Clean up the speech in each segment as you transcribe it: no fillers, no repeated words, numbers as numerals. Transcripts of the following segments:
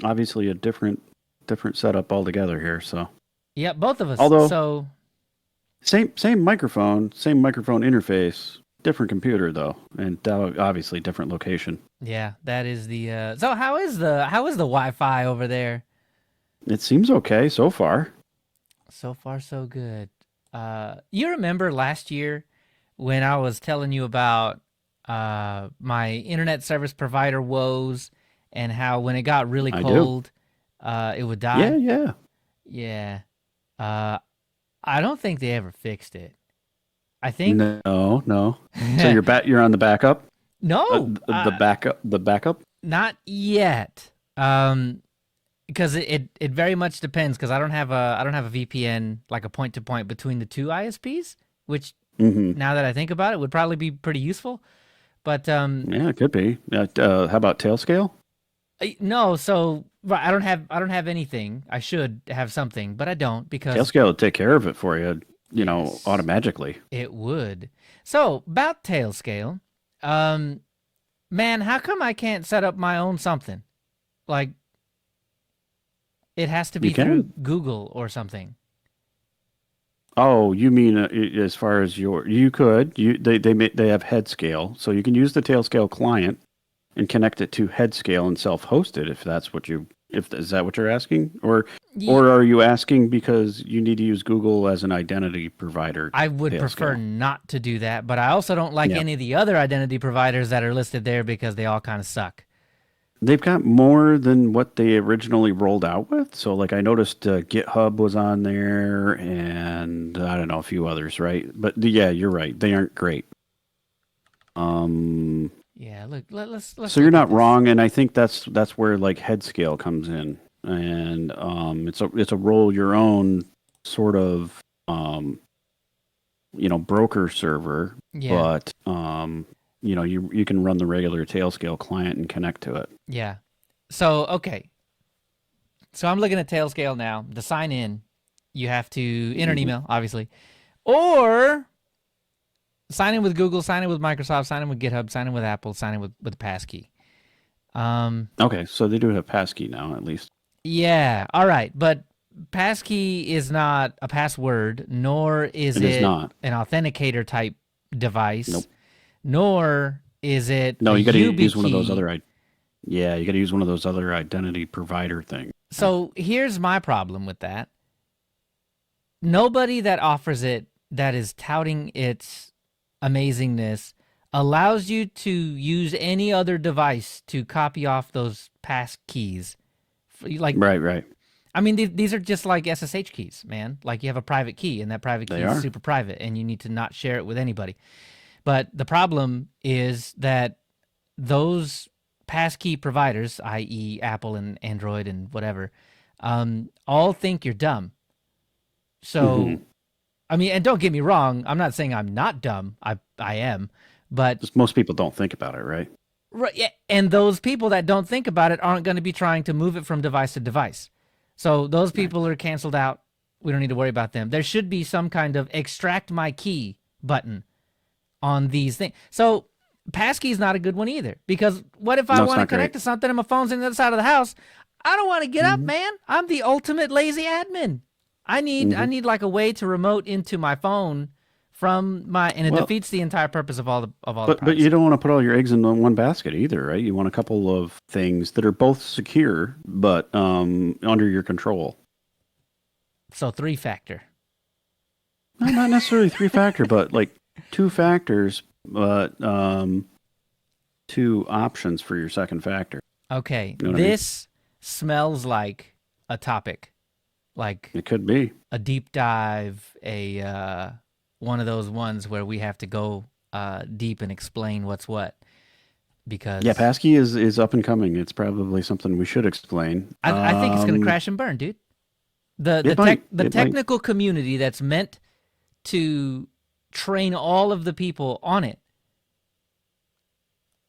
Obviously, a different setup altogether here. So, Yeah, both of us. although So same microphone interface, different computer though, and obviously different location. yeah, that is the. So how is the Wi-Fi over there? It seems okay so far. So far, so good. You remember last year when I was telling you about my internet service provider woes and how when it got really I do. cold, it would Yeah, die? yeah. Yeah. Uh, I don't think they ever fixed it. I think No, no. So you're on the backup. no, The backup. not yet. Because it very much depends. Because I don't have a VPN like a point to point between the two ISPs, which Mm-hmm. now that I think about it would probably be pretty useful. But Yeah, it could be. How about Tailscale? no, so right, I don't have anything. I should have something, but I don't because Tailscale will take care of it for you. yes, Automatically. it would. So about Tailscale, um, man, how come I can't set up my own something? Like it has to You be through can. Google or something. Oh, you mean as far as you could they have head scale, so you can use the Tailscale client and connect it to head scale and self-host it if that's what you if is that what you're asking, or are you asking because you need to use Google as an identity provider? I would prefer Tailscale. not to do that, but I also don't like Yeah. any of the other identity providers that are listed there because they all kind of suck. They've got more than what they originally rolled out with. So, like, I noticed GitHub was on there, and I don't know a few others, right? But yeah, you're right. They aren't great. Um, Yeah, look, let's so you're look at not this. wrong, and I think that's where like head scale comes in, and it's a roll your own sort of broker server, Yeah, but you can run the regular Tailscale client and connect to it. yeah. So okay, so I'm looking at Tailscale now. To sign in, you have to enter an Hmm. email, obviously, or sign in with Google, sign in with Microsoft, sign in with GitHub, sign in with Apple, sign in with Passkey. Um, Okay, so they do have Passkey now, at least. yeah, all right, but Passkey is not a password, nor is It is it not. an authenticator type device, Nope. nor is it No, a you got to use one of those YubiKey. other. Yeah, you got to use one of those other identity provider things. Yeah. So here's my problem with that. Nobody that offers it that is touting its amazingness allows you to use any other device to copy off those pass keys. Like, Right, right. I mean, these are just like SSH keys, man. Like you have a private key, and that private They key is are. super private, and you need to not share it with anybody. But the problem is that those passkey providers, i.e., Apple and Android and whatever, all think you're dumb. Hmm. So, I mean, and don't get me wrong, I'm not saying I'm not dumb. I am, but Just most people don't think about it, right? right, yeah, and those people that don't think about it aren't going to be trying to move it from device to device. So those Right. people are canceled out. We don't need to worry about them. There should be some kind of extract my key button on these things. So passkey is not a good one either because what if I No, it's want to not connect great. to something and my phone's on the other side of the house? I don't want to get up, Hmm. man. I'm the ultimate lazy admin. I need I Hmm. need like a way to remote into my phone from my and it Well, defeats the entire purpose of all the but you privacy. don't want to put all your eggs in one basket either, right? You want a couple of things that are both secure but under your control. So three factor. No, not necessarily three factor, but like two factors, but two options for your second factor. Okay, You know what I mean? this smells like a topic, like It could be. a deep dive, a one of those ones where we have to go deep and explain what's what. Yeah, Because Passkey is up and coming. It's probably something we should explain. I think it's gonna crash and burn, dude. The It might. the It might. technical community that's meant to train all of the people on it.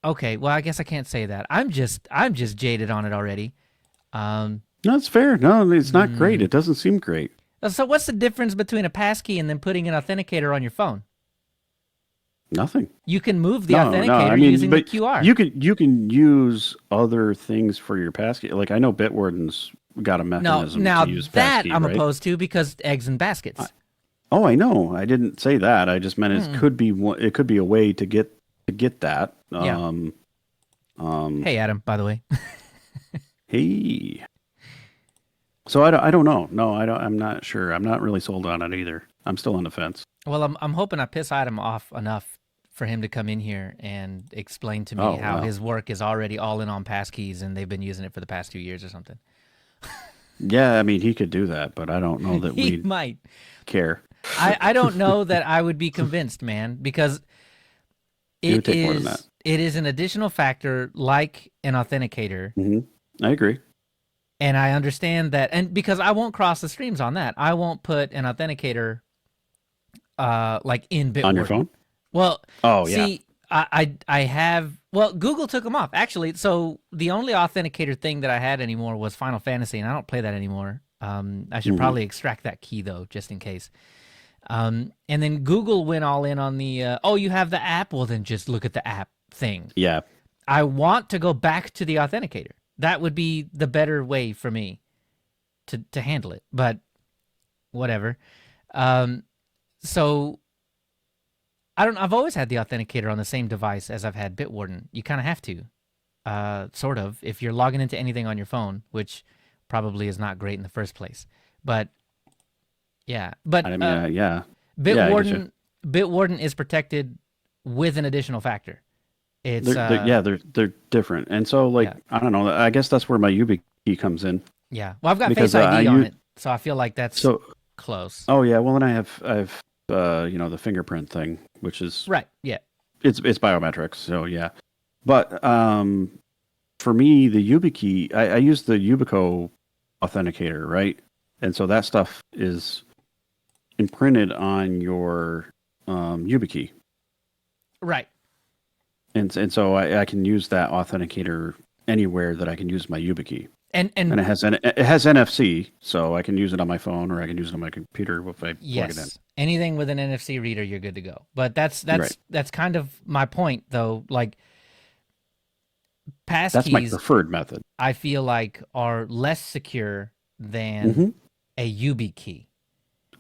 Okay, well I guess I can't say that. I'm just jaded on it already. Um, No, it's fair. No, it's not great. mm, It doesn't seem great. so what's the difference between a passkey and then putting an authenticator on your phone? Nothing. You can move the No. I authenticator mean, using the but QR. you can use other things for your passkey. Like I know Bitwarden's got a No, mechanism to now use that passkey, I'm right? opposed to because eggs and I, baskets. oh, I know. I didn't say that. I just meant it Mm-mm. could be it could be a way to get that. Yeah. Um. Hey, Adam. By the way. Hey. So I don't know. No, I don't. I'm not sure. I'm not really sold on it either. I'm still on the fence. Well, I'm hoping I piss Adam off enough for him to come in here and explain to me Oh how well. his work is already all in on Passkeys and they've been using it for the past 2 years or something. Yeah, I mean he could do that, but I don't know that He we'd might. care. I don't know that I would be convinced, man, because It would take more than that. it is an additional factor like an authenticator, Hmm. I agree. and I understand that, and because I won't cross the streams on that, I won't put an authenticator like in On your Bitwarden. phone? Well, Oh yeah. see, I have, well, Google took them off actually. So the only authenticator thing that I had anymore was Final Fantasy, and I don't play that anymore. I should Hmm. probably extract that key though, just in case. And then Google went all in on the oh, you have the app. Well, then just look at the app thing. Yeah. I want to go back to the authenticator. That would be the better way for me to handle it. But whatever. Um, so I don't. I've always had the authenticator on the same device as I've had Bitwarden. You kind of have to, sort of, if you're logging into anything on your phone, which probably is not great in the first place. But yeah, but I mean, yeah. Yeah, I get you. Bitwarden is protected with an additional factor. It's They're different, and so like yeah, I don't know. I guess that's where my YubiKey comes in yeah. Well, I've got because Face ID on use it, so I feel like that's so. close. Oh yeah, well, and I have the fingerprint thing, which is Right. Yeah. it's biometrics. So yeah, but for me, the YubiKey, I use the Yubico authenticator, right? And so that stuff is imprinted on your YubiKey, Right. and so I can use that authenticator anywhere that I can use my YubiKey. And And it has NFC, so I can use it on my phone or I can use it on my computer if I plug it in. yes, anything with an NFC reader, you're good to go. But Right. that's kind of my point, though. Like That's my passkeys, preferred method. I feel like are less secure than Hmm. a YubiKey.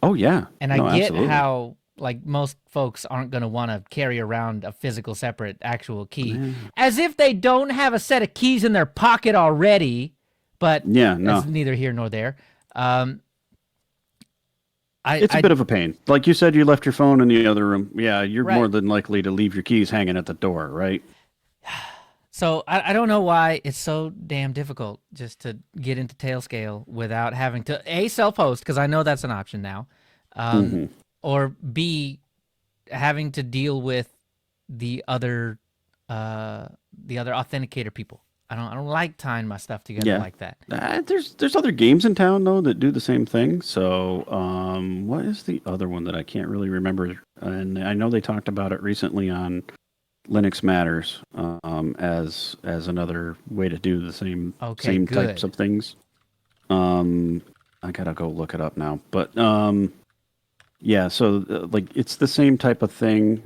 Oh yeah. And I No, get absolutely. how like most folks aren't going to want to carry around a physical separate actual key Yeah. as if they don't have a set of keys in their pocket already, but Yeah, that's no. neither here nor there. Um I It's a I bit of a pain. Like you said, you left your phone in the other room. Yeah, you're more right. than likely to leave your keys hanging at the door, right? So I don't know why it's so damn difficult just to get into Tailscale without having to A, self-host, because I know that's an option now, um, Hmm. or B, having to deal with the other the other authenticator people. I don't like tying my stuff together Yeah. like that. There's other games in town though that do the same thing. So, what is the other one that I can't really remember? And I know they talked about it recently on Linux Matters, as another way to do the same Okay, same types good. of things. I gotta go look it up now, but yeah. So like it's the same type of thing.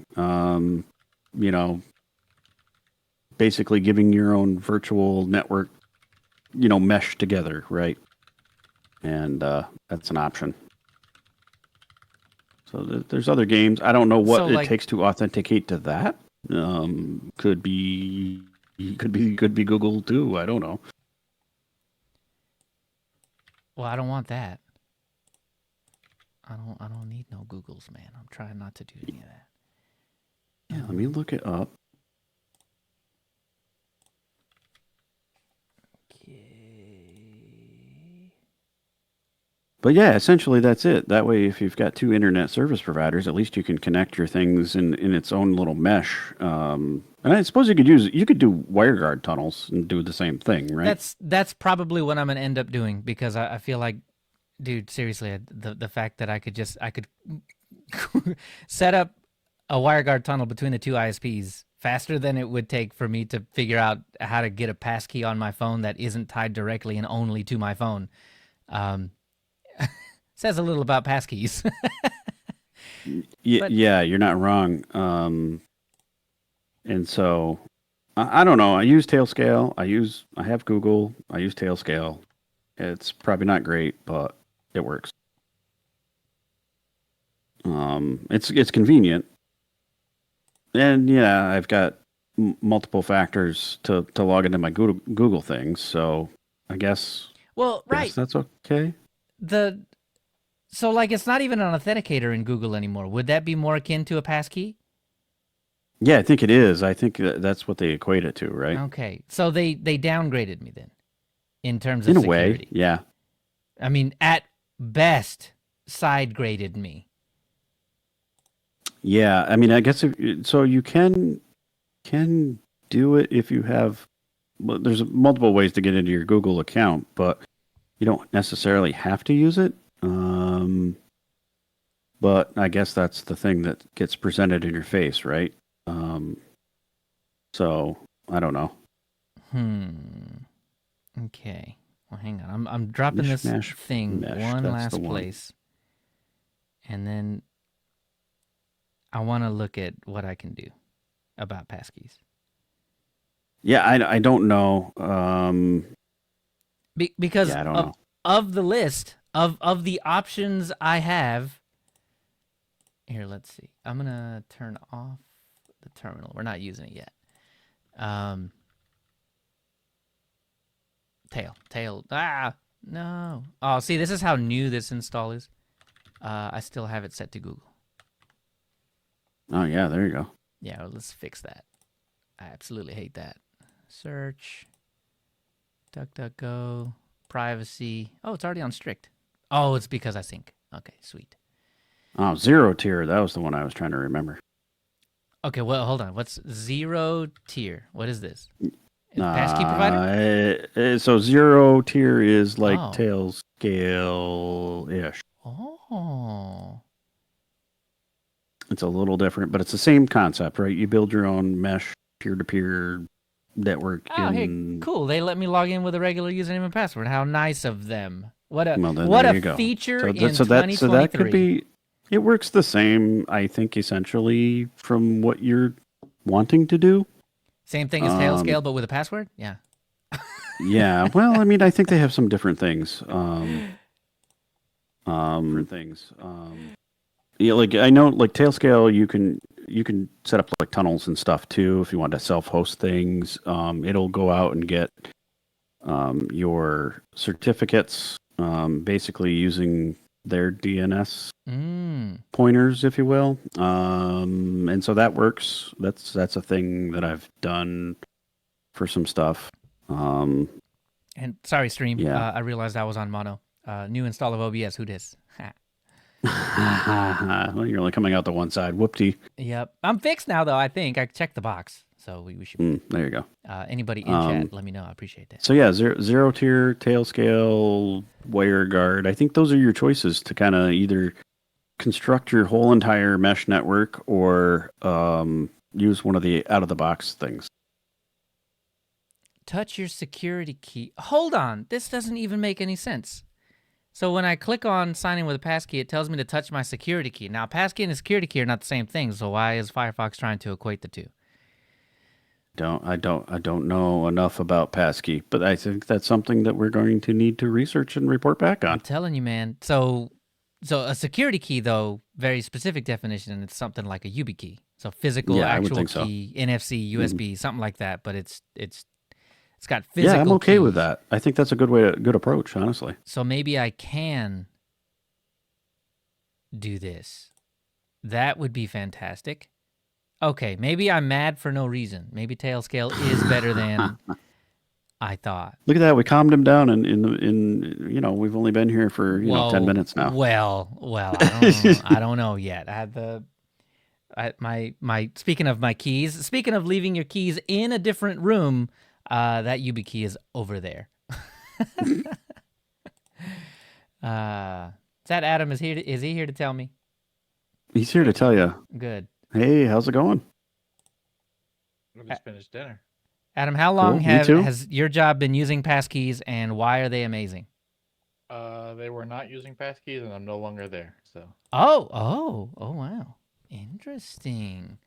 You know, basically giving your own virtual network, mesh together, right? And that's an option. So there's other games. I don't know So what it like, takes to authenticate to that. Could be, could be Google too. I don't know. well, I don't want that. I don't need no Googles, man. I'm trying not to do any of that. Yeah, let me look it up. Okay. But yeah, essentially that's it. That way, if you've got two internet service providers, at least you can connect your things in its own little mesh. And I suppose you could do WireGuard tunnels and do the same thing, right? That's probably what I'm gonna end up doing because I feel like, dude, seriously, the fact that I could set up a WireGuard tunnel between the two ISPs faster than it would take for me to figure out how to get a passkey on my phone that isn't tied directly and only to my phone. Um, says a little about passkeys. But Yeah, you're not wrong. And so I don't know. I use Tailscale. I have Google. I use Tailscale. It's probably not great, but it works. It's convenient, and yeah, I've got multiple factors to log into my Google things. So I Well, guess right. that's okay. So like it's not even an authenticator in Google anymore. Would that be more akin to a passkey? Yeah, I think it is. I think that's what they equate it to, right? Okay. So they downgraded me then in terms In of a way, security. yeah. I mean, at best, side graded me. Yeah, I mean, I guess so you can do it if you have. Well, there's multiple ways to get into your Google account, but you don't necessarily have to use it. But I guess that's the thing that gets presented in your face, right? Um, so I don't know. Hmm. Okay. Well, hang on. I'm dropping this Mishmash thing mesh. one That's the last one. place, and then I want to look at what I can do about passkeys. Yeah, I don't know. Because Yeah, I don't know. of the list of the options I have. Here, let's see. I'm gonna turn off the terminal. We're not using it yet. Um, tail. Ah, no. Oh, see, this is how new this install is. I still have it set to Google. Oh yeah, there you go. Yeah, well, let's fix that. I absolutely hate that. Search, DuckDuckGo, privacy. Oh, it's already on strict. Oh, it's because I sync. Okay, sweet. Oh, zero tier. That was the one I was trying to remember. Okay, well, hold on. What's zero tier? What is this? Passkey provider? So zero tier is like Oh. Tailscale ish. Oh. It's a little different, but it's the same concept, right? You build your own mesh peer-to-peer network Oh, hey, in. cool. They let me log in with a regular username and password. How nice of them. What a Well, then what there a you go. feature So that in so that so that could 2023. be. It works the same, I think, essentially from what you're wanting to do. Same thing as Um, Tailscale, but with a password? Yeah. yeah. Well, I mean, I think they have some different things. Yeah, like I know, like Tailscale, you can set up like tunnels and stuff too if you want to self-host things. It'll go out and get your certificates, basically using their DNS Mm. pointers, if you will. And so that works. That's a thing that I've done for some stuff. Um, And sorry, stream. yeah. I realized I was on mono. New install of OBS. Who dis? Well, you're only coming out the one side. Whoopty. Yep. I'm fixed now, though, I think. I checked the box. So we should be good. There you go. Anybody in chat, let me know. I appreciate that. So yeah, zero tier, Tailscale, WireGuard. I think those are your choices to kind of either construct your whole entire mesh network or use one of the out of the box things. Touch your security key. Hold on. This doesn't even make any sense. So when I click on sign in with a passkey, it tells me to touch my security key. Now, passkey and a security key are not the same thing. So why is Firefox trying to equate the two? I don't know enough about Passkey, but I think that's something that we're going to need to research and report back I'm on. telling you, man. So a security key, though, very specific definition, and it's something like a YubiKey. So physical, Yeah, I would actual think so. key, NFC, USB, something like that. But it's got Yeah, physical. I'm okay with keys. that. I think that's a good approach, honestly. So maybe I can do this. That would be fantastic. Okay, maybe I'm mad for no reason. Maybe Tailscale is better than I thought. Look at that. We calmed him down we've only been here for, 10 minutes now. Well, I don't know yet. I had my speaking of my keys, speaking of leaving your keys in a different room, that YubiKey is over there. Is that Adam is he here to tell me? He's here to tell you. Good. Hey, how's it going? I just finished dinner. Adam, how long Cool, me too. has your job been using passkeys, and why are they amazing? They were not using passkeys, and I'm no longer there. So Oh, wow. Interesting.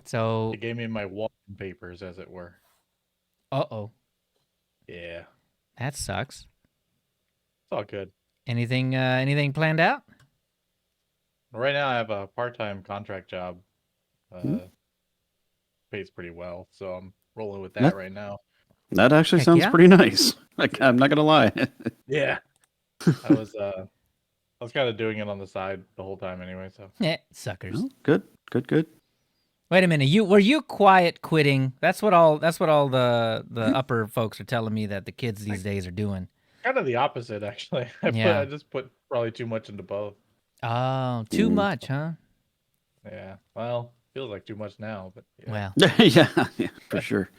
So, They gave me my walking papers, as it were. uh-oh, Yeah, that sucks. it's all good. Anything planned out? Right now, I have a part-time contract job. Hmm. Pays pretty well, so I'm rolling with that That right now. that actually Heck sounds yeah. pretty nice. Like, I'm not gonna lie. Yeah, I was kind of doing it on the side the whole time anyway. So Suckers. Oh, good, good, good. Wait a minute. Were you quiet quitting? That's what all the upper folks are telling me that the kids these days are doing. kind of the opposite, actually. I Yeah. just put probably too much into both. Oh, too Mm. much, huh? Yeah, well, feels like too much now, but yeah. Well, Yeah, yeah, for sure.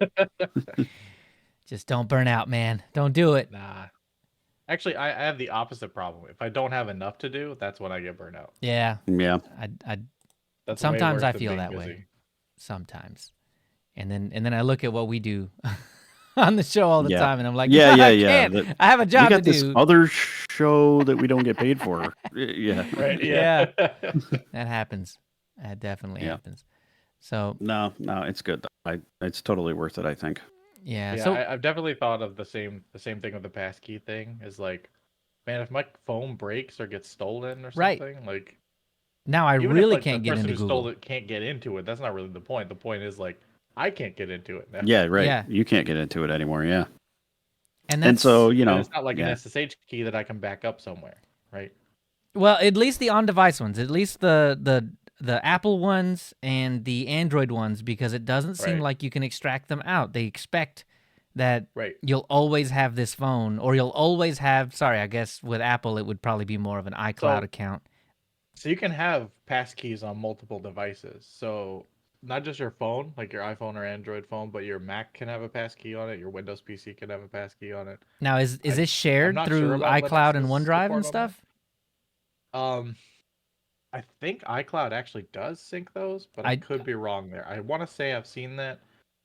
just don't burn out, man. Don't do it. Nah. Actually, I have the opposite problem. If I don't have enough to do, that's when I get burnt out. Yeah. Yeah. I That's way sometimes worse I than feel being that busy. way. Sometimes. And then I look at what we do on the show all the Yeah. time, and I'm like, Yeah, no, yeah, I yeah. can't. I have a We job to got this do. other show that we don't get paid for. Yeah. Right? Yeah. Yeah. That happens. That definitely Yeah. happens. So No, it's good. It's totally worth it, I think. yeah. Yeah, So I've definitely thought of the same thing with the passkey thing. Is like, man, if my phone breaks or gets stolen or Right. something, like now I even if really like the can't get person into who stole Google. it can't get into it, that's not really the point. The point is like I can't get into it now. Yeah, right. Yeah. You can't get into it anymore. Yeah. And And that's so, And it's not like yeah. an SSH key that I can back up somewhere, right? well, at least the on-device ones, at least the Apple ones and the Android ones, because it doesn't seem Right. like you can extract them out. They expect that Right. you'll always have this phone, or you'll always have. Sorry, I guess with Apple it would probably be more of an iCloud So- account. So you can have passkeys on multiple devices. So not just your phone, like your iPhone or Android phone, but your Mac can have a passkey on it. Your Windows PC can have a passkey on it. Now, is I- this shared not sure through about iCloud and Linux's OneDrive and support on that. stuff? I think iCloud actually does sync those, but I could be wrong there. I want to say I've seen that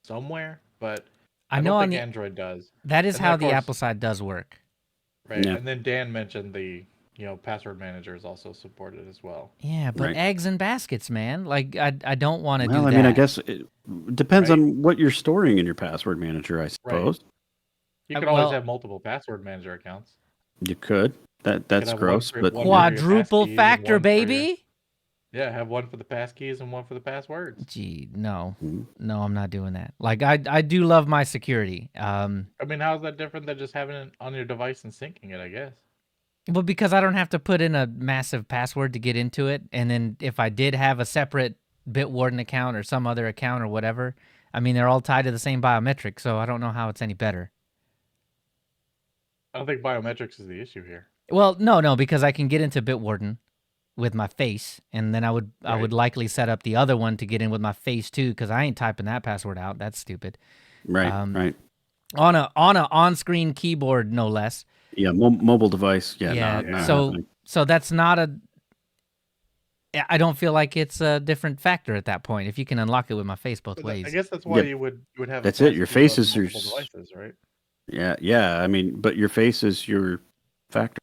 somewhere, but I I know don't on think the Android does. that is and then, how of the course- Apple side does work. Right. Yeah. And then Dan mentioned the password manager is also supported as well. Yeah, but Right. eggs and baskets, man. Like I don't want to do Well, that. I mean, I guess it depends Right. on what you're storing in your password manager, I suppose. You Uh, could always well- have multiple password manager accounts. You could. That's have one gross, for- but one for your Quadruple passkeys and factor, one for your- baby. Yeah, have one for the passkeys and one for the passwords. Gee, no, Mhm. no, I'm not doing that. Like I do love my security. I mean, how is that different than just having it on your device and syncing it? I guess. Well, because I don't have to put in a massive password to get into it, and then if I did have a separate Bitwarden account or some other account or whatever, I mean they're all tied to the same biometric, so I don't know how it's any better. I don't think biometrics is the issue here. Well, no, because I can get into Bitwarden with my face, and then I would Right. likely set up the other one to get in with my face too, because I ain't typing that password out. That's stupid. right, right. On a on-screen keyboard, no less. Yeah, mobile device. Yeah, Yeah, not so happening. so that's not a. I don't feel like it's a different factor at that point. If you can unlock it with my face both But ways. I guess that's why Yeah. you would have. That's a it, your passkey on face is your multiple devices, right? Yeah. I mean, but your face is your factor.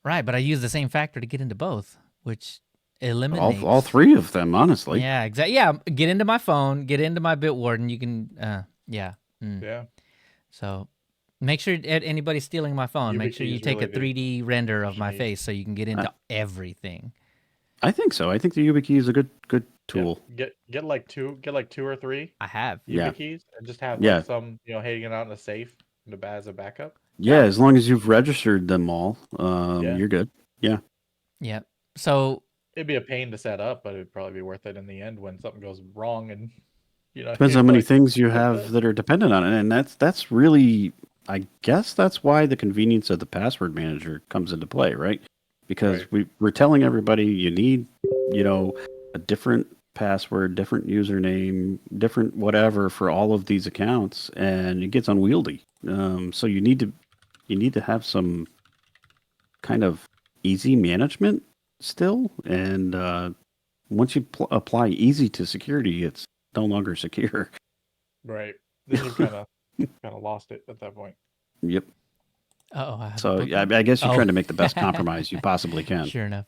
Right, but I use the same factor to get into both, which eliminates All three of them, honestly. Yeah, exactly. Yeah, get into my phone, get into my Bitwarden. You can, yeah. Yeah. So make sure anybody stealing my phone, make sure you YubiKeys take a really 3D render of my Jeez. face so you can get into everything. I think so. I think the YubiKey is a good tool. Yeah. Get like two or three I have. Yeah. YubiKeys and just have Yeah. like some hanging out in a safe as a backup. Yeah, as long as you've registered them all, Yeah. you're good. Yeah. So It'd be a pain to set up, but it'd probably be worth it in the end when something goes wrong and Depends you're how many like, things you have that are dependent on it, and that's really, I guess that's why the convenience of the password manager comes into play, right? Because we're telling everybody you need, a different password, different username, different whatever for all of these accounts, and it gets unwieldy. So you need to have some kind of easy management still, and once you apply easy to security, it's no longer secure. Right. Then you kind of lost it at that point. Yep. oh, So I guess you're Oh. trying to make the best compromise you possibly can. Sure enough.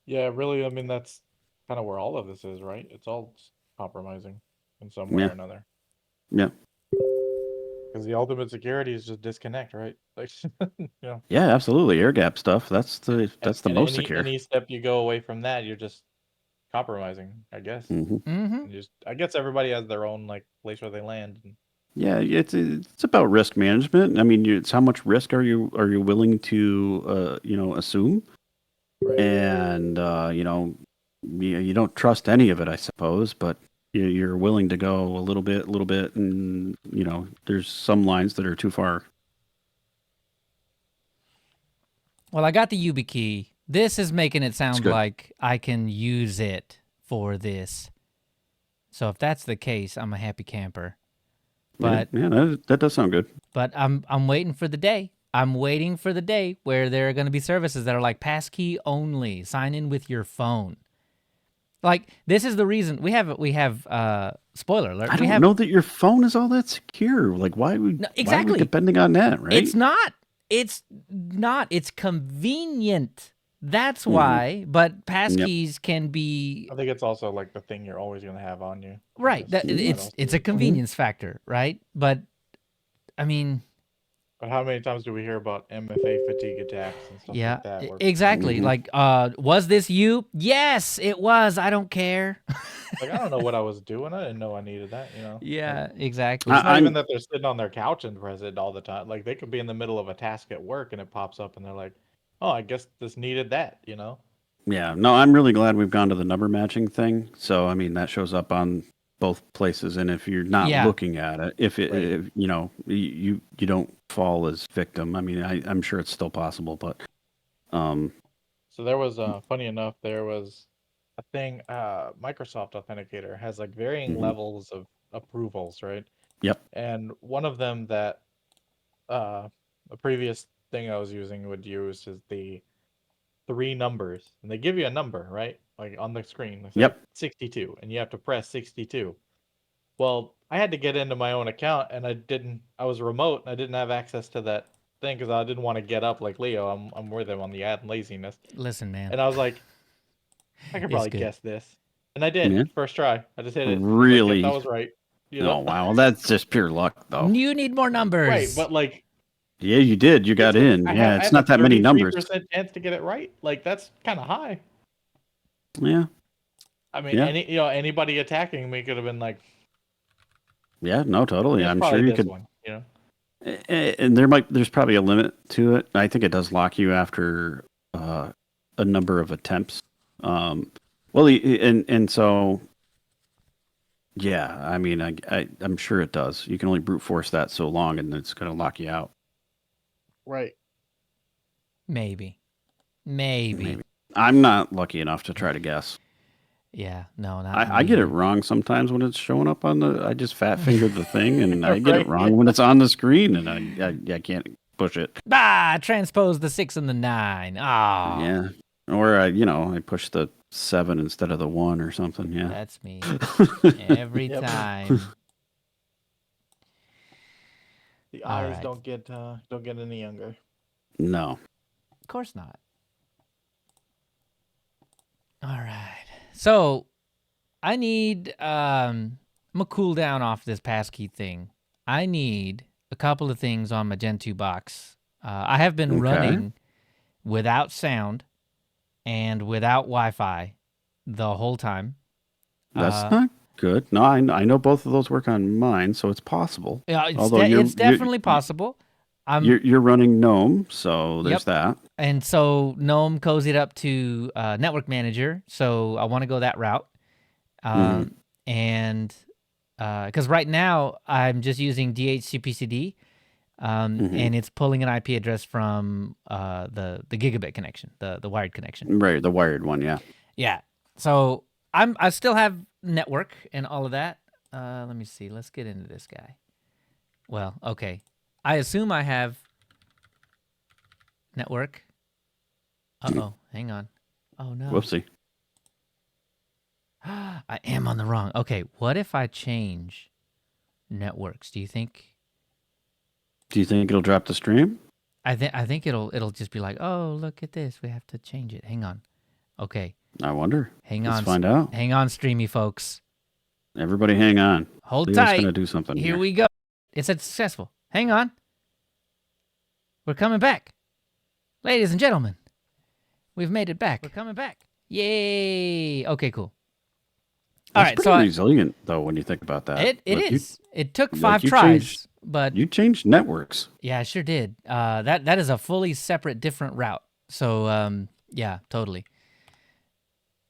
Yeah, really. I mean, that's kind of where all of this is, right? It's all compromising in some way Yeah. or another. Yeah. Because the ultimate security is just disconnect, right? Like, yeah. Yeah, absolutely. Air gap stuff. That's the And most secure. any step you go away from that, you're just compromising, I guess. Hmm. Mm-hmm. And just, I guess everybody has their own like place where they land. Yeah, it's about risk management. I mean, it's how much risk are you willing to assume, Right. and you don't trust any of it, I suppose, but you're willing to go a little bit, and there's some lines that are too far. Well, I got the YubiKey. This is making it sound good. like I can use it for this. So if that's the case, I'm a happy camper. But yeah, that does sound good. But I'm waiting for the day. I'm waiting for the day where there are going to be services that are like passkey only. Sign in with your phone. Like this is the reason we have spoiler alert. I don't know that your phone is all that secure. Like, why would No, why are exactly we depending on that, right? It's not. It's not. It's convenient. That's Mhm. why. But passkeys can be I think it's also like the thing you're always gonna have on you. right. Just- I don't It's see a it. convenience factor, right? But I mean, But how many times do we hear about MFA fatigue attacks and stuff yeah, like that? Where exactly. Mhm. Like, was this you? Yes, it was. I don't care. like I don't know what I was doing. I didn't know I needed that. You know. Yeah, Like, exactly. it's not I'm- even that they're sitting on their couch and press it all the time. Like they could be in the middle of a task at work and it pops up and they're like, "Oh, I guess this needed that." You know. Yeah, no, I'm really glad we've gone to the number matching thing. So, I mean, that shows up on both places, and if you're not Yeah. looking at it, if Right. you don't fall as victim. I mean, I'm sure it's still possible, but So there was, funny enough, there was a thing. Microsoft Authenticator has like varying Mhm. levels of approvals, right? Yep. And one of them that a previous thing I was using would use is the 3 numbers, and they give you a number, right? Like on the screen, they say Yep. 62, and you have to press 62. Well, I had to get into my own account, and I didn't. I was remote, and I didn't have access to that thing because I didn't want to get up like Leo. I'm with him on the ad and laziness, Listen, man. and I was like, I could It's probably good. guess this, and I did Yeah. first try. I just hit it. I was like, Really? yep, that was right. You Oh know, wow, that's just pure luck, though. You need more numbers. right? But like, Yeah, you did. You got in. I Yeah, I it's have not a that many numbers. 33% chance to get it right. Like that's kind of high. Yeah. I mean, Yeah. anybody attacking me could have been like, Yeah. No, totally. it's I'm probably sure you this could. one. You know. And there's probably a limit to it. I think it does lock you after a number of attempts. Well, and so, yeah. I mean, I'm sure it does. You can only brute force that so long, and it's going to lock you out. Right. Maybe. Maybe. I'm not lucky enough to try to guess. Yeah. No, not I get it me. wrong sometimes when it's showing up on the. I just fat fingered the thing, and I get it Right. wrong when it's on the screen, and I can't push it. Transpose the 6 and the 9. Ah. Yeah. Or I push the 7 instead of the 1 or something. Yeah. That's me. Every Yep. time. The All eyes right. don't get any younger. No. Of course not. All right. So I need I'm gonna cool down off this passkey thing. I need a couple of things on my Gentoo box. I have been Okay. running without sound and without Wi-Fi the whole time. That's not good. No, I know both of those work on mine, so it's possible. Yeah, it's, Although it's definitely possible. You're running GNOME, so there's that. And so GNOME cozied up to Network Manager, so I want to go that route. And because right now I'm just using DHCPCD, and it's pulling an IP address from the gigabit connection, the wired connection. Right, the wired one, yeah. Yeah. So I still have network and all of that. Let me see. Let's get into this guy. Well, okay. I assume I have network. Uh-oh. Hang on. Oh, no. Whoopsie. I am on the wrong. Okay, what if I change networks? Do you think it'll drop the stream? I think it'll just be like, "Oh, look at this. We have to change it." Hang on. Okay. I wonder. Hang Let's on. find out. Hang on, streamy folks. Everybody hang on. Hold Leo's tight. going to do something Here we go. It said successful. Hang on. We're coming back. Ladies and gentlemen, we've made it back. We're coming back. Yay. Okay, cool. All That's right, pretty resilient, though, when you think about that. It is. It took like, 5 you tries, changed- but You changed networks. yeah, I sure did. That is a fully separate, different route. So, yeah, totally.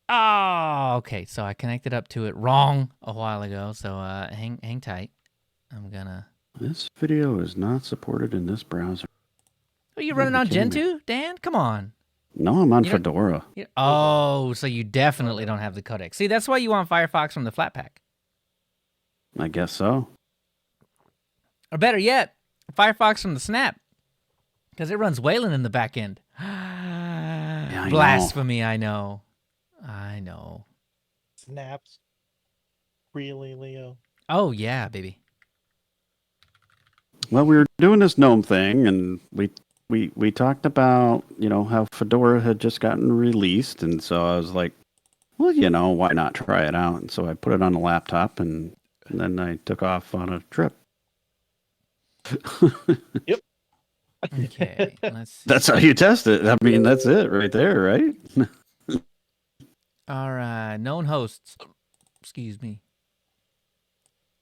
Oh, okay. So I connected up to it wrong a while ago. So hang tight. I'm gonna. This video is not supported in this browser. Are you running on kidding me. Gentoo, Dan? Come on. No, I'm on You don't- Fedora. Oh, so you definitely don't have the codec. See, that's why you want Firefox from the Flatpak. I guess so. Or better yet, Firefox from the Snap. Because it runs Wayland in the back end. I know. Blasphemy, I know. I know. Snaps. Really, Leo? Oh, yeah, baby. Well, we were doing this GNOME thing, and we talked about, how Fedora had just gotten released, and so I was like, well, why not try it out? And so I put it on a laptop, and then I took off on a trip. Yep. Okay, let's see. That's how you test it. I mean, that's it right there, right? All right, known hosts. Excuse me.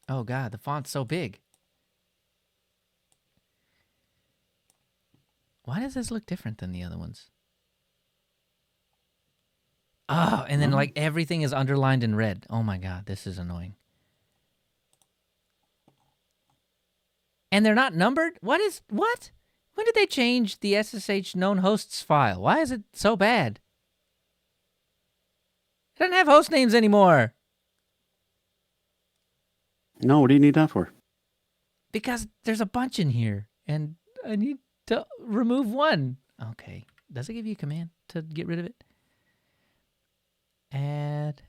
Oh, God, the font's so big. Why does this look different than the other ones? Oh, and then like everything is underlined in red. Oh my God, this is annoying. And they're not numbered? What? When did they change the SSH known hosts file? Why is it so bad? It doesn't have host names anymore. No, what do you need that for? Because there's a bunch in here, and I need to remove one. Okay. Does it give you a command to get rid of it? Add.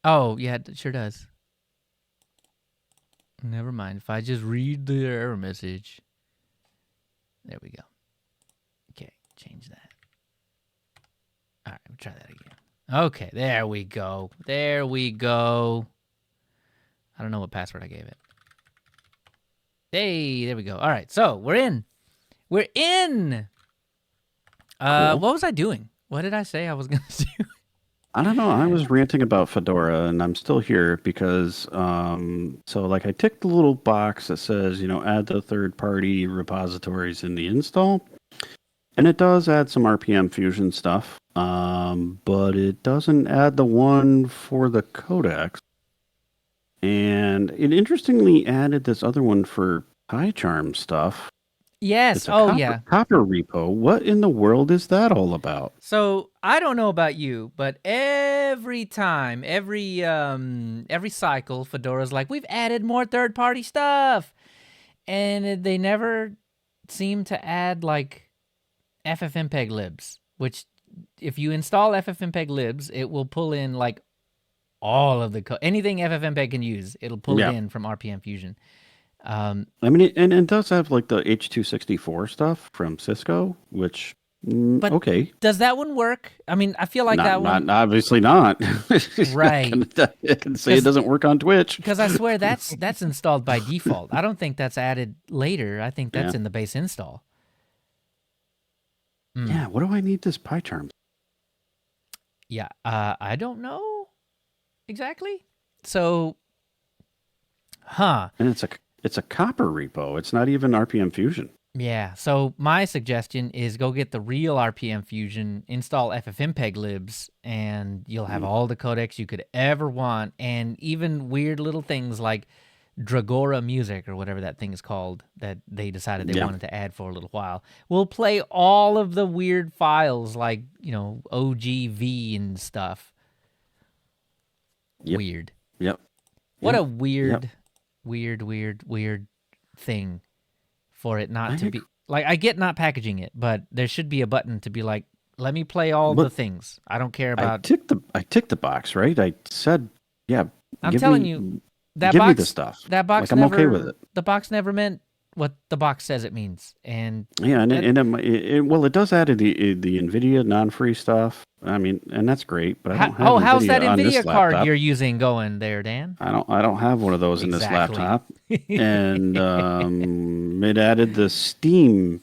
Oh, yeah, it sure does. Never mind. If I just read the error message. There we go. Okay, change that. All right, we'll try that again. Okay, there we go. There we go. I don't know what password I gave it. Hey, there we go. All right, so we're in. We're in. Cool. What was I doing? What did I say I was going to do? I don't know. I was ranting about Fedora, and I'm still here because, I ticked the little box that says, add the third-party repositories in the install, and it does add some RPM Fusion stuff, but it doesn't add the one for the codecs, and it interestingly added this other one for PyCharm stuff. Yes. It's a copper repo. What in the world is that all about? So I don't know about you, but every time, every cycle, Fedora's like, we've added more third-party stuff, and they never seem to add like FFmpeg libs. Which, if you install FFmpeg libs, it will pull in like all of the anything FFmpeg can use. It'll pull it in from RPM Fusion. I mean, and it does have like the H.264 stuff from Cisco, which But okay. Does that one work? I mean, I feel like that one. Obviously not. Right. I can say it doesn't work on Twitch. Because I swear that's installed by default. I don't think that's added later. I think that's in the base install. Yeah. What do I need this PyCharm? Yeah. I don't know exactly. So, And it's a copper repo. It's not even RPM Fusion. Yeah, so my suggestion is go get the real RPM Fusion, install FFmpeg libs, and you'll have all the codecs you could ever want, and even weird little things like Dragora Music, or whatever that thing is called, that they decided they wanted to add for a little while. We'll play all of the weird files like, OGV and stuff. Yep. Weird. Yep. What a weird thing. For it not to be like, I get not packaging it, but there should be a button to be like, let me play all the things. I don't care about. I ticked the box, right? I said, yeah. I'm telling you, that give box, me the stuff. That box, I'm okay with it. The box never meant what the box says it means. And Yeah, and that- well, it does add the NVIDIA non-free stuff. I mean, and that's great, but I don't have how's NVIDIA that on this NVIDIA card laptop. you're using going there, Dan? I don't have one of those in this Exactly. laptop. And it added the Steam,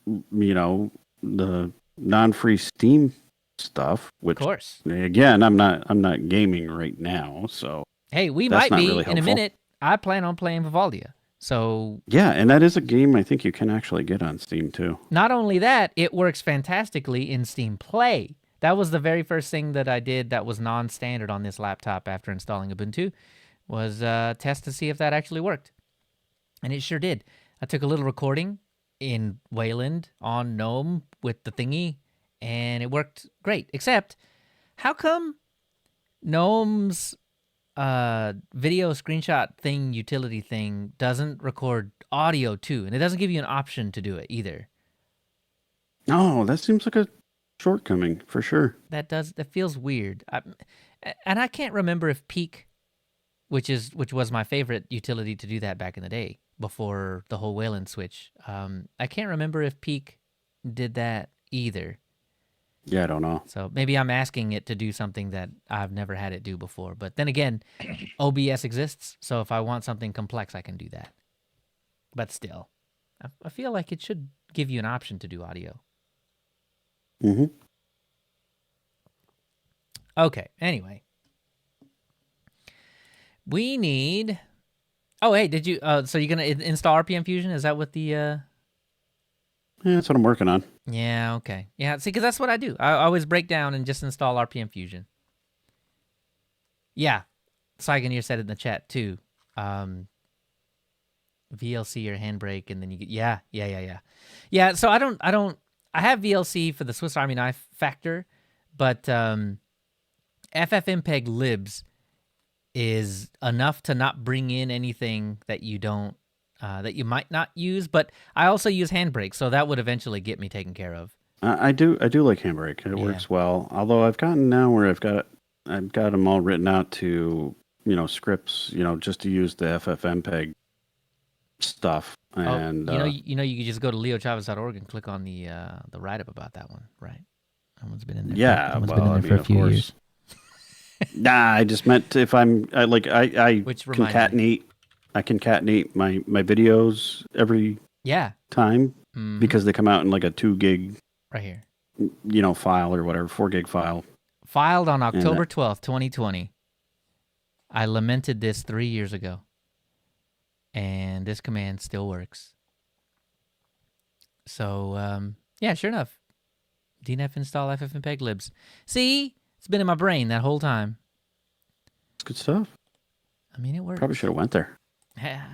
the non-free Steam stuff, Of which course. again, I'm not gaming right now, so Hey, we that's might not be really in a helpful. minute. I plan on playing Vivaldia. So Yeah, and that is a game I think you can actually get on Steam too. not only that, it works fantastically in Steam Play. That was the very first thing that I did that was non-standard on this laptop after installing Ubuntu, was test to see if that actually worked. And it sure did. I took a little recording in Wayland on GNOME with the thingy, and it worked great. Except, how come GNOME's video screenshot thing, utility thing, doesn't record audio too? And it doesn't give you an option to do it either. Oh, that seems like a shortcoming for sure. That feels weird. And I can't remember if Peak, which was my favorite utility to do that back in the day before the whole Wayland switch. I can't remember if Peak did that either. Yeah, I don't know. So maybe I'm asking it to do something that I've never had it do before. But then again, OBS exists, so if I want something complex, I can do that. But still, I feel like it should give you an option to do audio. Mm-hmm. Okay, anyway. We need... Oh, hey, did you... so you're going to install RPM Fusion? Is that what the... Yeah, that's what I'm working on. Yeah, okay. Yeah, see, because that's what I do. I always break down and just install RPM Fusion. Yeah. Saigoneer said it in the chat, too. VLC or handbrake, and then you get... Yeah. Yeah, so I have VLC for the Swiss Army knife factor, but FFmpeg libs is enough to not bring in anything that you don't, that you might not use, but I also use handbrake, so that would eventually get me taken care of. I do like Handbrake. It works well. Although I've gotten now where I've got them all written out to scripts just to use the FFmpeg stuff. And you could just go to leochavez.org and click on the write up about that one, right? That one's been in there. Yeah, that one's been in there for a of few course. years. Nah, I just meant if I Which reminds concatenate. I concatenate my videos every time because they come out in like a 2 gig right here file or whatever, 4 gig file. Filed on October 12th, 2020. I lamented this 3 years ago, and this command still works. So yeah, sure enough, dnf install ffmpeg libs. See, it's been in my brain that whole time. It's good stuff. I mean, it works. Probably should have went there. Yeah,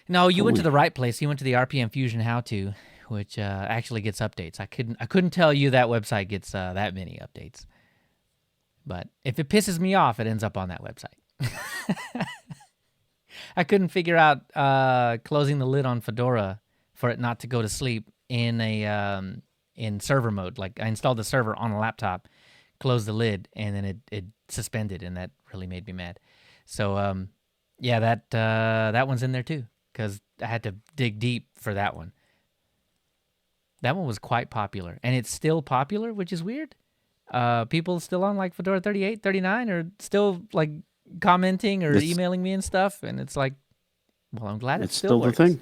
no, you went to the right place. You went to the RPM Fusion how-to, which actually gets updates. I couldn't tell you that website gets that many updates. But if it pisses me off, it ends up on that website. I couldn't figure out closing the lid on Fedora for it not to go to sleep in in server mode. Like I installed the server on a laptop, closed the lid, and then it suspended, and that really made me mad. So yeah, that one's in there too, because I had to dig deep for that one. That one was quite popular, and it's still popular, which is weird. People still on like Fedora 38, 39 are still like commenting or emailing me and stuff, and it's like, well, I'm glad it still works. The thing.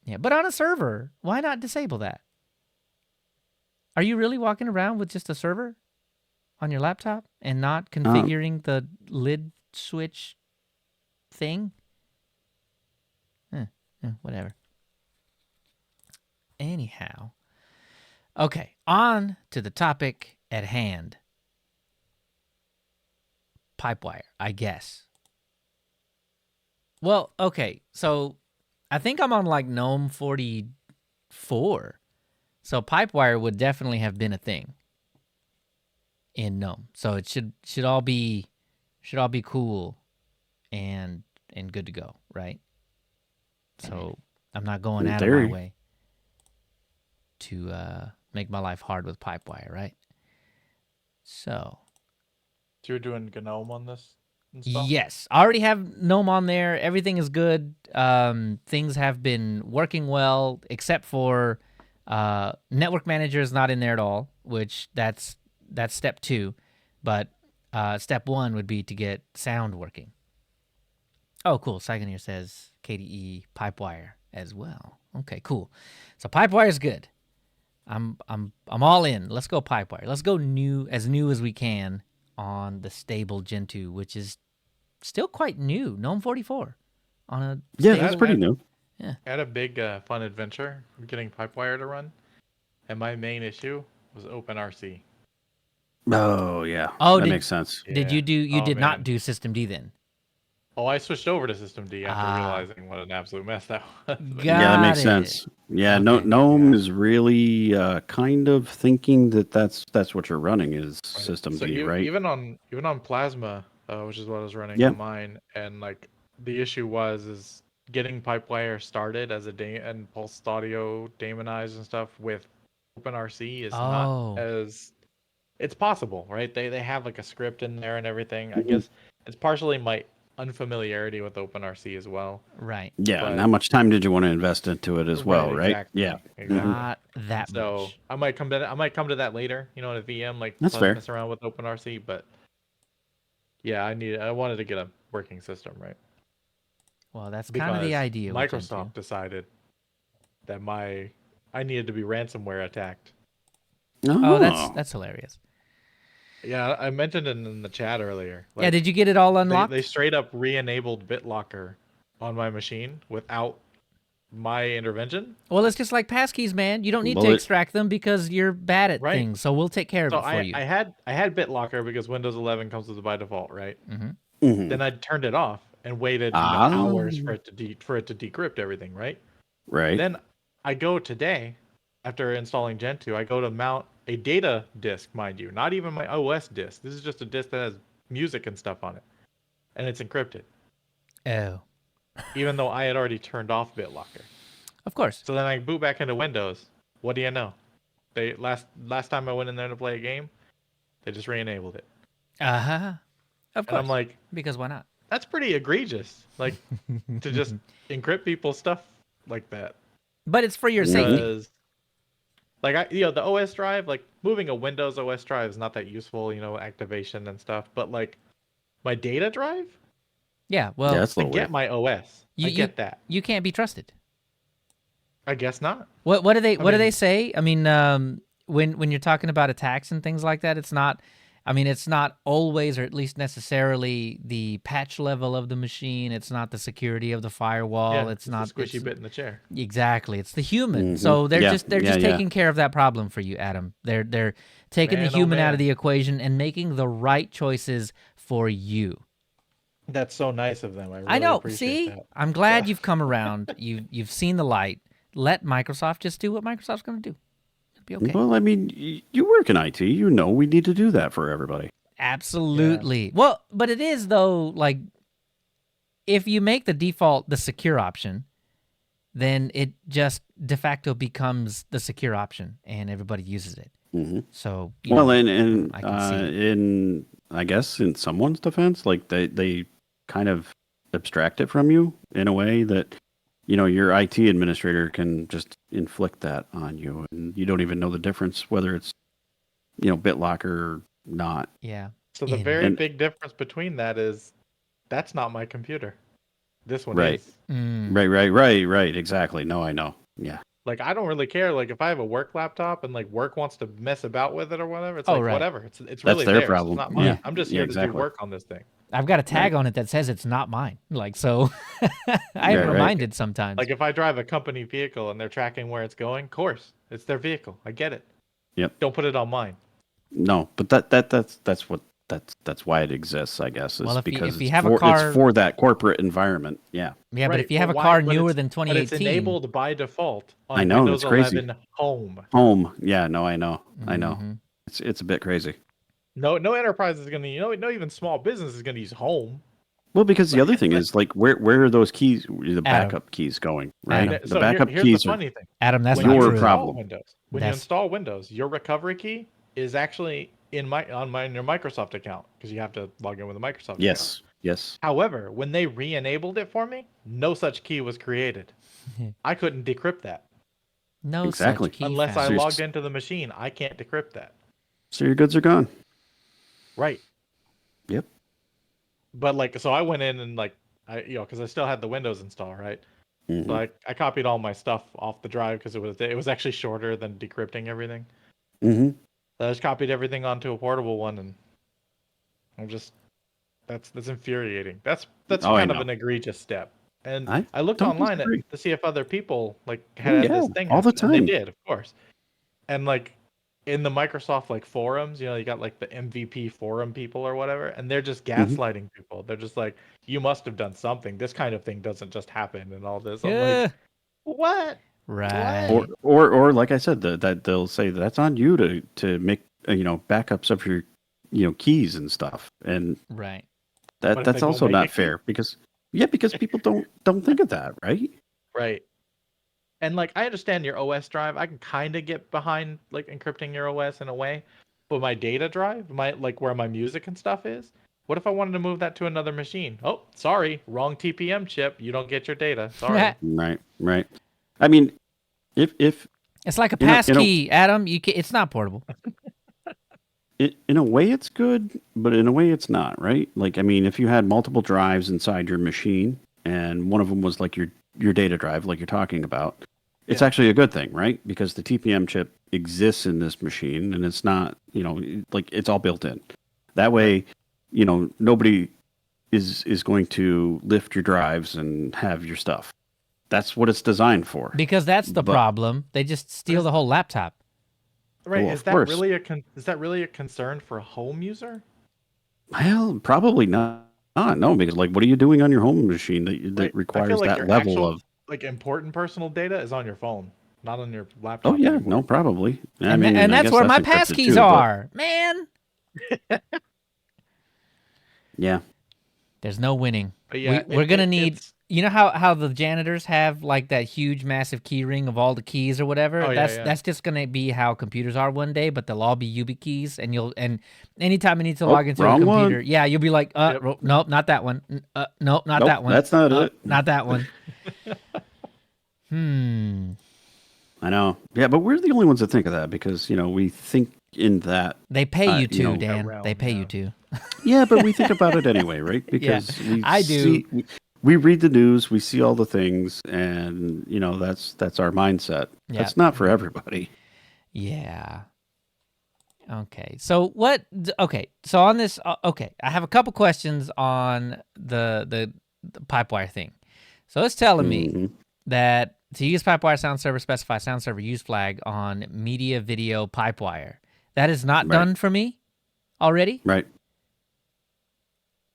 Yeah, but on a server, why not disable that? Are you really walking around with just a server on your laptop and not configuring the lid switch thing? Whatever. Anyhow. Okay, on to the topic at hand. Pipewire, I guess. Well, okay, so I think I'm on like GNOME 44. So Pipewire would definitely have been a thing in GNOME. So it should all be cool and good to go, right? So I'm not going out of my way to make my life hard with Pipewire, right? So you're doing GNOME on this? install? Yes, I already have GNOME on there. Everything is good. Things have been working well, except for Network Manager is not in there at all, which that's step 2. But step 1 would be to get sound working. Oh, cool. Saigoneer says KDE Pipewire as well. Okay, cool. So Pipewire is good. I'm all in. Let's go Pipewire. Let's go new as we can on the stable Gentoo, which is still quite new. GNOME 44 on a Yeah, stable- that's pretty new. I had a big fun adventure getting Pipewire to run, and my main issue was OpenRC. Oh yeah. Oh, that did- makes sense. Did you do? You Oh, did not man. do Systemd then. Oh, I switched over to Systemd after Ah. realizing what an absolute mess that was. But Got Yeah, that makes it. sense. Yeah, Okay. GNOME is really kind of thinking that that's what you're running is Systemd, So right? even on Plasma, which is what I was running Yeah. on mine, and like the issue is getting Pipewire started as and pulsed audio daemonized and stuff with OpenRC is Oh. not as it's possible, right? They have like a script in there and everything. I Mhm. guess it's partially my unfamiliarity with OpenRC as well. Right. Yeah, but- and how much time did you want to invest into it as well, right? Exactly, Yeah. exactly. Not that So much. I might come to that later, in a VM, like That's plus fair. mess around with OpenRC, but yeah, I wanted to get a working system, right? Well, that's kind of the Because idea. with Gentoo. Microsoft decided that I needed to be ransomware attacked. Oh, that's hilarious. Yeah, I mentioned it in the chat earlier. Yeah, did you get it all they, unlocked? they straight up re-enabled BitLocker on my machine without my intervention. Well, it's just like Passkeys, man. You don't need Well, to it- extract them because you're bad at Right. things. So we'll take care of So it for I you. had BitLocker because Windows 11 comes with it by default, right? Mm-hmm. Mhm. Then I turned it off and waited Ah. hours for it to decrypt everything, right? Right. Then I go today, after installing Gentoo, I go to mount a data disk, mind you, not even my OS disk. This is just a disk that has music and stuff on it, and it's encrypted, Oh, even though I had already turned off BitLocker. of course. So then I boot back into Windows. What do you know? They last time I went in there to play a game, they just re-enabled it, Uh-huh. Of and course. I'm like, Because why not? that's pretty egregious, like to just encrypt people's stuff like that. But it's for your safety. Because, like, the OS drive, like moving a Windows OS drive is not that useful, activation and stuff. But like, my data drive, Yeah. Well, yeah, that's a I little get weird. my OS. I get that. you can't be trusted. I guess not. What do they mean- they say? I mean, when you're talking about attacks and things like that, it's not. I mean, it's not always, or at least necessarily, the patch level of the machine. It's not the security of the firewall. Yeah, it's not the squishy it's- bit in the chair. Exactly, it's the human. Mhm. So they're Yeah, just yeah, yeah. taking care of that problem for you, Adam. They're taking Man, the oh, human out man. of the equation and making the right choices for you. That's so nice of them. I really I know. appreciate See, that. I'm glad Yeah. you've come around. You've seen the light. Let Microsoft just do what Microsoft's going to do. It'll be okay. Well, I mean, you work in IT. You know we need to do that for everybody. Absolutely. Well, but it is though, like, if you make the default the secure option, then it just de facto becomes the secure option, and everybody uses it. hmm So Well, know, and I can see it. in I guess in someone's defense, like they kind of abstract it from you in a way that your IT administrator can just inflict that on you, and you don't even know the difference whether it's BitLocker or not. yeah. So the in- very and- big difference between that is that's not my computer. This one Right. is. Mm. Right. Exactly. No, I know. Yeah. Like, I don't really care. Like, if I have a work laptop and like work wants to mess about with it or whatever, it's Oh, like right. whatever. It's That's really their theirs. problem. It's not mine. Yeah. I'm just Yeah, here to do exactly. work on this thing. I've got a tag on it that says it's not mine. Like, so I'm right. reminded sometimes. Like, if I drive a company vehicle and they're tracking where it's going, of course, it's their vehicle. I get it. Yep. Don't put it on mine. No, but that's why it exists, I guess, is Well, if you- because if you it's have a for, car- it's for that corporate environment. Yeah. yeah, but Right, if you have a why- car but newer it's- than But it's 2018, enabled by default on I know, Windows it's crazy. 11 Home. Home. Yeah. No, I know. I know. Mhm. It's a bit crazy. No enterprise is gonna, no even small business is gonna use Home. Well, because the other thing is like where are those keys, the Adam. backup keys going, right? Adam. The So backup here's keys the are funny thing. Adam, that's when not you your true. install problem. Windows, when That's- you install Windows, your recovery key is actually in your Microsoft account because you have to log in with a Microsoft. yes. account. Yes. However, when they re-enabled it for me, no such key was created. I couldn't decrypt that. No Exactly. such key Unless found. I So you're logged s- into the machine, I can't decrypt that. So your goods are gone. Right. Yep. But like, so I went in and like, because I still had the Windows install, right? So Hmm. I copied all my stuff off the drive because it was actually shorter than decrypting everything. Hmm. So I just copied everything onto a portable one, and I'm just that's infuriating. That's Oh, I kind of know. an egregious step. And I I looked don't online disagree. to see if other people like Oh had yeah, this thing all the happen, and they time. did, of course. And like in the Microsoft like forums, you got like the MVP forum people or whatever, and they're just Hmm. gaslighting people. They're just like, you must have done something. This kind of thing doesn't just happen and all this. I'm like, Yeah. what? Right. Or like I said, that they'll say that's on you to make backups of your keys and stuff, and Right. But if they that's don't also make a not key, fair because people don't think of that, right? right? And like I understand your OS drive, I can kind of get behind like encrypting your OS in a way, but my data drive, my like where my music and stuff is, what if I wanted to move that to another machine? Oh, sorry, wrong TPM chip. You don't get your data. Sorry. Right, right. I mean, if It's like a in a in a passkey, Adam. It's not portable. in a way it's good, but in a way it's not, right? Like, I mean, if you had multiple drives inside your machine and one of them was like your data drive, like you're talking about, it's Yeah. actually a good thing, right? Because the TPM chip exists in this machine and it's not, like it's all built in. That way, nobody is going to lift your drives and have your stuff. That's what it's designed for. Because that's the But problem. They just steal the whole laptop. Right. well, Is of that course. really is that really a concern for a home user? Well, probably not. No, because like, what are you doing on your home machine that Right. I feel requires like that your level actual of? like important personal data is on your phone, not on your Oh laptop yeah, no, anymore. probably. I And mean, and I that's guess where that's my encrypted passkeys too. But are. Man, yeah, there's no winning. But yeah, We're gonna need. it's You know how the janitors have like that huge massive key ring of all the keys or whatever? oh yeah, That's just gonna be how computers are one day, but they'll all be YubiKeys, and anytime you need to oh, log into a wrong computer, one. yeah, you'll be like, Yep. nope, not that one. Nope, not Nope, that one. that's not it. Not that one. Hmm. I know. Yeah, but we're the only ones that think of that because we think in that. They pay you You to, know, Dan. realm, They pay you yeah. to. Yeah, but we think about it anyway, right? Yeah, Because we I do. see, we read the news, we see all the things, and that's our mindset. Yeah. That's not for everybody. Yeah. Okay. So what? Okay. So on this, okay, I have a couple questions on the Pipewire thing. So it's telling me Mhm. that to use Pipewire sound server, specify sound server use flag on media video Pipewire. That is not Right. done for me already. Right.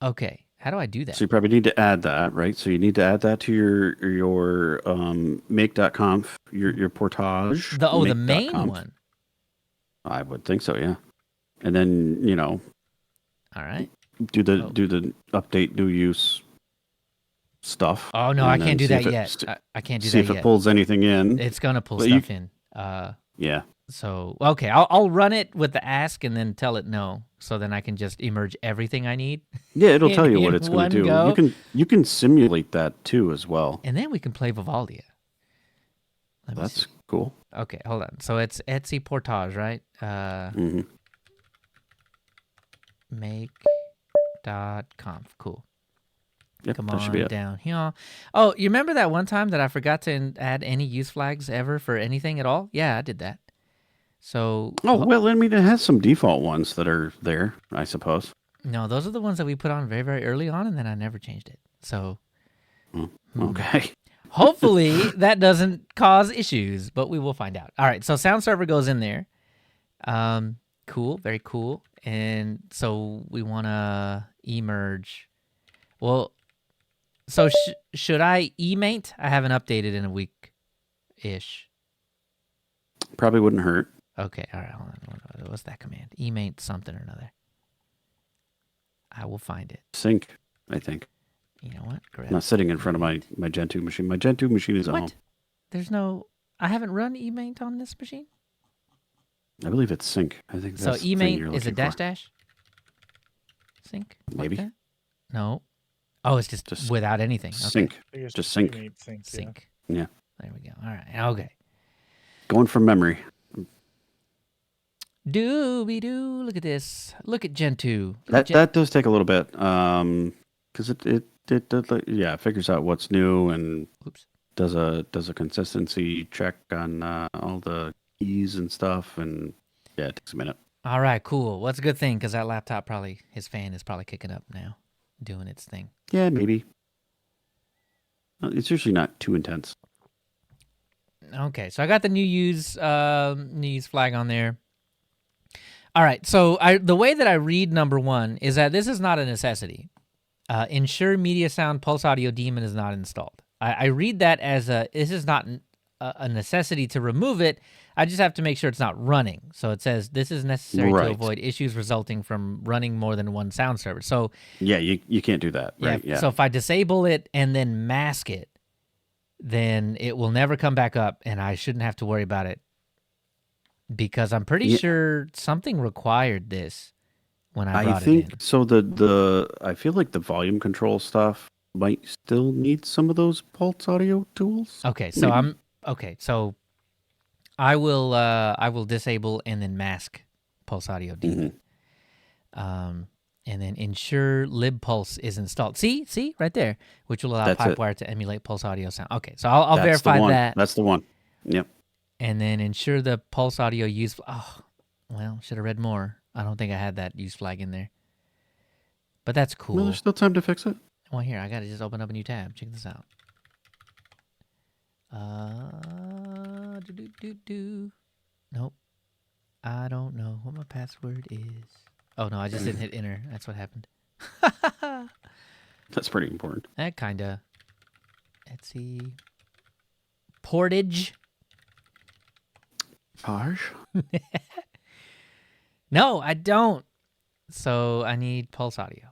Okay. How do I do that? So you probably need to add that, right? So you need to add that to your make.conf, your portage. The main make.conf. one. I would think so, yeah. And then All right. do the update new use stuff. Oh no, and I then can't do see if that it- yet. I can't do see that if it yet. pulls anything in. It's gonna pull But you- stuff in. Yeah. So okay, I'll run it with the ask and then tell it no, so then I can just emerge everything I need, Yeah, it'll tell you in what it's going one to do. go. You can simulate that too as well. and then we can play Vivaldia. Let me That's see. cool. Okay, hold on. So it's Etsy Portage, right? Hmm. Make.conf. Cool. Yep, Come that should be on it. down here. Oh, you remember that one time that I forgot to add any use flags ever for anything at all? Yeah, I did that. So Oh, well, I mean, it has some default ones that are there, I suppose. no, those are the ones that we put on very, very early on, and then I never changed it. So Okay. hopefully that doesn't cause issues, but we will find out. All right, so sound server goes in there. Cool, very cool. And so we want to emerge. Well, so should I emate? I haven't updated in a week-ish. Probably wouldn't hurt. Okay, all right, hold on. What's that command? Emate something or another. I will find it. Sync, I think. You know what? Grab. I'm not sitting in front of my Gentoo machine. My Gentoo machine is at home. What? There's no. I haven't run emate on this machine. I believe it's sync. I think So that's the thing emate you're is a looking dash for. dash. Sync. Like Maybe. that? No. Oh, it's just Just without anything. Okay. sync. I think it's Just sync. teammate sync. Yeah. Sync. Yeah. There we go. All right. Okay. Going from memory. Dooby-doo. Look at this. Look at Gentoo. Look at That Gen- that does take a little bit, because it figures out what's new and Oops. does a consistency check on all the keys and stuff, and yeah, it takes a minute. All right, cool. Well, that's a good thing because that laptop his fan is probably kicking up now, doing its thing. Yeah, maybe. It's usually not too intense. Okay, so I got the new use flag on there. All right, so the way that I read number 1 is that this is not a necessity. Ensure media sound pulse audio daemon is not installed. I read that as this is not a necessity to remove it. I just have to make sure it's not running. So it says this is necessary to avoid issues resulting from running more than one sound server. So yeah, you can't do that, right? Yeah. So if I disable it and then mask it, then it will never come back up, and I shouldn't have to worry about it because I'm pretty sure something required this when I brought it in. So. I feel like the volume control stuff might still need some of those pulse audio tools. Okay, so So I will disable and then mask pulse audio daemon. And then ensure libpulse is installed. See right there, which will allow Pipewire to emulate pulse audio sound. Okay, so I'll verify that. That's the one. Yep. And then ensure the pulse audio use. Oh, well, should have read more. I don't think I had that use flag in there. But that's cool. Well, there's still time to fix it. Well, here, I got to just open up a new tab. Check this out. Nope. I don't know what my password is. Oh, no, I just didn't hit enter. That's what happened. That's pretty important. That kind of. Let's see. Portage. Harsh. No, I don't. So I need pulse audio.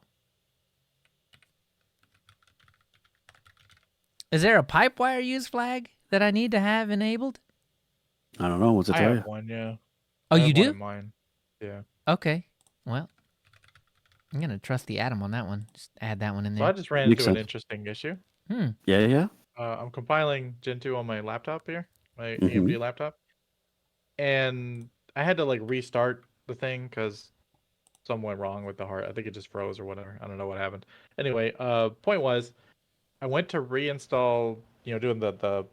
Is there a Pipewire use flag that I need to have enabled? I don't know. What's it I tell have you? one, yeah. Oh, I you have one do? in mine. Yeah. Okay. Well, I'm going to trust the Atom on that one. Just add that one in So I there. just ran Makes into an sense. interesting issue. Yeah. I'm compiling Gentoo on my laptop here, my Mhm. AMD laptop, and I had to like restart the thing because something went wrong with the hard. I think it just froze or whatever. I don't know what happened. Anyway, point was, I went to reinstall, doing the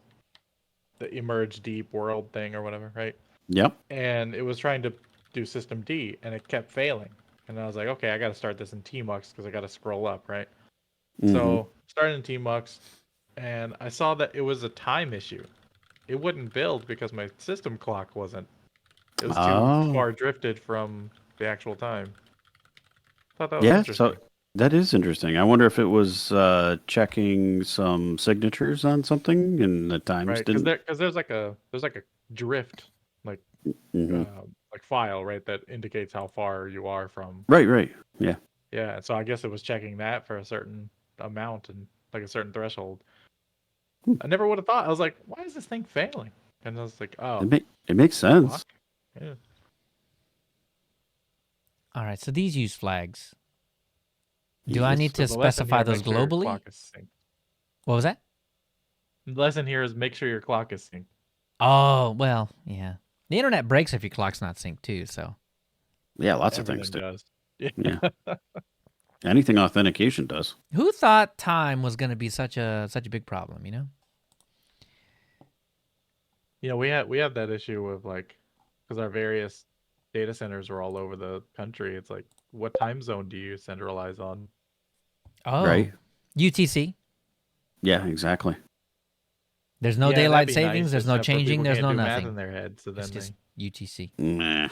emerge deep world thing or whatever, right? Yep. And it was trying to do system D, and it kept failing. And I was like, okay, I got to start this in Tmux because I got to scroll up, right? So started in Tmux, and I saw that it was a time issue. It wouldn't build because my system clock wasn't. It was too far drifted from the actual time. Thought that was interesting. So that is interesting. I wonder if it was checking some signatures on something and the times Right, didn't. because there's like a drift like file, right, that indicates how far you are from. Right. Yeah. Yeah, so I guess it was checking that for a certain amount and like a certain threshold. I never would have thought. I was like, why is this thing failing? And I was like, oh, It makes sense. clock? Yeah. All right, so these use flags. Do Yes. I need to So the lesson specify here, those make sure your globally? clock is synced. What was that? The lesson here is make sure your clock is synced. Oh, well, yeah. The internet breaks if your clock's not synced too, so. Yeah, lots of things Everything do. does. Yeah. Anything authentication does. Who thought time was going to be such a big problem, you know? We have that issue of like, because our various data centers are all over the country. It's like, what time zone do you centralize on? Oh. Right. UTC. Yeah, exactly. There's no Yeah, daylight that'd be savings, nice, there's no except for changing, people there's can't no do math nothing. in their head, so then It's just UTC. Nah.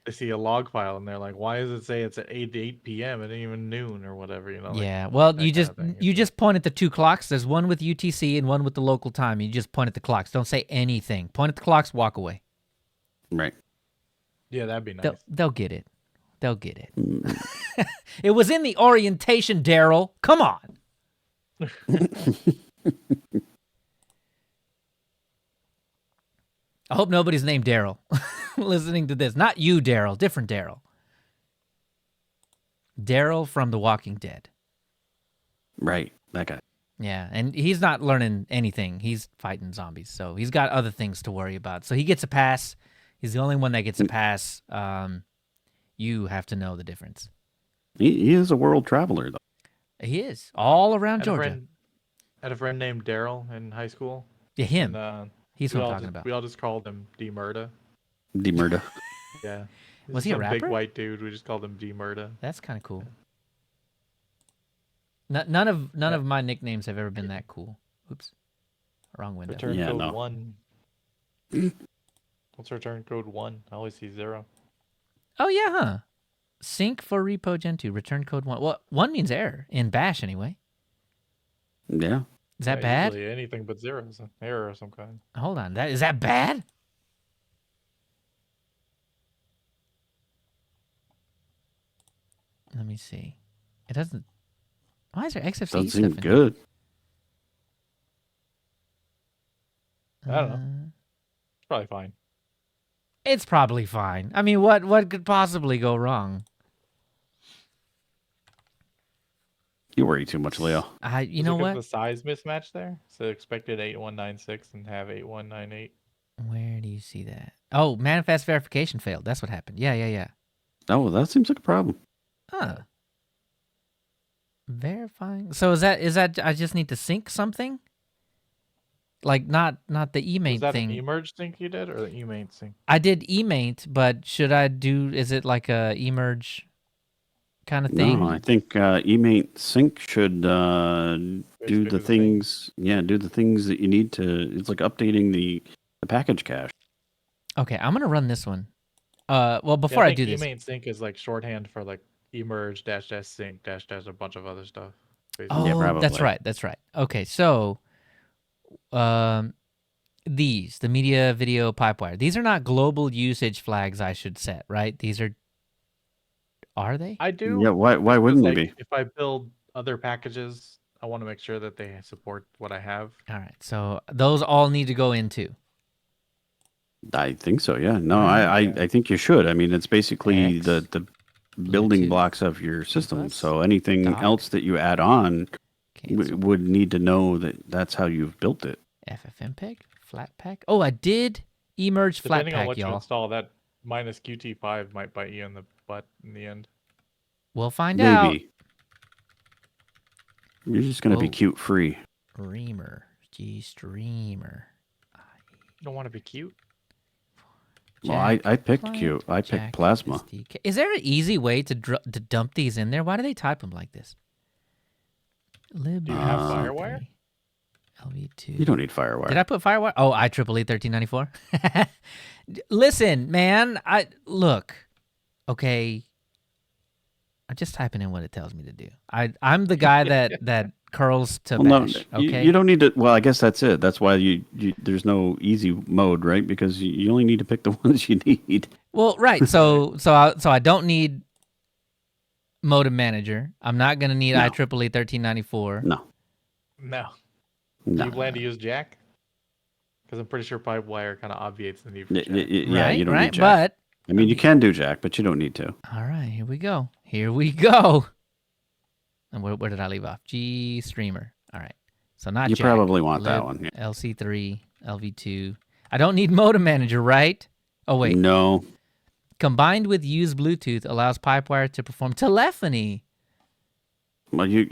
they see a log file and they're like, why does it say it's at 8 p.m. and even noon or whatever, like Yeah, well, that you kind just of thing. you just point at the two clocks. There's one with UTC and one with the local time. You just point at the clocks. Don't say anything. Point at the clocks, walk away. Right. Yeah, that'd be nice. They'll get it. They'll get it. It was in the orientation, Daryl. Come on. I hope nobody's named Daryl listening to this. Not you, Daryl. Different Daryl. Daryl from The Walking Dead. Right, that guy. Yeah, and he's not learning anything. He's fighting zombies, so he's got other things to worry about. So he gets a pass. He's the only one that gets a pass. You have to know the difference. He is a world traveler, though. He is all around I Georgia. had a friend named Daryl in high school. Yeah, him. And, He's we what I'm all talking just, about. We all just called him D-Murda. Demurda. Yeah. Was he a Some big rapper? white dude. We just called him D-Murda. That's kind of cool. None of my nicknames have ever been that cool. Oops, wrong window. Return Yeah, code no. 1. What's return code 1? I always see 0. Oh yeah, huh? Sync for repo Gentoo. Return code 1. Well, 1 means error in Bash anyway. Yeah. Is that Yeah, bad? Usually anything but 0 is an error of some kind. Hold on. Is that bad? Let me see. It doesn't. Why is there XFCE Doesn't stuff seem in good. here? I don't know. It's probably fine. It's probably fine. I mean, what could possibly go wrong? You worry too much, Leo. You know what? The size mismatch there. So expected 8196 and have 8198. Where do you see that? Oh, manifest verification failed. That's what happened. Yeah. Oh, that seems like a problem. Huh. Verifying. So is that I just need to sync something? Like not the Was emaint that thing. an emerge sync you did or the emaint sync? I did emaint, but should I do? Is it like a emerge kind of thing? No, I think emaint sync should do Basically the the things. Yeah, do the things that you need to. It's like updating the package cache. Okay, I'm gonna run this one. Well, before I do this, emaint sync is like shorthand for like emerge -- sync -- a bunch of other stuff. Basically. oh, Yeah, that's probably. right. That's right. Okay, so, the media video Pipewire. These are not global usage flags I should set, right? These are they? I do. Yeah, why because, wouldn't they like, be? If I build other packages, I want to make sure that they support what I have. All right, so those all need to go into. I think so. Yeah. No, Yeah. I think you should. I mean, it's basically X, the building Bluetooth, blocks of your system. bus, So anything dock, else that you add on cancel, would need to know that that's how you've built it. FFmpeg, Flatpak. Oh, I did emerge Depending on Flatpak, what you y'all. install, that minus QT5 might bite you in the butt in the end. We'll find out. Maybe. You're just going to be Whoa. cute free. Streamer, G-Streamer. You don't want to be cute. Well, I picked client, cute. I picked Jack plasma. SDK. Is there an easy way to dump these in there? Why do they type them like this? Lib Do you have Uh, Firewire? LV2. You don't need Firewire. Did I put Firewire? Oh, IEEE 1394. Listen, man. Look. Okay. I'm just typing in what it tells me to do. I'm the guy that curls to Well, bash. no, Okay. you don't need to. Well, I guess that's it. That's why you there's no easy mode, right? Because you only need to pick the ones you need. Well, right. So I don't need modem manager. I'm not gonna need No. IEEE 1394. No. No. No. Do you plan to use Jack? Because I'm pretty sure Pipewire kind of obviates the need for Jack. Yeah, right, you don't right. need Jack. But I mean, you can do Jack, but you don't need to. all right, here we go. Here we go. And where did I leave off? G streamer. All right. So not You Jack. probably want that Lib, one. Yeah. LC3, LV2. I don't need modem manager, right? Oh wait. No. Combined with use Bluetooth allows Pipewire to perform telephony. Well, you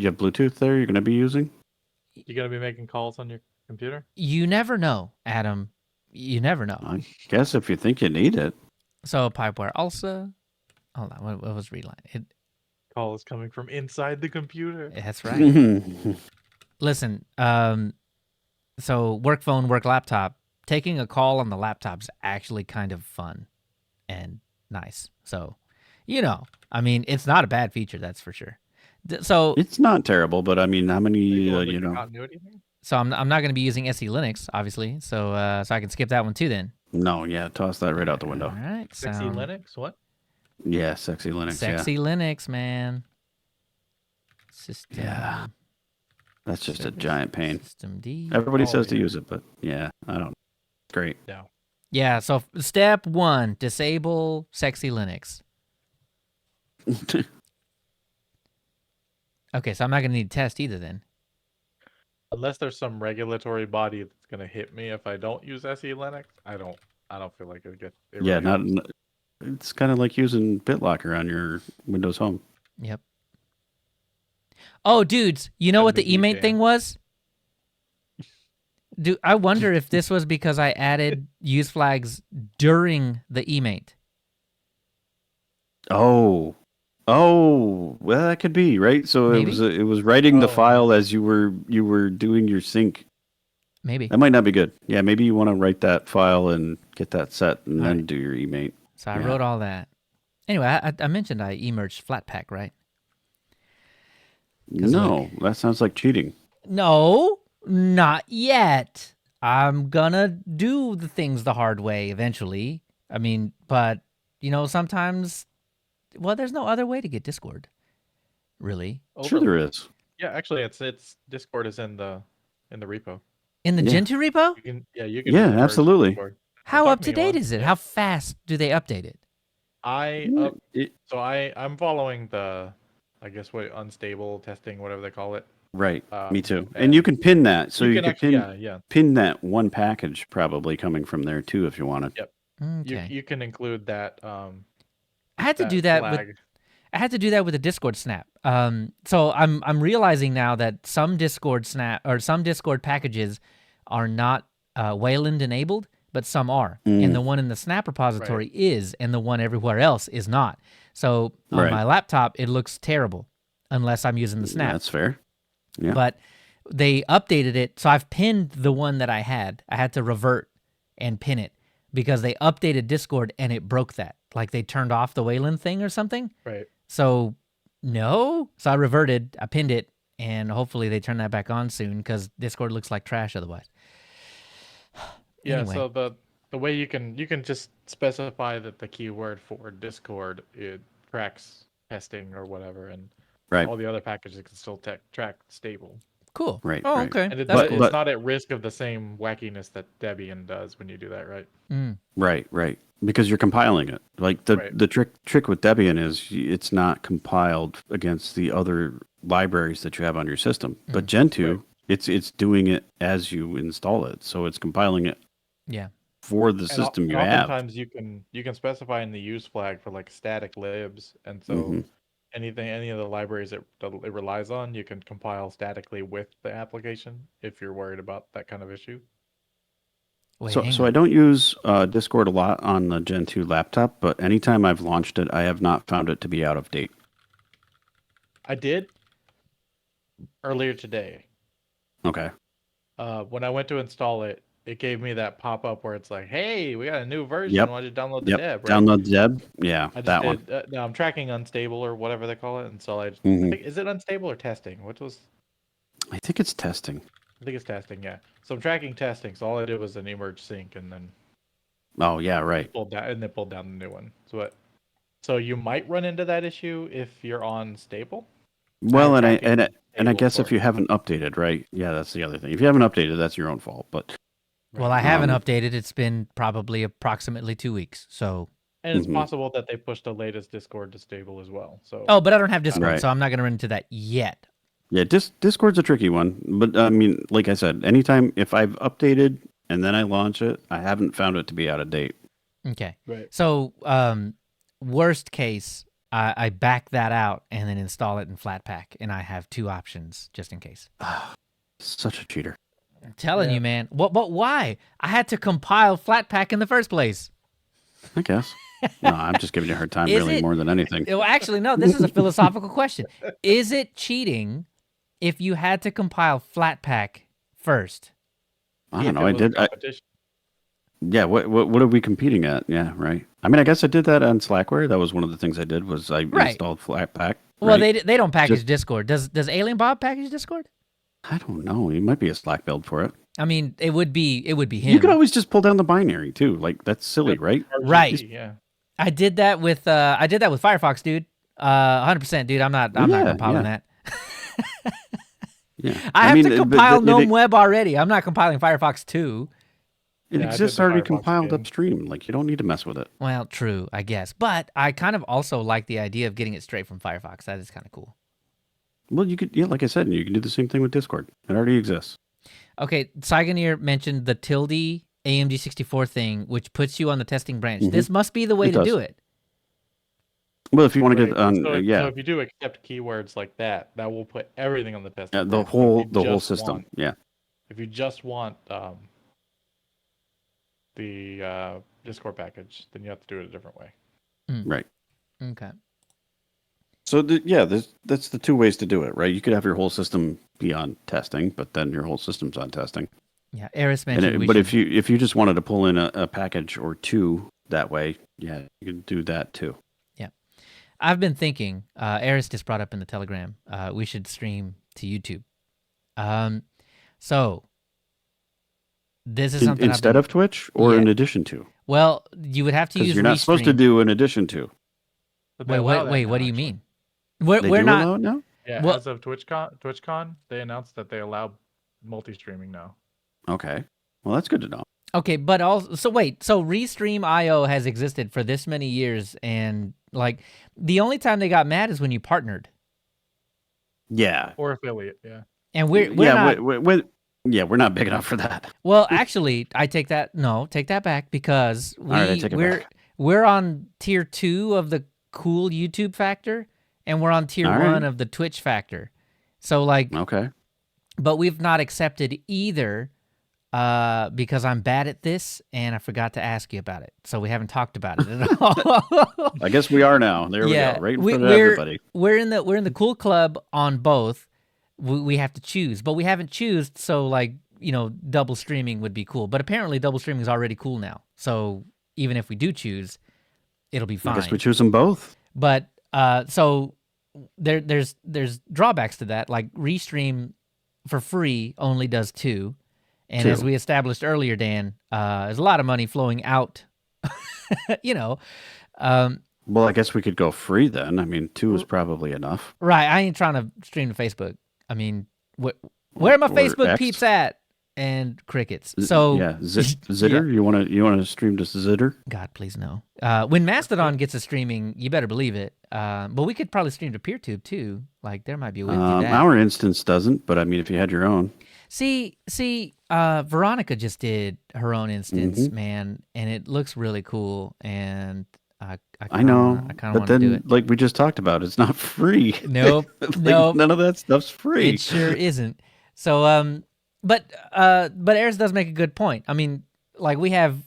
have Bluetooth there. You're going to be using. You gonna be making calls on your computer? You never know, Adam. You never know. I guess if you think you need it. So Pipewire also. Hold on. What was readline? Call is coming from inside the computer. That's right. Listen. So work phone, work laptop. Taking a call on the laptop is actually kind of fun and nice. So, I mean, it's not a bad feature, that's for sure. So It's not terrible, but I mean, how many Continuity thing? So I'm not going to be using SE Linux, obviously. So I can skip that one too then. No, yeah, toss that right out the window. All right. Sexy Linux? What? Yeah, sexy Linux. Sexy Linux, man. System. Yeah. That's just a service, giant pain. System D. Everybody Oh, says to yeah. use it, but yeah, I don't. Great. No. Yeah. So step 1, disable Sexy Linux. Okay, so I'm not going to need to test either then. Unless there's some regulatory body that's gonna hit me if I don't use SE Linux, I don't feel like it Yeah, really helps. it's kind of like using BitLocker on your Windows Home. Yep. Oh, dudes, you know what the Couldn't be emate thing VPN. was? I wonder if this was because I added use flags during the emate. Oh, well, that could be right. So Maybe. it was writing the Oh. file as you were doing your sync. Maybe. That might not be good. Yeah, maybe you want to write that file and get that set, and All then right. do your emate. So I Yeah. wrote all that. Anyway, I mentioned I emerged Flatpak, right? 'Cause No, that sounds like cheating. No, not yet. I'm gonna do the things the hard way eventually. I mean, but sometimes, well, there's no other way to get Discord, really. Sure, there Overlay. is. Yeah, actually, it's Discord is in the repo. In the Yeah. Gentoo repo? You can you can Yeah, just merge absolutely. Discord. How It up took to me a date while. is it? Yeah. How fast do they update it? I'm following the, I guess what unstable testing, whatever they call it. Right. Me too. And and you can pin that. So you can can actually pin pin that one package probably coming from there too if you wanted. Yep. Okay. You can include that. I had to do that flag. with a Discord snap. So I'm realizing now that some Discord packages are not Wayland enabled, but some are, and the one in the snap repository is, and the one everywhere else is not. So on my laptop, it looks terrible unless I'm using the snap. That's fair. Yeah. But they updated it, so I've pinned the one that I had. I had to revert and pin it because they updated Discord and it broke that. Like they turned off the Wayland thing or something. Right. So no. So I reverted, I pinned it, and hopefully they turn that back on soon because Discord looks like trash otherwise. Yeah. Anyway. So the way you can just specify that the keyword for Discord it tracks testing or whatever, and all the other packages can still track stable. Cool. Right. Oh, right. okay. And it's That's cool. not at risk of the same wackiness that Debian does when you do that, right? Right. Right. Because you're compiling it. Like the trick with Debian is it's not compiled against the other libraries that you have on your system. But Gentoo, it's doing it as you install it, so it's compiling it. Yeah. For the system you have. Oftentimes you can specify in the use flag for like static libs, and so any of the libraries that it relies on, you can compile statically with the application if you're worried about that kind of issue. Wait, So I don't use Discord a lot on the Gen 2 laptop, but anytime I've launched it, I have not found it to be out of date. I did earlier today. Okay. When I went to install it, it gave me that pop up where it's like, "Hey, we got a new version. Yep. Why don't you download the deb?" Right? Download the deb. Yeah, I just that did, one. No, I'm tracking unstable or whatever they call it, and so I think, is it unstable or testing? I think it's testing. I think it's testing. Yeah. So I'm tracking testing. So all I did was an emerge sync, and then Oh yeah, right. pulled down the new one. So you might run into that issue if you're on stable. Well, I'm and tracking I guess stable if you haven't updated, right? Yeah, that's the other thing. If you haven't updated, that's your own fault. But Well, I haven't updated. It's been probably approximately 2 weeks. So. And it's possible that they pushed the latest Discord to stable as well. So. Oh, but I don't have Discord, Right. so I'm not going to run into that yet. yeah, Discord's a tricky one. But I mean, like I said, anytime if I've updated and then I launch it, I haven't found it to be out of date. Okay. Right. So, worst case, I back that out and then install it in Flatpak, and I have 2 options just in case. Such a cheater. I'm telling you, man. But why? I had to compile Flatpak in the first place. I guess. No, I'm just giving you a hard time, Is really, it- more than anything. Well, actually, no. This is a philosophical question. Is it cheating if you had to compile Flatpak first? I don't know. Yeah. What are we competing at? Yeah. Right. I mean, I guess I did that on Slackware. That was one of the things I did was I installed Flatpak. Well, right? they don't package Discord. Does Alien Bob package Discord? I don't know. He might be a Slack build for it. I mean, it would be him. You could always just pull down the binary too. Like that's silly, right? Right. Yeah. I did that with Firefox, dude. 100%, dude. I'm not compiling that. Yeah. I have to mean, compile but GNOME Web already. I'm not compiling Firefox 2. It Yeah, I did exists the already Firefox compiled again. upstream. Like you don't need to mess with it. Well, true, I guess. But I kind of also like the idea of getting it straight from Firefox. That is kind of cool. Well, you could, yeah, like I said, you can do the same thing with Discord. It already exists. Okay, Saigoneer mentioned the tilde AMD 64 thing, which puts you on the testing branch. Mhm. This must be the way It to does. do it. Well, if you want to Right. get on, So if you do accept keywords like that, that will put everything on the testing the branch. But if you whole just system. want, Yeah. if you just want the Discord package, then you have to do it a different way. Right. Okay. So that's the two ways to do it, right? You could have your whole system be on testing, but then your whole system's on testing. Yeah, Eris And mentioned but if you just wanted to pull in a package or two that way, yeah, you can do that too. Yeah. I've been thinking, Eris just brought up in the Telegram, we should stream to YouTube. So this is something Instead of Twitch or in addition to? Well, you would have to Because use you're not supposed to Restream. do in addition to. But they allow that Wait, now, what do you actually. mean? They We're do not. allow it now? Yeah, Well- as of TwitchCon, they announced that they allow multi-streaming now. Okay. Well, that's good to know. Okay, but also, so Restream.io has existed for this many years, and like the only time they got mad is when you partnered, Yeah. Or affiliate, yeah. and we're yeah, not. we're not big enough for that. Well, actually, I take that back because All right, I take it back. we're on tier 2 of the cool YouTube factor, and we're on tier All 1 right. of the Twitch factor. So like, Okay. but we've not accepted either because I'm bad at this and I forgot to ask you about it. So we haven't talked about it at all. I guess we are now. There we go. Right in front of everybody. We're in the cool club on both. We have to choose, but we haven't choosed. So like, double streaming would be cool. But apparently double streaming is already cool now. So even if we do choose, it'll be fine. I guess we choose them both. But so there's drawbacks to that. Like Restream for free only does 2. And as we established earlier, Dan, there's a lot of money flowing out. Well, I guess we could go free then. I mean, 2 is probably enough. Right. I ain't trying to stream to Facebook. I mean, where are my Or Facebook X. peeps at? And crickets. So yeah, Zitter. You want to stream to Zitter? God, please no. When Mastodon gets a streaming, you better believe it. But we could probably stream to PeerTube too. Like there might be a way to do that. Our instance doesn't, but I mean, if you had your own. See, Veronica just did her own instance, man, and it looks really cool. And I know, I kind of but want to do then, it. like we just talked about, it's not free. Nope, nope. None of that stuff's free. It sure isn't. So, but Eris does make a good point. I mean, like we have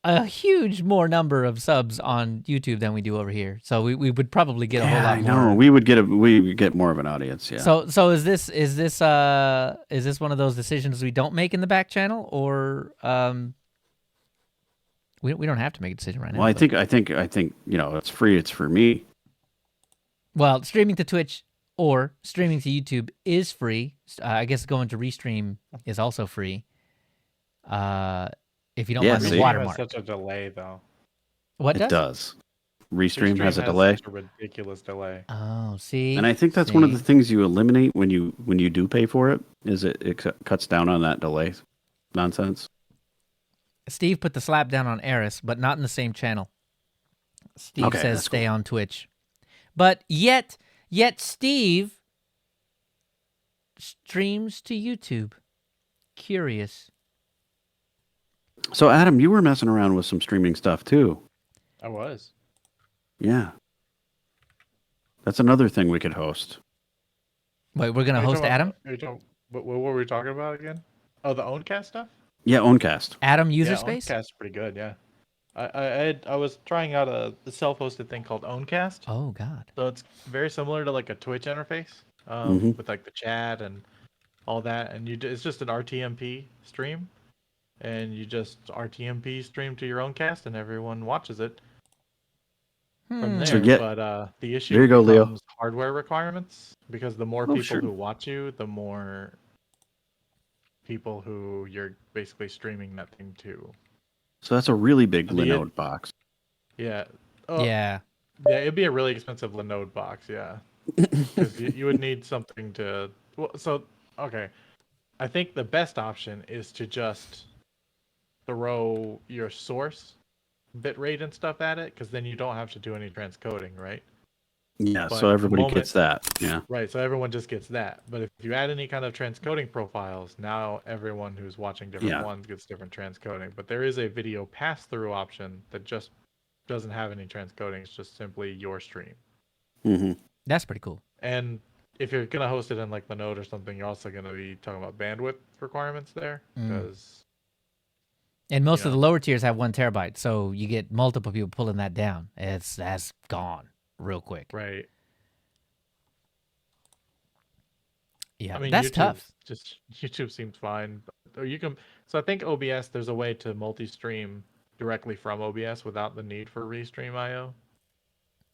a huge more number of subs on YouTube than we do over here. So we would probably get a whole lot more. No, we would get more of an audience. Yeah. So is this one of those decisions we don't make in the back channel, or we don't have to make a decision right now? Well, I think it's free. It's for me. Well, streaming to Twitch or streaming to YouTube is free. I guess going to Restream is also free. If you don't want the see? watermark. It has such a delay, though. What It does. Restream has a delay. Such a ridiculous delay. Oh, see. And I think that's one of the things you eliminate when you do pay for it. Is it cuts down on that delay nonsense. Steve put the slap down on Eris, but not in the same channel. Steve Okay, says that's stay cool. on Twitch. But yet Steve streams to YouTube. Curious. So Adam, you were messing around with some streaming stuff too. I was. Yeah. That's another thing we could host. Wait, we're gonna host Adam? What were we talking about again? Oh, the Owncast stuff? Yeah, Owncast. Adam user Yeah, space? Owncast is pretty good, yeah. I was trying out a self-hosted thing called Owncast. Oh God. So it's very similar to like a Twitch interface, with like the chat and all that, and it's just an RTMP stream, and you just RTMP stream to your own cast, and everyone watches it from there. So But the issue there you go, Leo. becomes hardware requirements, because the more people who watch you, the more people who you're basically streaming that thing to. So that's a really big Linode box. Yeah. Yeah. Yeah, it'd be a really expensive Linode box, yeah. Because you would need something to... Well, so, okay. I think the best option is to just throw your source bitrate and stuff at it, because then you don't have to do any transcoding, right? Yeah, But so the everybody moment, gets that. Yeah. right, so everyone just gets that. But if you add any kind of transcoding profiles, now everyone who's watching different Yeah. ones gets different transcoding. But there is a video pass-through option that just doesn't have any transcoding. It's just simply your stream. Hmm. That's pretty cool. And if you're gonna host it in like the Node or something, you're also gonna be talking about bandwidth requirements there, because And most of the know. lower tiers have 1 terabyte, so you get multiple people pulling that down. That's gone real quick. right. Yeah, I mean, that's tough. YouTube seems fine. Or you can. So I think OBS, there's a way to multi-stream directly from OBS without the need for Restream IO.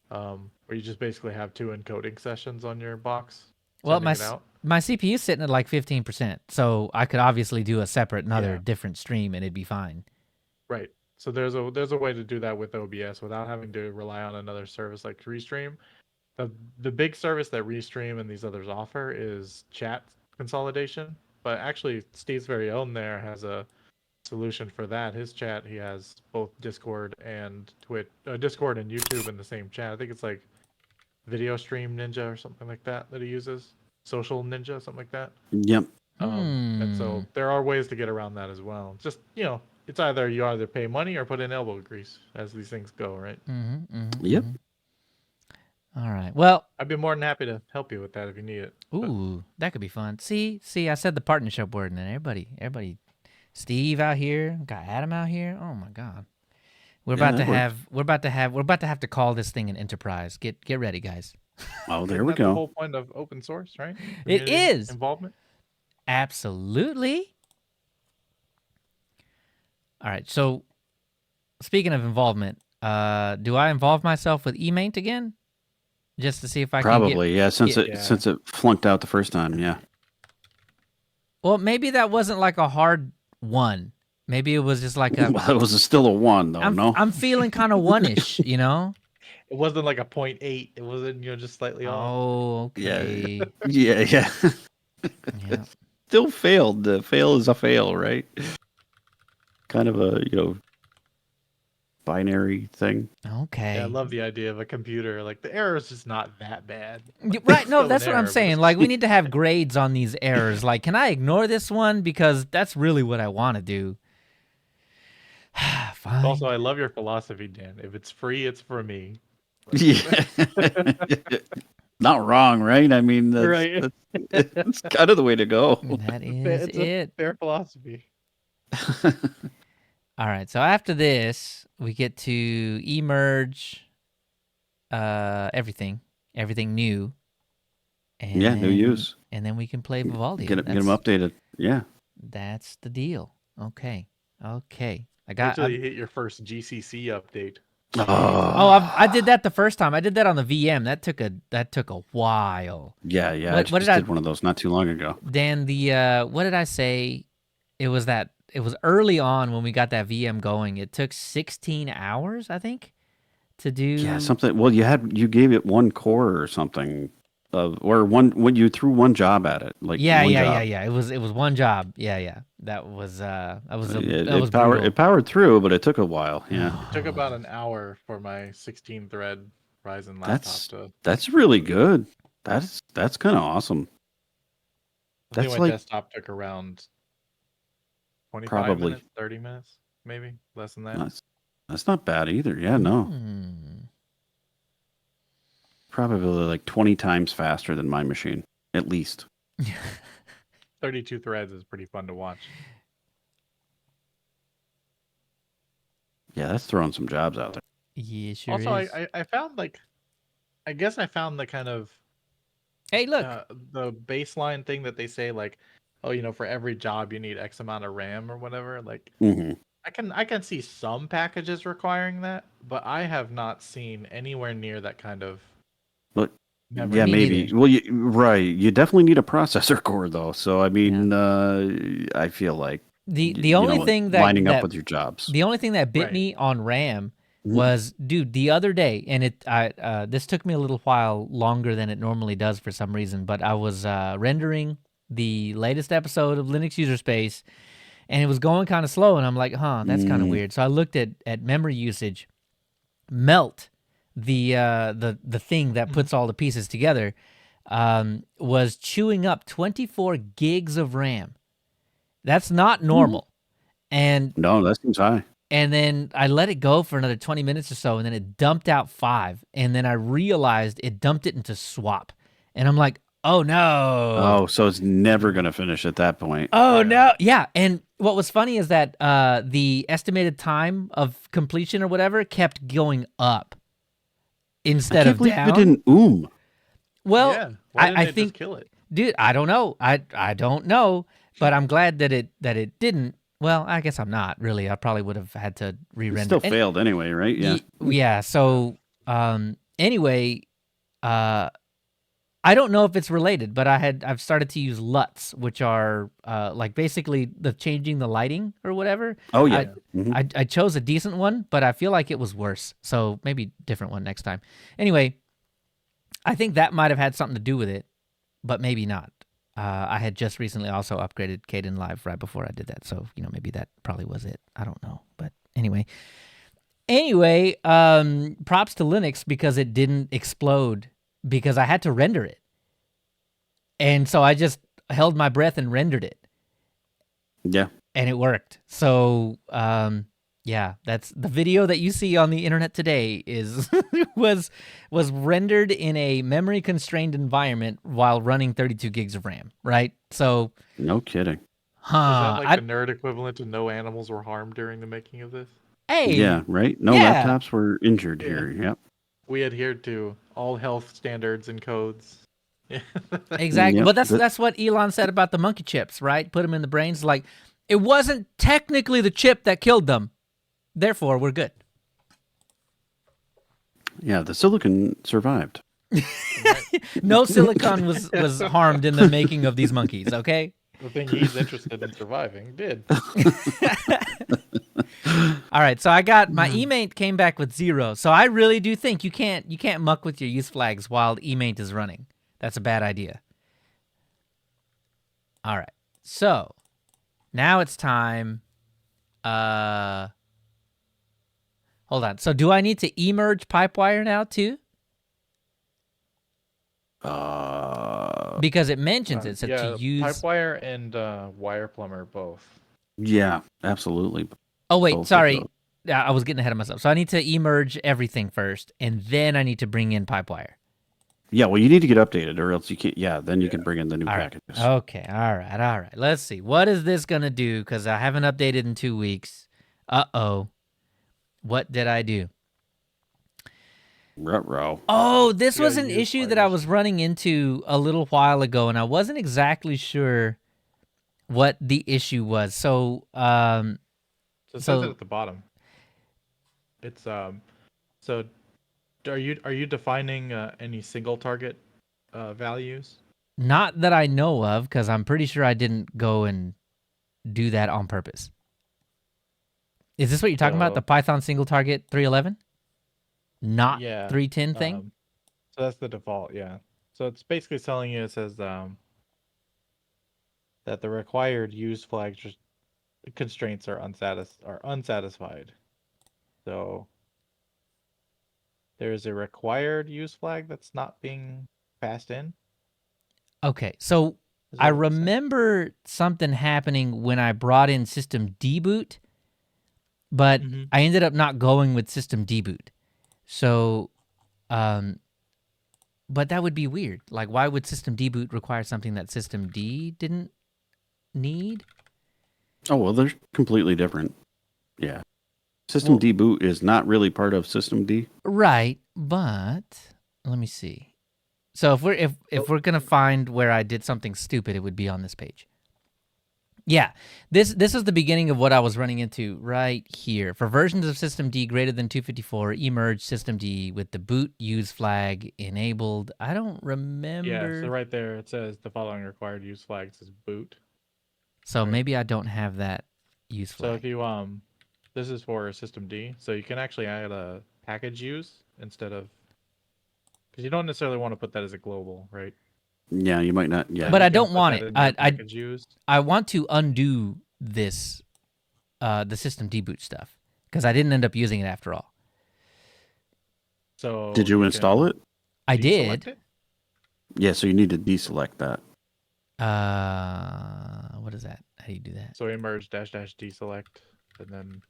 Where you just basically have 2 encoding sessions on your box Well, sending it out. my CPU's sitting at like 15%, so I could obviously do a separate, another different stream, and it'd be fine. Right. So there's a way to do that with OBS without having to rely on another service like Restream. The big service that Restream and these others offer is chat consolidation. But actually, Steve's very own there has a solution for that. His chat, he has both Discord and Discord and YouTube in the same chat. I think it's like Video Stream Ninja or something like that he uses. Social Ninja, something like that. Yep. And so there are ways to get around that as well. Just, it's either you either pay money or put in elbow grease as these things go, right? Yep. All right. Well, I'd be more than happy to help you with that if you need it. ooh, that could be fun. See, I said the partnership word, and then everybody, Steve out here, got Adam out here. Oh my God, we're about to have to call this thing an enterprise. Get ready, guys. Oh, there Isn't we that go. the whole point of open source, right? It Community is. involvement. Absolutely. All right. So, speaking of involvement, do I involve myself with eMaint again, just to see if I Probably, can yeah. Since it flunked out the first time, yeah. Well, maybe that wasn't like a hard one. Maybe it was just like a. Well, it was still a 1, though. I'm feeling kind of one-ish, you know. It wasn't like a 0.8. It wasn't, just slightly off. Oh, okay. Yeah. Yeah. Still failed. The fail is a fail, right? Kind of a binary thing. Okay. Yeah, I love the idea of a computer. Like, the error is just not that bad. Right? No, Still that's an what I'm error, but saying. it's- Like, we need to have grades on these errors. Like, can I ignore this one because that's really what I want to do? Fine. Also, I love your philosophy, Dan. If it's free, it's for me. Yeah. Not wrong, right? I mean, that's kind of the way to go. That is It's it. a fair philosophy. All right. So after this, we get to emerge everything new. And Yeah, new use. And then we can play Vivaldi. Get them updated. Yeah. That's the deal. Okay. Wait till you hit your first GCC update. I did that the first time. I did that on the VM. That took a while. Yeah. I just did one of those not too long ago. Dan, what did I say? It was early on when we got that VM going. It took 16 hours, I think, to do. Yeah, something. Well, you gave it 1 core or something, when you threw 1 job at it. Like Yeah. job. It was 1 job. Yeah. That was It brutal. powered through, but it took a while. Yeah. It took about an hour for my 16-thread Ryzen laptop That's really good. That's kind of awesome. I think That's my like desktop took around 25 probably minutes, 30 minutes, maybe less than that. that's not bad either. Yeah, no. Probably like 20 times faster than my machine, at least. 32 threads is pretty fun to watch. Yeah, that's throwing some jobs out there. Yeah, sure Also, is. I found I guess I found the kind of Hey, look. the baseline thing that they say, like, oh, for every job you need X amount of RAM or whatever. Like, I can see some packages requiring that, but I have not seen anywhere near that kind of. But memory. yeah, Me maybe. neither. Well, right. You definitely need a processor core though. So I mean, I feel like The only thing that lining up with your jobs. The only thing that bit me on RAM was, dude, the other day, and this took me a little while longer than it normally does for some reason, but I was rendering the latest episode of Linux User Space, and it was going kind of slow, and I'm like, that's kind of weird. So I looked at memory usage. Melt the thing that puts all the pieces together, was chewing up 24 gigs of RAM. That's not normal. And No, that seems high. and then I let it go for another 20 minutes or so, and then it dumped out 5. And then I realized it dumped it into swap. And I'm like, oh no. Oh, so it's never going to finish at that point. Oh no. Yeah. And what was funny is that the estimated time of completion or whatever kept going up instead I of can't believe down. it didn't. Well, Yeah. Why didn't I it think, just kill it? dude, I don't know. I don't know, but I'm glad that it didn't. Well, I guess I'm not really. I probably would have had to It re-render. still failed anyway, right? Yeah. Yeah. So, anyway, I don't know if it's related, but I've started to use LUTs, which are like basically the changing the lighting or whatever. Oh yeah. Mhm. I chose a decent one, but I feel like it was worse. So maybe different one next time. Anyway, I think that might have had something to do with it, but maybe not. I had just recently also upgraded Kden Live right before I did that, so maybe that probably was it. I don't know, but anyway, props to Linux because it didn't explode because I had to render it, and so I just held my breath and rendered it. Yeah. And it worked. So, yeah, that's the video that you see on the internet today is was rendered in a memory constrained environment while running 32 gigs of RAM, right? So, No kidding. Is that huh? like the nerd equivalent to no animals were harmed during the making of this? Hey, Yeah, right? No yeah. laptops were injured Yeah. here. Yep. We adhered to all health standards and codes. Exactly. Yep. But that's what Elon said about the monkey chips, right? Put them in the brains. Like, it wasn't technically the chip that killed them. Therefore, we're good. Yeah, the silicon survived. No silicon was harmed in the making of these monkeys, okay? The thing he's interested in surviving did. All right, so I got my emaint came back with 0. So I really do think you can't muck with your use flags while emaint is running. That's a bad idea. All right. So now it's time. Hold on. So do I need to emerge Pipewire now too? Because it mentions it said to use Pipewire and Wire Plumber both. Yeah, absolutely. Oh wait, Both of sorry. those. Yeah, I was getting ahead of myself. So I need to emerge everything first, and then I need to bring in Pipewire. Yeah, well, you need to get updated, or else you can't. Yeah, then you can bring in the new All right. packages. Okay. All right. Let's see. What is this gonna do? Because I haven't updated in 2 weeks. Uh-oh. What did I do? Ruh-roh. Oh, this You was gotta an use issue that I fires. was running into a little while ago, and I wasn't exactly sure what the issue was. So, So it says So- it at the bottom. It's So are you defining any single target values? not that I know of, because I'm pretty sure I didn't go and do that on purpose. Is this what you're talking about? So- The Python single target 311? Not Yeah, 310 thing? So that's the default, yeah. So it's basically telling you, it says that the required use flags constraints are unsatisfied. So there's a required use flag that's not being passed in. Okay, so Is I that what it's saying? remember something happening when I brought in system deboot, but Mhm. I ended up not going with system deboot. So, but that would be weird. Like, why would system deboot require something that system D didn't need? Oh, well, they're completely different. Yeah. System Well- D boot is not really part of System D. Right, but let me see. So if we're gonna find where I did something stupid, it would be on this page. Yeah, this is the beginning of what I was running into right here. For versions of System D greater than 254, emerge System D with the boot use flag enabled. I don't remember. Yeah, so right there it says the following required use flags is boot. So right. maybe I don't have that use So flag. if you this is for System D, so you can actually add a package use instead of, because you don't necessarily want to put that as a global, right? Yeah, you might not. Yeah. But I You can don't put want that it. in your I package use. I want to undo this, the system deboot stuff, because I didn't end up using it after all. So Did you install can it? I deselect did. it? Yeah, so you need to deselect that. What is that? How do you do that? So emerge dash dash deselect and then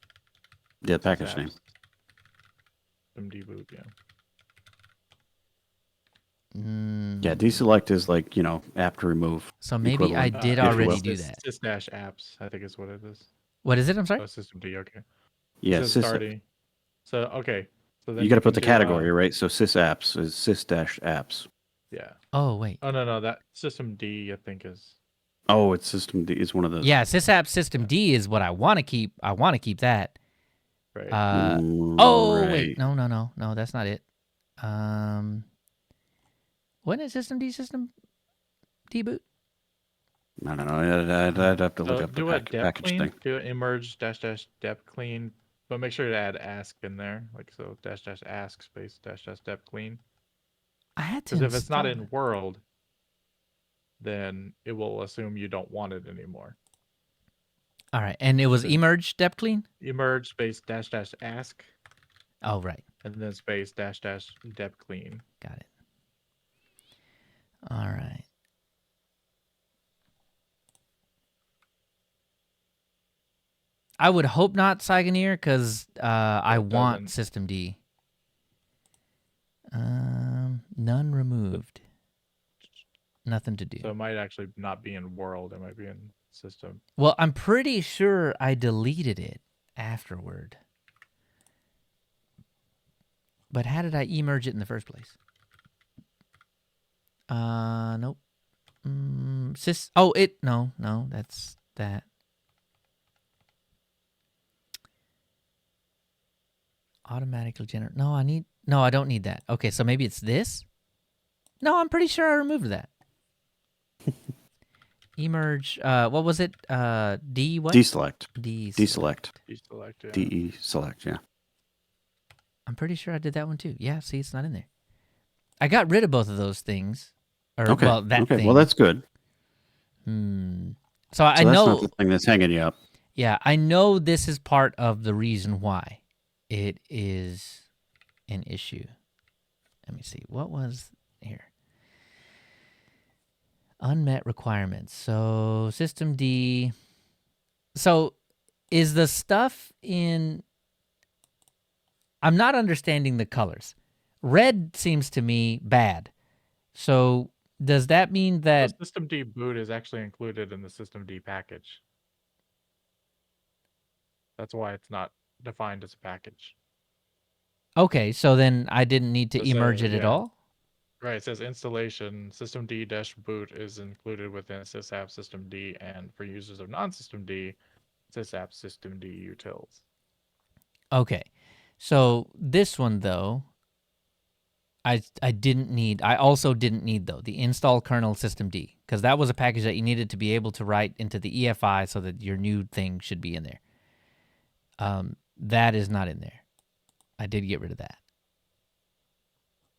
Yeah, package apps, name. system deboot. Yeah. Yeah, deselect is like, app to remove. So maybe I equivalent, did if you already will. do that. Sys dash apps, I think is what it is. What is it? I'm sorry. Oh, system D. Okay. It Yeah, says sys. starting. So okay. So then You got to can put the do, category, right? So sysapps is sys-apps. Yeah. Oh wait. Oh no, that system D I think is. Oh, it's system D. It's one of those. Yeah, sysapp system D is what I want to keep. I want to keep that. Right. Oh Right. wait, no, that's not it. Wasn't it system D boot? I don't know. I'd have to look So up the do a dep package clean. thing. Do emerge dash dash dep clean, but make sure to add ask in there, like so dash dash ask space dash dash dep clean. I had to. Because if it's not install in it. world, then it will assume you don't want it anymore. All right, and it was Then- emerge dep clean. Emerge space dash dash ask Oh right, and then space dash dash dep clean. got it. All right. I would hope not, Saigoneer, because I it want doesn't. system D. None removed. Nothing to do. So it might actually not be in world. It might be in system. Well, I'm pretty sure I deleted it afterward. But how did I emerge it in the first place? Nope. No, that's that. Automatically generate. No, I don't need that. Okay, so maybe it's this? No, I'm pretty sure I removed that. Emerge, what was it? D what? Deselect. Deselect. Deselect. Yeah. DE select, yeah. I'm pretty sure I did that one too. Yeah, see, it's not in there. I got rid of both of those things. Or, Okay. well, that okay. thing. Well, that's good. So I So that's know. not the thing that's hanging you up. Yeah, I know this is part of the reason why it is an issue. Let me see. What was here? Unmet requirements. So system D. So is the stuff in... I'm not understanding the colors. Red seems to me bad. So does that mean that... The system D boot is actually included in the system D package. That's why it's not defined as a package. Okay, so then I didn't need to Let's emerge say, it at yeah. all? Right, it says installation system D dash boot is included within sysapp system D, and for users of non-system D, sysapp system D utils. Okay. So this one though, I didn't need. I also didn't need though the install kernel system D, because that was a package that you needed to be able to write into the EFI so that your new thing should be in there. That is not in there. I did get rid of that.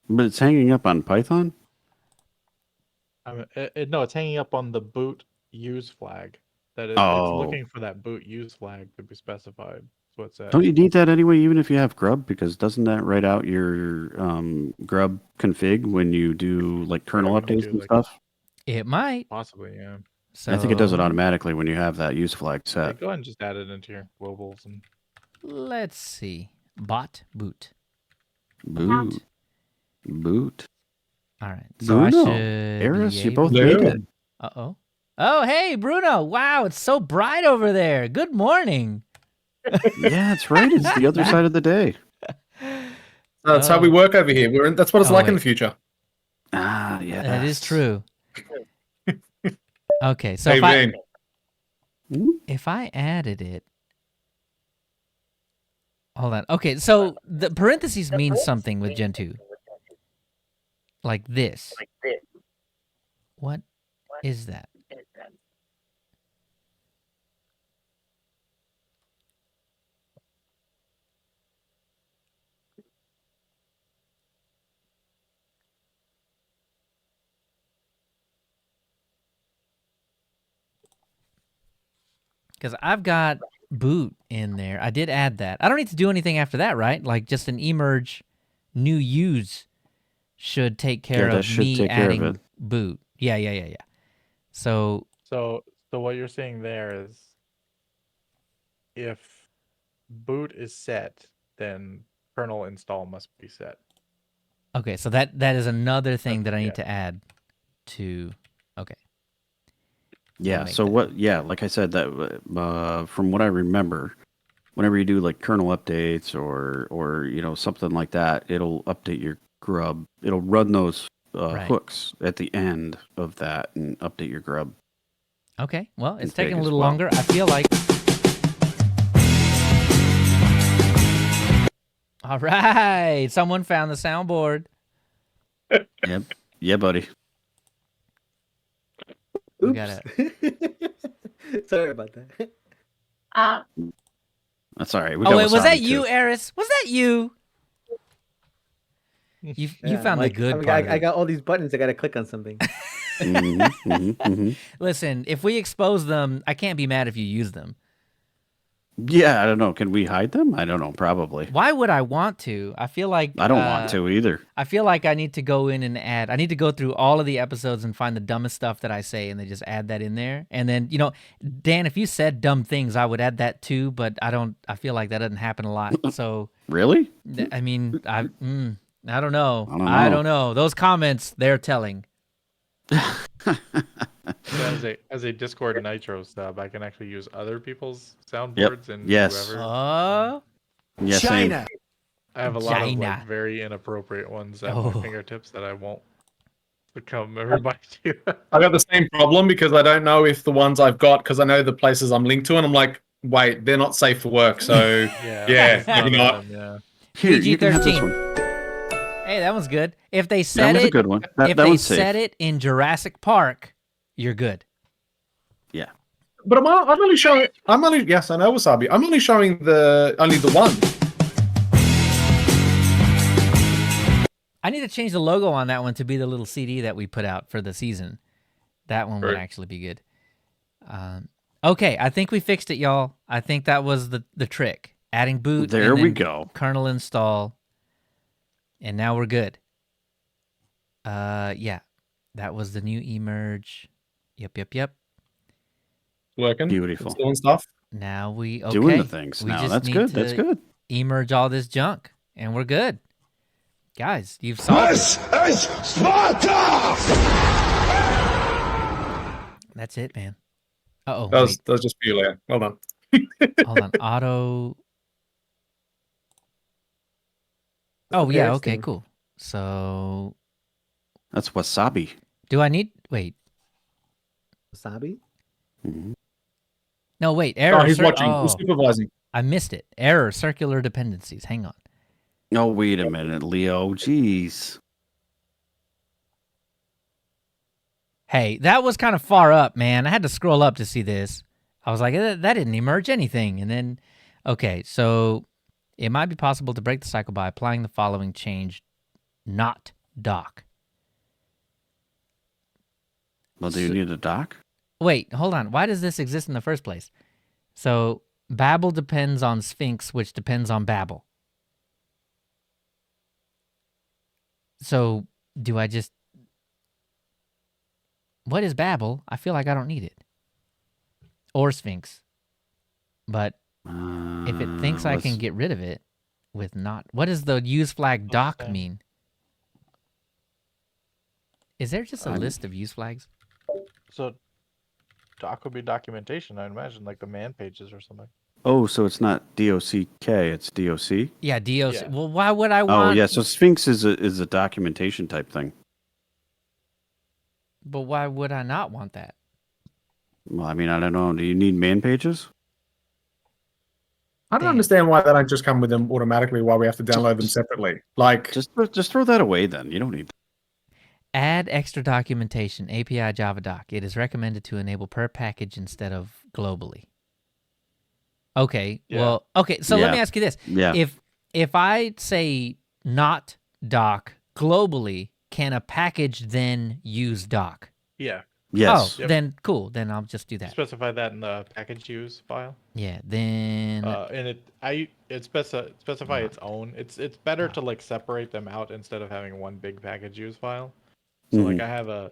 But it's hanging up on Python? No, it's hanging up on the boot use flag. That it's Oh. looking for that boot use flag to be specified. That's what it says. Don't you need that anyway, even if you have grub? Because doesn't that write out your grub config when you do like kernel when you updates do, and like- stuff? It might. Possibly, yeah. So I think it does it automatically when you have that use flag Yeah, set. go ahead and just add it into your globals and Let's see. Bot boot. Boot. Boot. All right. So Bruno, I should. Eris, you be both able- made Hello. it. Uh-oh. Oh, hey, Bruno. Wow, it's so bright over there. Good morning. Yeah, that's right. It's the other side of the day. That's how we work over here. That's what it's Oh, like in wait. the future. Ah, yeah. That is true. Okay, so Amen. if I added it, hold on. Okay, so the parentheses means something with Gentoo, like this. What is that? Because I've got boot in there. I did add that. I don't need to do anything after that, right? Like just an emerge new use should take care that of should me take care of adding it. boot. Yeah. So So what you're saying there is, if boot is set, then kernel install must be set. okay, so that is another thing that I need Yeah. to add to. Okay. Yeah. make So that. what? Yeah, like I said, that from what I remember, whenever you do like kernel updates or something like that, it'll update your grub. It'll run those Right. hooks at the end of that and update your grub. Okay. Well, it's config taking a as little well. longer. I feel like. All right, someone found the soundboard. Yep. Yeah, buddy. We Oops. gotta. Sorry about that. That's all right. We Oh got wait, was that wasabi, you, too. Eris? Was that you? You Yeah, found the like, good I mean, part. of I it. got all these buttons. I gotta click on something. Listen, if we expose them, I can't be mad if you use them. Yeah, I don't know. Can we hide them? I don't know. Probably. Why would I want to? I feel like I don't want to either. I feel like I need to go in and add. I need to go through all of the episodes and find the dumbest stuff that I say, and then just add that in there. And then Dan, if you said dumb things, I would add that too. But I don't. I feel like that doesn't happen a lot. So Really? I mean, I don't know. I don't know. Those comments, they're telling. So as a Discord Nitro sub, I can actually use other people's soundboards and Yes. whoever. Yeah, same. China. I have a lot of China. like very inappropriate ones at Oh. my fingertips that I won't become everybody to. I got the same problem because I don't know if the ones I've got, because I know the places I'm linked to, and I'm like, wait, they're not safe for work. So yeah, maybe not. Yeah. Here, you can have this PG-13. one. Hey, that was good. If they That said was a it, good one. if That they one's safe. said it in Jurassic Park, you're good. Yeah. But I'm only showing. Yes, I know wasabi. I'm only showing only the one. I need to change the logo on that one to be the little CD that we put out for the season. That one would Right. actually be good. Okay, I think we fixed it, y'all. I think that was the trick. Adding boot. There and we then go. Kernel install. And now we're good. Yeah. That was the new emerge. Yep. Working. Beautiful. It's doing stuff. Now we okay. Doing the things We now. just That's need good. to That's good. Emerge all this junk, and we're good. Guys, you've solved it. This is Sparta! That's it, man. Uh-oh, That wait. was just for you, Leah. Well done. Hold on. Auto. Oh, yeah. Okay, Interesting. cool. So, That's wasabi. do I need... Wait. Wasabi. Mhm. No, wait. Error. Oh, he's watching. Oh, He's supervising. I missed it. Error. Circular dependencies. Hang on. Oh, wait a minute, Leo. Jeez. Hey, that was kind of far up, man. I had to scroll up to see this. I was like, that didn't emerge anything. And then, okay, so it might be possible to break the cycle by applying the following change, not doc. Well, do you need a dock? Wait, hold on. Why does this exist in the first place? So Babel depends on Sphinx, which depends on Babel. So do I just... What is Babel? I feel like I don't need it. Or Sphinx. But if it thinks I can get rid of it with not... What does the use flag doc Okay. mean? Is there just a list of use flags? So doc would be documentation, I imagine, like the man pages or something. Oh, so it's not DOCK, it's DOC? Yeah, DOC. Yeah. Well, why would I want... Oh, yeah, so Sphinx is a documentation type thing. But why would I not want that? Well, I mean, I don't know. Do you need man pages? I don't Damn. understand why they don't just come with them automatically. Why we have to download them separately? Like, Just throw that away then. You don't need Add extra documentation, API Java doc. It is recommended to enable per package instead of globally. Okay, Yeah. well, okay, so let me Yeah. ask you this. Yeah. If I say not doc globally, can a package then use doc? Yeah. Yes. Oh, then cool. Then I'll just do that. Specify that in the package use file. Yeah. Then And specify its own. It's better to like separate them out instead of having one big package use file. So like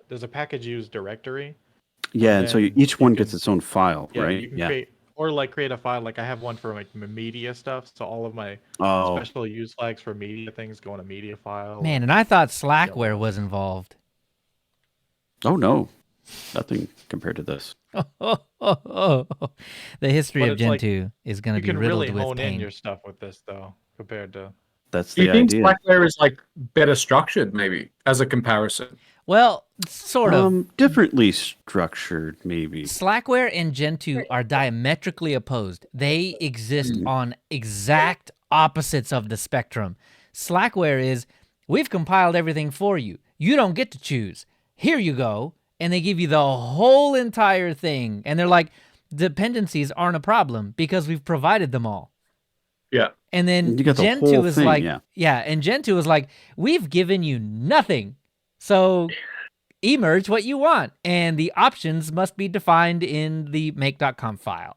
there's a package use directory. Yeah, and so then each you one can- gets its own file, Yeah, right? you can create a file. Like I have one for like media stuff. So all of my Oh, special use flags for media things go in a media file. man, and I thought Slackware was involved. oh no, nothing compared to this. The history But of it's like, Gentoo is going to you be can riddled really with hone in pain. your stuff with this though, compared to That's Do the you think idea. Slackware is like better structured, maybe, as a comparison? Well, sort of. Differently structured, maybe. Slackware and Gentoo are diametrically opposed. They exist on exact opposites of the spectrum. Slackware is, we've compiled everything for you. You don't get to choose. Here you go. And they give you the whole entire thing. And they're like, dependencies aren't a problem because we've provided them all. Yeah. And then You got the Gentoo whole is thing, like, yeah. and Gentoo is like, we've given you nothing. So emerge what you want. And the options must be defined in the make.conf file.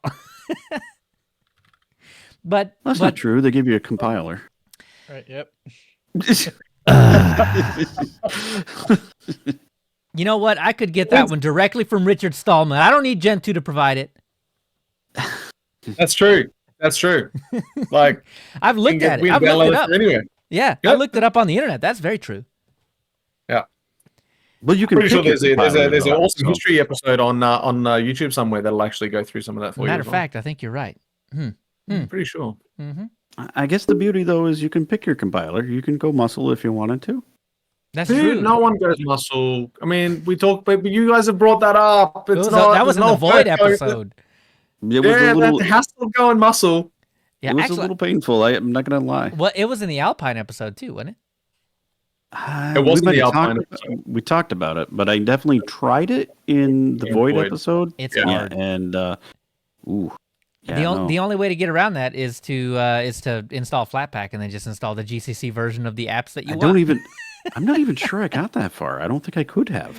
But That's not true. They give you a compiler. right. Yep. you know what? I could get that one directly from Richard Stallman. I don't need Gentoo to provide it. That's true. That's true. Like, I've looked at it. we I've looked it download up. anyway. Yeah, I Yep. looked it up on the internet. That's very true. Yeah. Well, you can. Pretty sure pick your there's compiler, an though, awesome so- history episode on YouTube somewhere that'll actually go through some of that for you. Matter as of well. fact, I think you're right. Pretty sure. Mm-hmm. I guess the beauty though is you can pick your compiler. You can go muscle if you wanted to. That's Dude, true. no one goes muscle. I mean, we talked, but you guys have brought that up. It's that was in the Void episode. It was Yeah, a little. that has to go in muscle. Yeah, it was actually, a little painful. I'm not gonna lie. well, it was in the Alpine episode too, wasn't it? It wasn't we the might have Alpine talked- We talked about it, but I definitely tried it in the Yeah, Void Void. It's episode. Yeah. Yeah, hard. and ooh, yeah, The only way to get around that is to install Flatpak and then just install the GCC version of the apps that you I want. don't even. I'm not even sure I got that far. I don't think I could have.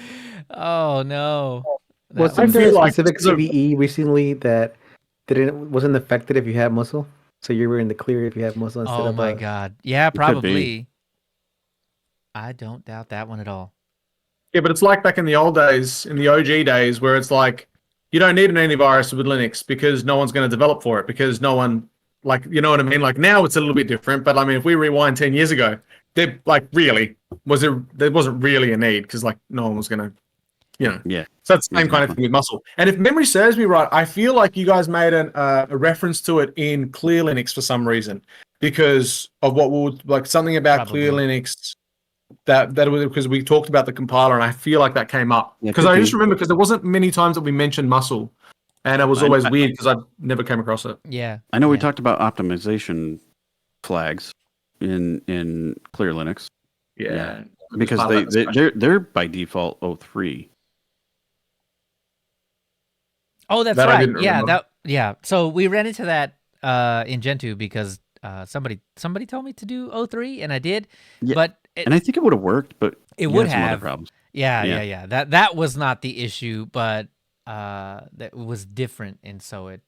Oh no. That Wasn't was- there a feel like specific this is a- CVE recently that wasn't affected if you had muscle? So you were in the clear if you had muscle instead Oh of my god. Yeah, could be. probably. I don't doubt that one at all. Yeah, but it's like back in the old days, in the OG days, where it's like you don't need an antivirus with Linux because no one's going to develop for it because no one, like, you know what I mean? Like now it's a little bit different, but I mean, if we rewind 10 years ago, there wasn't really a need because like no one was going to, you know. Yeah. So that's the same kind of thing with muscle. And if memory serves me right, I feel like you guys made a reference to it in Clear Linux for some reason because of what we would like something about Clear Probably. Linux. That was because we talked about the compiler, and I feel like that came up Yeah, because could I be. just remember because there wasn't many times that we mentioned muscle, and it was always weird because I never came across it. Yeah. I know we yeah. talked about optimization flags in Clear Linux Yeah, because they're by default 03. Oh, that's That I right. didn't Yeah, remember. So we ran into that in Gentoo because somebody told me to do 03 and I did. Yeah, But And I think it would have worked, but it you would had some other have. problems. Yeah. That was not the issue, but that was different, and so it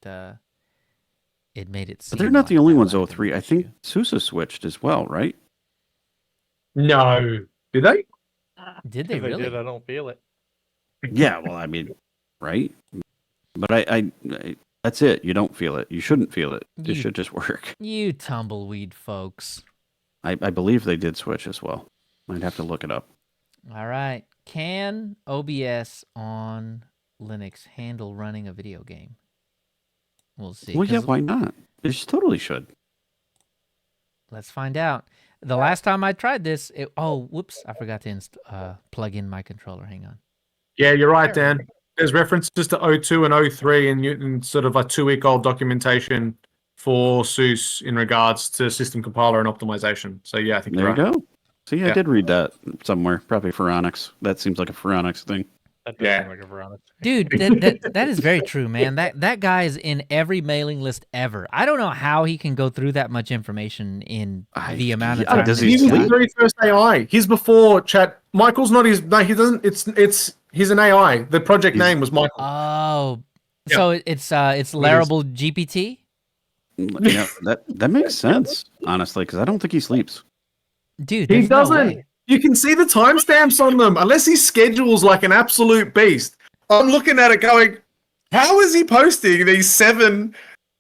made it. But they're not the only ones 03. I think SUSE switched as well, right? No, did they? Did they If really? did, I don't feel it. Yeah, well, I mean, right? But I that's it. You don't feel it. You shouldn't feel it. It You- should just work. You tumbleweed folks. I believe they did switch as well. I'd have to look it up. All right. Can OBS on Linux handle running a video game? We'll see. Well, yeah, 'cause why not? It totally should. Let's find out. The last time I tried this, whoops, I forgot to plug in my controller. Hang on. Yeah, you're right, Dan. There's references to 02 and 03 and sort of a 2-week-old documentation for SUSE in regards to system compiler and optimization. So yeah, I think There you're you right. go. See, I Yeah. did read that somewhere. Probably Phoronix. That seems like a Phoronix thing. That does Yeah. seem like a Veronica. Dude, that is very true, man. That guy is in every mailing list ever. I don't know how he can go through that much information in the amount of yeah, time. does that he He he's was got. the very first AI. He's before chat. Michael's not his. No, he doesn't. It's He's an AI. The project He's- name was Michael. Oh, Yeah. so it's Laravel GPT. Yeah, that makes sense, honestly, because I don't think he sleeps. Dude, He there's no doesn't. way. You can see the timestamps on them, unless he schedules like an absolute beast. I'm looking at it going, how is he posting these 7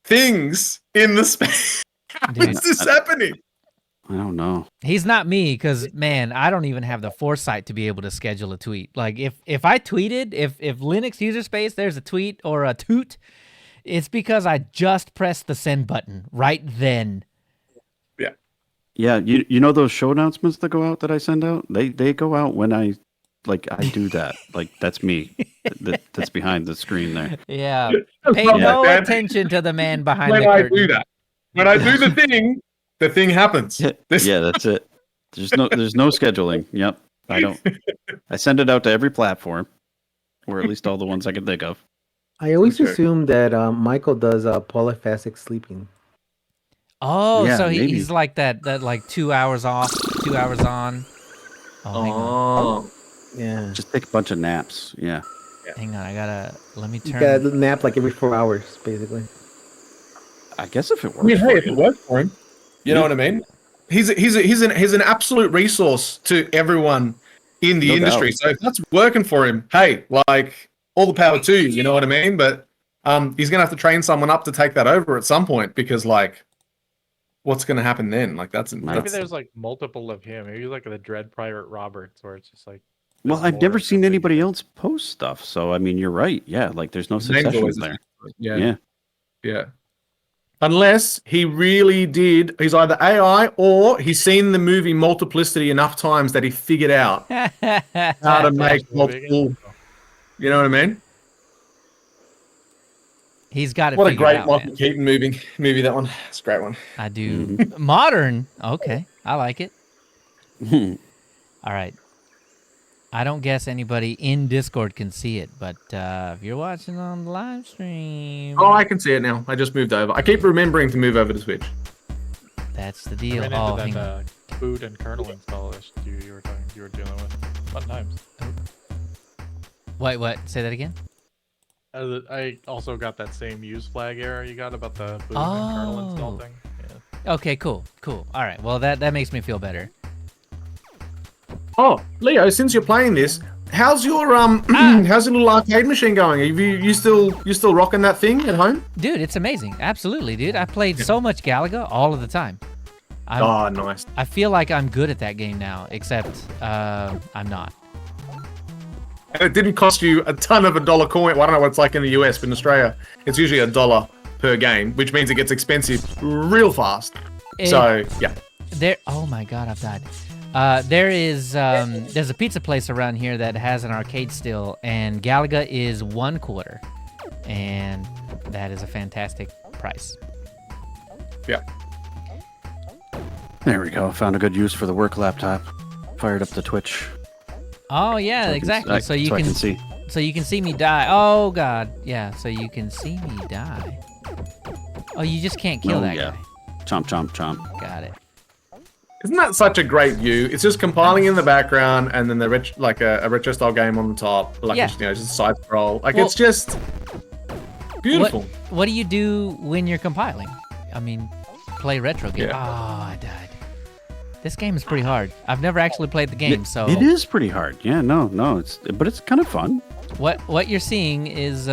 things in the space? How Dude, is this happening? I don't know. He's not me because, man, I don't even have the foresight to be able to schedule a tweet. Like, if I tweeted, if Linux user space, there's a tweet or a toot, it's because I just pressed the send button right then. Yeah, you know those show announcements that go out that I send out? They go out when I do that. Like, that's me. That's behind the screen there. Yeah. That's Pay not no like that. attention to the man behind When the I curtain. do that, when I do the thing happens. This- Yeah, that's it. There's no scheduling. Yep. I send it out to every platform, or at least all the ones I can think of. I always Okay. assume that Michael does polyphasic sleeping. Oh, Yeah, so maybe. he's like that like 2 hours off, 2 hours on. Oh, Yeah. Just take a bunch of naps. Yeah. hang on. Let me You turn. gotta nap like every 4 hours, basically. I guess if it works. I mean, for hey, if you. it works for him, you know what I mean. He's an absolute resource to everyone in the No industry. doubt. So if that's working for him, hey, like all the power to you. You know what I mean? But he's gonna have to train someone up to take that over at some point because like, what's gonna happen then? Like Maybe that's there's like multiple of him. Maybe like the Dread Pirate Roberts, where it's just like. Well, there's I've never more seen than anybody you- else post stuff. So I mean, you're right. Yeah, like there's no His name's succession always- there. yeah. Yeah. Unless he really did, he's either AI or he's seen the movie Multiplicity enough times that he figured out how to make Flash movie again? multiple. You know what I mean? He's got it. What a figured great out, Michael man. Keaton movie that one. It's a great one. I do. Mm-hmm. Modern. Okay, I like it. Hmm. All right. I don't guess anybody in Discord can see it, but if you're watching on the live stream, Oh, I can see it now. I just moved over. I keep remembering to move over to Switch. that's the I deal. ran Oh, into hang on. that boot and kernel install issue you were dealing with. Fun times. What? Say that again. I also got that same use flag error you got about the boot and kernel install Oh. thing. Yeah. Okay, cool. All right. Well, that makes me feel better. Oh, Leo, since you're playing this, how's your how's your little arcade machine going? Are you still rocking that thing at home? Dude, it's amazing. Absolutely, dude. I played so much Galaga all of the time. Oh, nice. I feel like I'm good at that game now, except I'm not. And it didn't cost you a ton of $1 coin. Well, I don't know what it's like in the US, but in Australia, it's usually $1 per game, which means it gets expensive real fast. So yeah. There. Oh my God, I've died. There's a pizza place around here that has an arcade still, and Galaga is $1.25, and that is a fantastic price. Yeah. There we go. Found a good use for the work laptop. Fired up the Twitch. Oh yeah, so I can- exactly. I- So you so I can can see. So you can see me die. Oh God, yeah. So you can see me die. Oh, you just can't kill Oh, that yeah. guy. Chomp, chomp, chomp. Got it. Isn't that such a great view? It's just compiling in the background, and then the a retro style game on the top, like Yeah. just, just a side scroll. Like Well- it's just beautiful. What do you do when you're compiling? I mean, play retro game. Yeah. Oh, I died. This game is pretty hard. I've never actually played the game, so It is pretty hard. Yeah, no, but it's kind of fun. what you're seeing is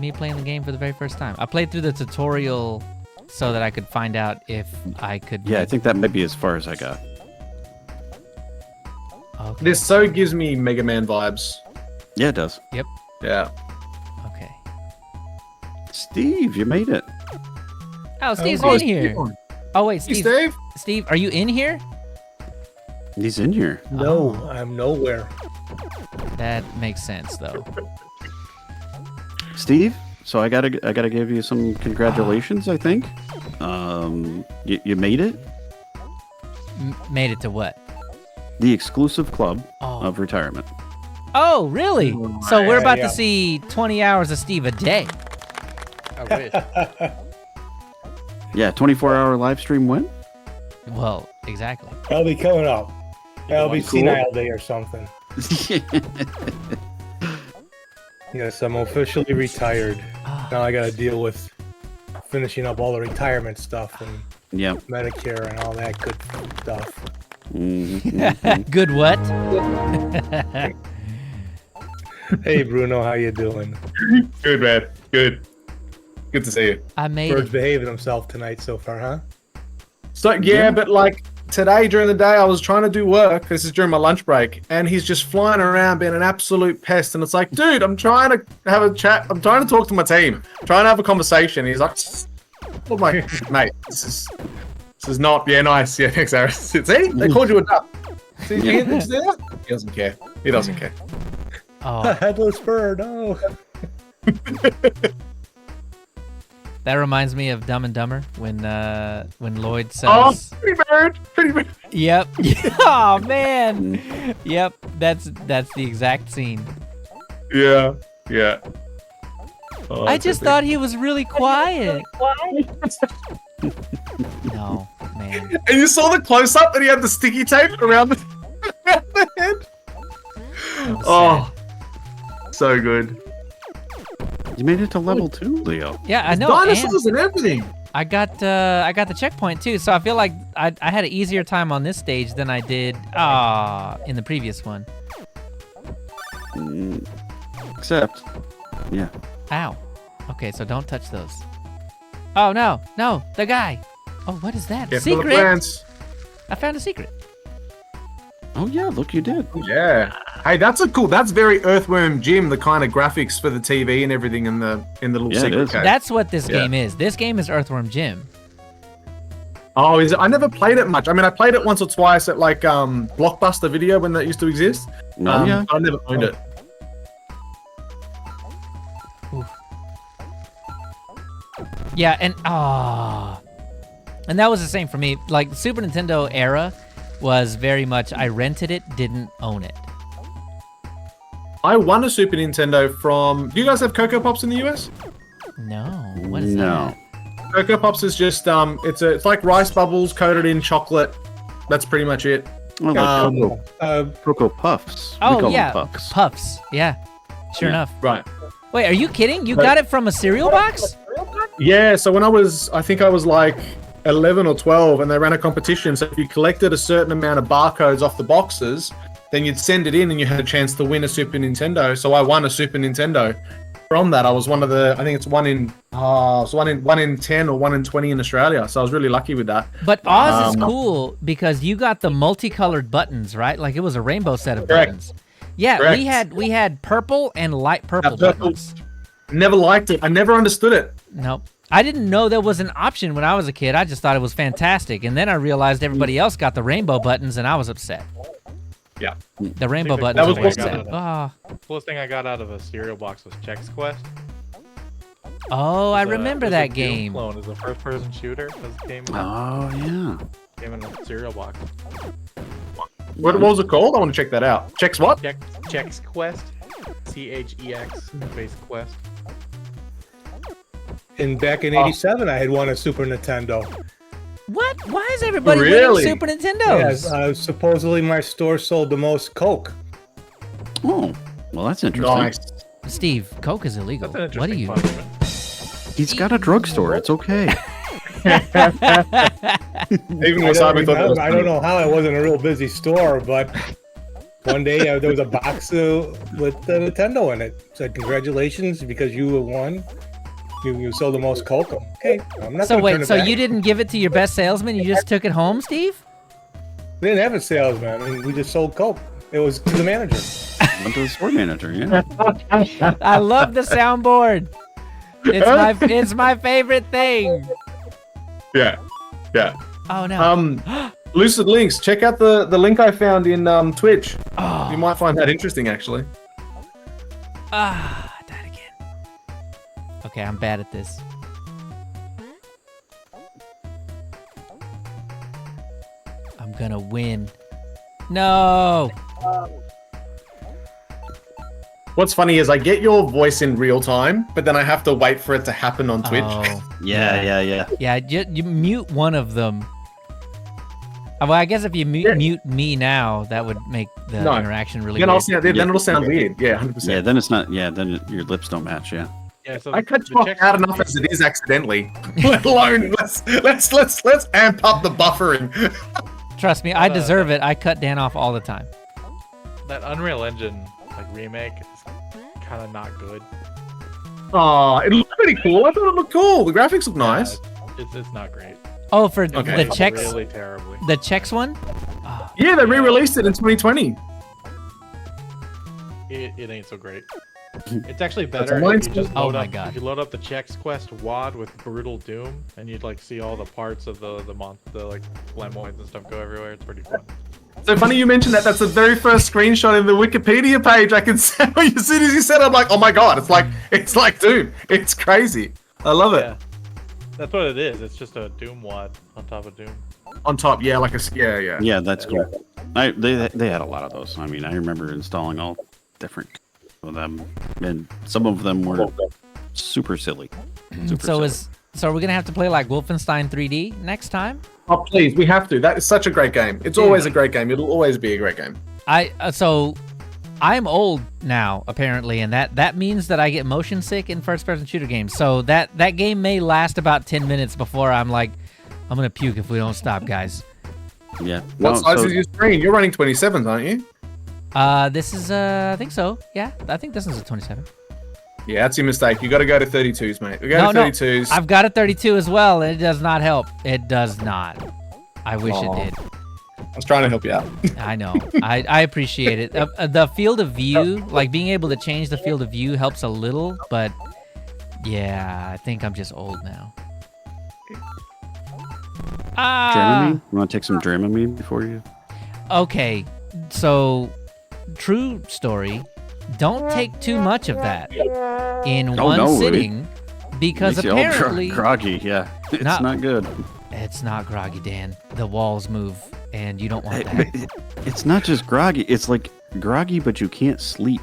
me playing the game for the very first time. I played through the tutorial so that I could find out if I could. Yeah, I think that might be as far as I got. Okay. This so gives me Mega Man vibes. Yeah, it does. Yeah. Okay. Steve, you made it. Oh, Steve's Oh, in it's here. Steve on. Oh wait, Hey, Steve. Steve. Steve, are you in here? He's in here. No, Oh. I'm nowhere. That makes sense though. Steve, so I gotta give you some congratulations. I think. You made it. Made it to what? The exclusive club Oh. of retirement. Oh, really? So we're about yeah. to see 20 hours of Steve a day. I wish. Yeah, 24-hour live stream win. Well, exactly. That'll be coming up. That'll be Cool. senile day or something. Yes, I'm officially retired. Now I got to deal with finishing up all the retirement stuff and Yep. Medicare and all that good stuff. Good what? Hey, Bruno, how you doing? Good, man. Good. Good to see you. I made Bird's it. behaving himself tonight so far, huh? So yeah, but like today during the day, I was trying to do work. This is during my lunch break, and he's just flying around being an absolute pest. And it's like, dude, I'm trying to have a chat. I'm trying to talk to my team. trying to have a conversation. He's like, oh my, mate, this is not. Yeah, nice. Yeah, thanks, Aaron. See, they called you a duck. See, he doesn't care. He doesn't care. Oh, Headless bird, no. that reminds me of Dumb and Dumber when Lloyd Oh, says, pretty bird. Pretty bird. "Yep." Oh man. Yep. That's the exact scene. Yeah. Yeah. Oh, I just thought he was really quiet. No, man. And you saw the close up that he had the sticky tape around the, around the head. That was Oh, so good. You made it to level 2, Leo. sad. Yeah, I know. And Dinosaurs and everything. I got the checkpoint too, so I feel like I had an easier time on this stage than I did in the previous one. Except, yeah. Ow. Okay, so don't touch those. Oh no, the guy. Oh, what is that? Get Secret. plants. I found a secret. Oh yeah, look, you did. Yeah. Hey, that's very Earthworm Jim, the kind of graphics for the TV and everything in the little Yeah, it secret is. cave. That's what this Yeah. game is. This game is Earthworm Jim. Oh, is it? I never played it much. I mean, I played it once or twice at like Blockbuster Video when that used to exist. Oh yeah. I never owned it. Yeah, and and that was the same for me. Like the Super Nintendo era was very much I rented it, didn't own it. I won a Super Nintendo from. Do you guys have Cocoa Pops in the US? No, what is No. that? Cocoa Pops is just it's like rice bubbles coated in chocolate. That's pretty much it. Oh, like Cocoa Puffs. We Oh call yeah, them Puffs. Puffs. Yeah, sure Yeah. enough. Right. Wait, are you kidding? You got it from a cereal box? Yeah. So when I think I was like 11 or 12, and they ran a competition. So if you collected a certain amount of barcodes off the boxes, then you'd send it in, and you had a chance to win a Super Nintendo. So I won a Super Nintendo. From that, I was one of the. I think it's one in 10 or 1 in 20 in Australia. So I was really lucky with that. But Oz is cool because you got the multicolored buttons, right? Like it was a rainbow set of Correct. buttons. Yeah, Correct. we had purple and light purple purple. buttons. Never liked it. I never understood it. Nope. I didn't know there was an option when I was a kid. I just thought it was fantastic. And then I realized everybody else got the rainbow buttons and I was upset. Yeah. The rainbow That buttons was were what's upset. the coolest thing I got out of a cereal box was Chex Quest. Oh, I It's a- remember it's a that Doom game. Clone is a first-person shooter. Came Oh yeah. in a cereal box. What was it called? I want to check that out. Checks what? Chex Quest. CHEX space Quest. And back in '87, I had won a Super Nintendo. What? Why is everybody Really? winning Super Nintendos? Yes, supposedly my store sold the most Coke. Oh, well that's interesting. Nice. Steve, Coke is illegal. That's an What do interesting you? punishment. He's got a drugstore. It's okay. Even I Wasabi don't, thought that was remember, I don't know how it wasn't a real busy store, but one day there was a box with the Nintendo in it. It said, "Congratulations, because you won. You sold the most Coke." Okay, I'm not So gonna turn wait, it so back. you didn't give it to your best salesman? You just took it home, Steve? We didn't have a salesman. I mean, we just sold Coke. It was to the manager. Went to the store manager. Yeah. I love the soundboard. It's my favorite thing. Yeah. Yeah. Oh no. Lucid Links. Check out the link I found in Twitch. You Oh, might find that interesting, actually. I died again. Okay, I'm bad at this. I'm gonna win. No. What's funny is I get your voice in real time, but then I have to wait for it to happen on Twitch. Oh, Yeah. yeah. You mute one of them. Well, I guess if you mute me now, that would make the No. interaction really Then, weird. then it'll sound weird. Yeah, 100%. Yeah, then it's not. Yeah, then your lips don't match. Yeah. Yeah, so I cut the you off checks- out enough as it is accidentally. Let alone let's amp up the buffering. Trust me, I deserve it. I cut Dan off all the time. That Unreal Engine like remake is kind of not good. Oh, it looked pretty cool. I thought it looked cool. The graphics look nice. It's not great. Oh, for Okay. the It's checks, really terribly. the checks one. Yeah, they re-released it in 2020. It ain't so great. It's actually better online if you just Oh load my up. God. If you load up the Chex Quest WAD with Brutal Doom, and you'd like see all the parts of the like lemoids and stuff go everywhere. It's pretty fun. So funny you mentioned that. That's the very first screenshot in the Wikipedia page. I can see as soon as you said it, I'm like, oh my god, it's like Doom. It's crazy. I love it. Yeah, that's what it is. It's just a Doom WAD on top of Doom. On top, yeah, like a yeah. Yeah, that's cool. They had a lot of those. I mean, I remember installing all different of them, and some of them were super silly. Super silly. So are we gonna have to play like Wolfenstein 3D next time? Oh please, we have to. That is such a great game. It's always a great game. It'll always be a great game. So I'm old now apparently, and that means that I get motion sick in first-person shooter games. So that game may last about 10 minutes before I'm like, I'm gonna puke if we don't stop, guys. Yeah. What size is your screen? You're running 27s, aren't you? This is I think so. Yeah, I think this is a 27. Yeah, that's your mistake. You got to go to 32s, mate. We go to 32s. I've got a 32 as well, and it does not help. It does not. I wish it did. I was trying to help you out. I know. I appreciate it. The field of view, like being able to change the field of view, helps a little, but yeah, I think I'm just old now. Dramamine? You want to take some Dramamine before you? Okay, so true story. Don't take too much of that in one sitting, because Makes you all apparently groggy. Yeah, it's not good. it's not groggy, Dan. The walls move, and you don't want that. It's not just groggy. It's like groggy, but you can't sleep.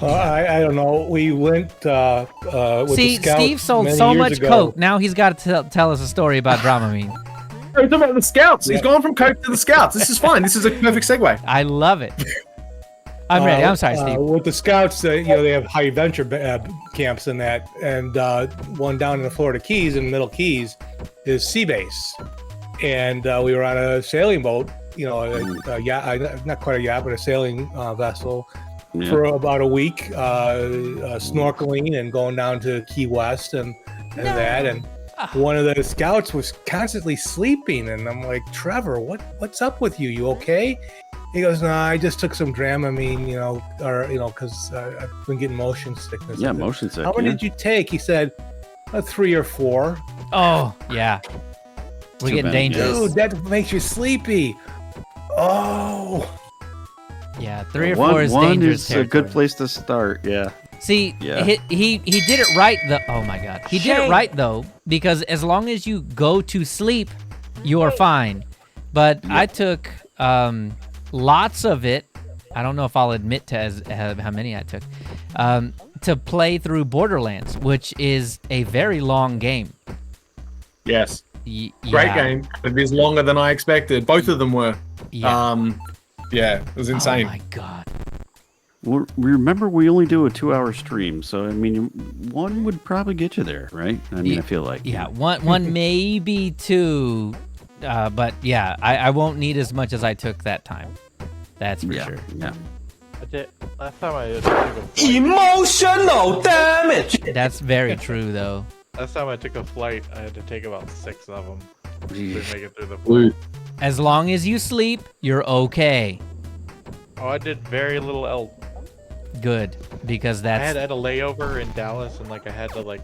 I don't know. We went with See, the Scouts Steve sold many so years much ago. coke. Now he's got to tell us a story about Dramamine. It's about the Scouts. He's gone from Coke to the Scouts. This is fine. This is a perfect segue. I love it. I'm ready. I'm sorry, Steve. With the Scouts, they have high adventure camps in that, and one down in the Florida Keys, in the Middle Keys, is Sea Base, and we were on a sailing boat, a yacht, not quite a yacht, but a sailing vessel, Yeah. for about a week, snorkeling and going down to Key West and that, and one of the Scouts was constantly sleeping, and I'm like, Trevor, what's up with you? You okay? He goes, no, I just took some Dramamine, because I've been getting motion sickness. Yeah, motion sick. How many yeah. did you take? He said, 3 or 4. Oh, yeah. We're Too getting bad, dangerous. Dude, that makes you sleepy. Oh. Yeah, 3 or 4 is one dangerous is territory. a good place to start. Yeah. See, Yeah. he did it right. Oh my God, he did it right though, because as long as you go to sleep, you're fine. But I took lots of it. I don't know if I'll admit to how many I took to play through Borderlands, which is a very long game. Yes. Yeah. Great game. It is longer than I expected. Both of them were. Yeah. Yeah, it was insane. Oh my God. Well, remember, we only do a 2-hour stream, so I mean, one would probably get you there, right? I mean, I feel like. Yeah, one maybe 2, but yeah, I won't need as much as I took that time. That's for sure. Yeah. Last time I took a flight, Emotional damage. That's very true, though. last time I took a flight, I had to take about 6 of them to Jeez. make it through the flight. As long as you sleep, you're okay. Oh, I did very little else. Good, because I that's had a layover in Dallas, and I had to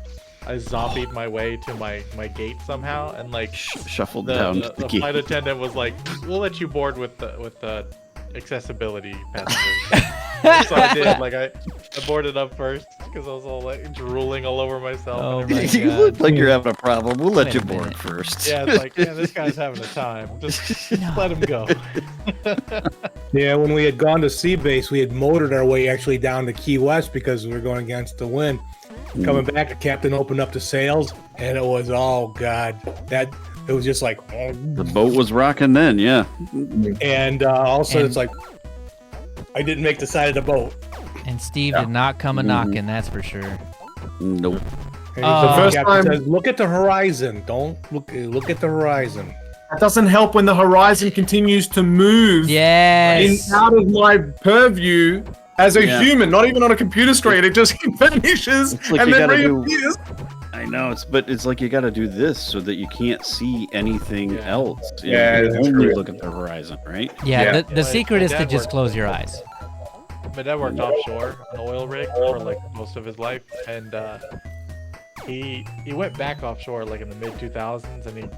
I zombied my way to my gate somehow, and Shuffled down to the the gate. flight attendant was like, "We'll let you board with the accessibility passengers." So I did. I boarded up first because I was all drooling all over myself. Oh and my everything. You God. look like you're having a problem. We'll let Wait you a board minute. first. Yeah, it's like, yeah, this guy's having a time. Just let him go. Yeah, when we had gone to Sea Base, we had motored our way actually down to Key West because we were going against the wind. Coming back, the captain opened up the sails, and it was, oh god, that it was just like, The boat was rocking then, yeah. and also it's like, I didn't make the side of the boat. And Steve did not come a knocking, that's for sure. Nope. And Oh. the First captain time- says, "Look at the horizon. Don't look at the horizon." That doesn't help when the horizon continues to move Yes. out of my purview as a Yeah. human, not even on a computer screen. It just vanishes It's like and you then gotta do- reappears. I know, but it's like you got to do this so that you can't see anything Yeah. else. Yeah, you that's only true. look at the horizon, right? Yeah, Yeah. the Yeah, secret my is to dad just worked- close your eyes. My dad worked offshore on an oil rig for like most of his life, and he went back offshore like in the mid 2000s, and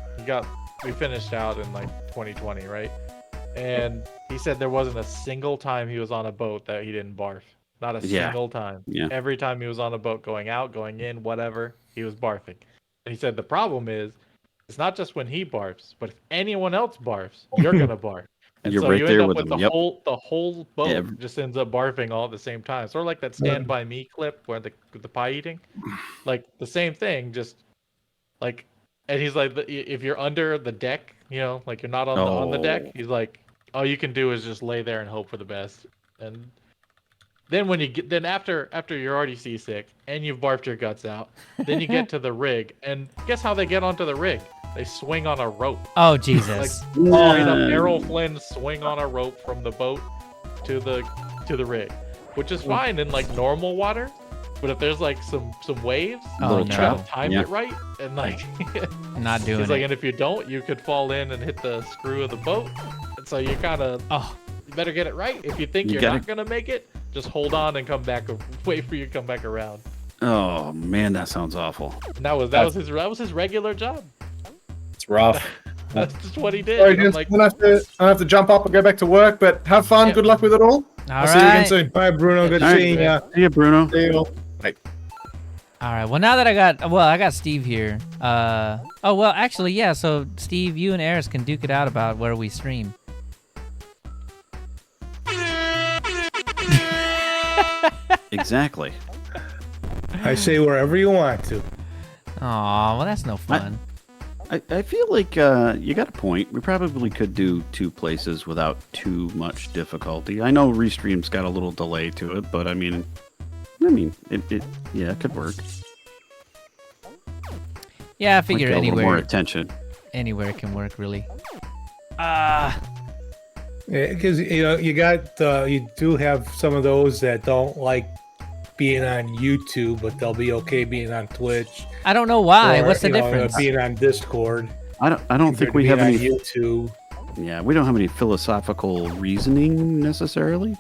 we finished out in like 2020, right? And he said there wasn't a single time he was on a boat that he didn't barf. Not a Yeah. single time. Yeah. Every time he was on a boat, going out, going in, whatever, he was barfing. And he said the problem is, it's not just when he barfs, but if anyone else barfs, you're gonna barf. And You're so right you there end up with with them, the yep. whole boat Yeah. just ends up barfing all at the same time. Sort of like that Stand By Me clip where the pie eating, like the same thing, just like. And he's like, if you're under the deck, like you're not on the deck, Oh. he's like, all you can do is just lay there and hope for the best. And then when you get, then after you're already seasick and you've barfed your guts out, then you get to the rig, and guess how they get onto the rig? They swing on a rope. Oh Jesus. Straight up Errol Flynn swing on a rope from the boat to the rig, which is fine in like normal water, but if there's like some waves, Oh, you no. gotta time Yeah. it right, and like Not doing he's like, it. and if you don't, you could fall in and hit the screw of the boat, and so you kind of Oh, you better get it right. If you think You you're gotta- not gonna make it, just hold on and come back. Wait for you to come back around. Oh man, that sounds awful. And that was his regular job. It's rough. That's just what he did. Sorry, And I'm gents, like, I'm gonna have to jump up and go back to work, but have fun. Yeah. Good luck with it all. all I'll see you again right. soon. All right, Bruno. Good All right. seeing you. See ya, Bruno. See you all. All right. Well, now that I got Steve here. Oh well, actually, yeah. So Steve, you and Eris can duke it out about where we stream. Exactly. I say wherever you want to. Aw, well, that's no fun. I feel like you got a point. We probably could do 2 places without too much difficulty. I know Restream's got a little delay to it, but I mean, it could work. Yeah, I Might figure get a little more anywhere attention. can work really. Yeah, because you do have some of those that don't like being on YouTube, but they'll be okay being on Twitch. I don't know why. or, What's the you know, difference? being on Discord. I don't think compared we to have being any. on YouTube. Yeah, we don't have any philosophical reasoning necessarily.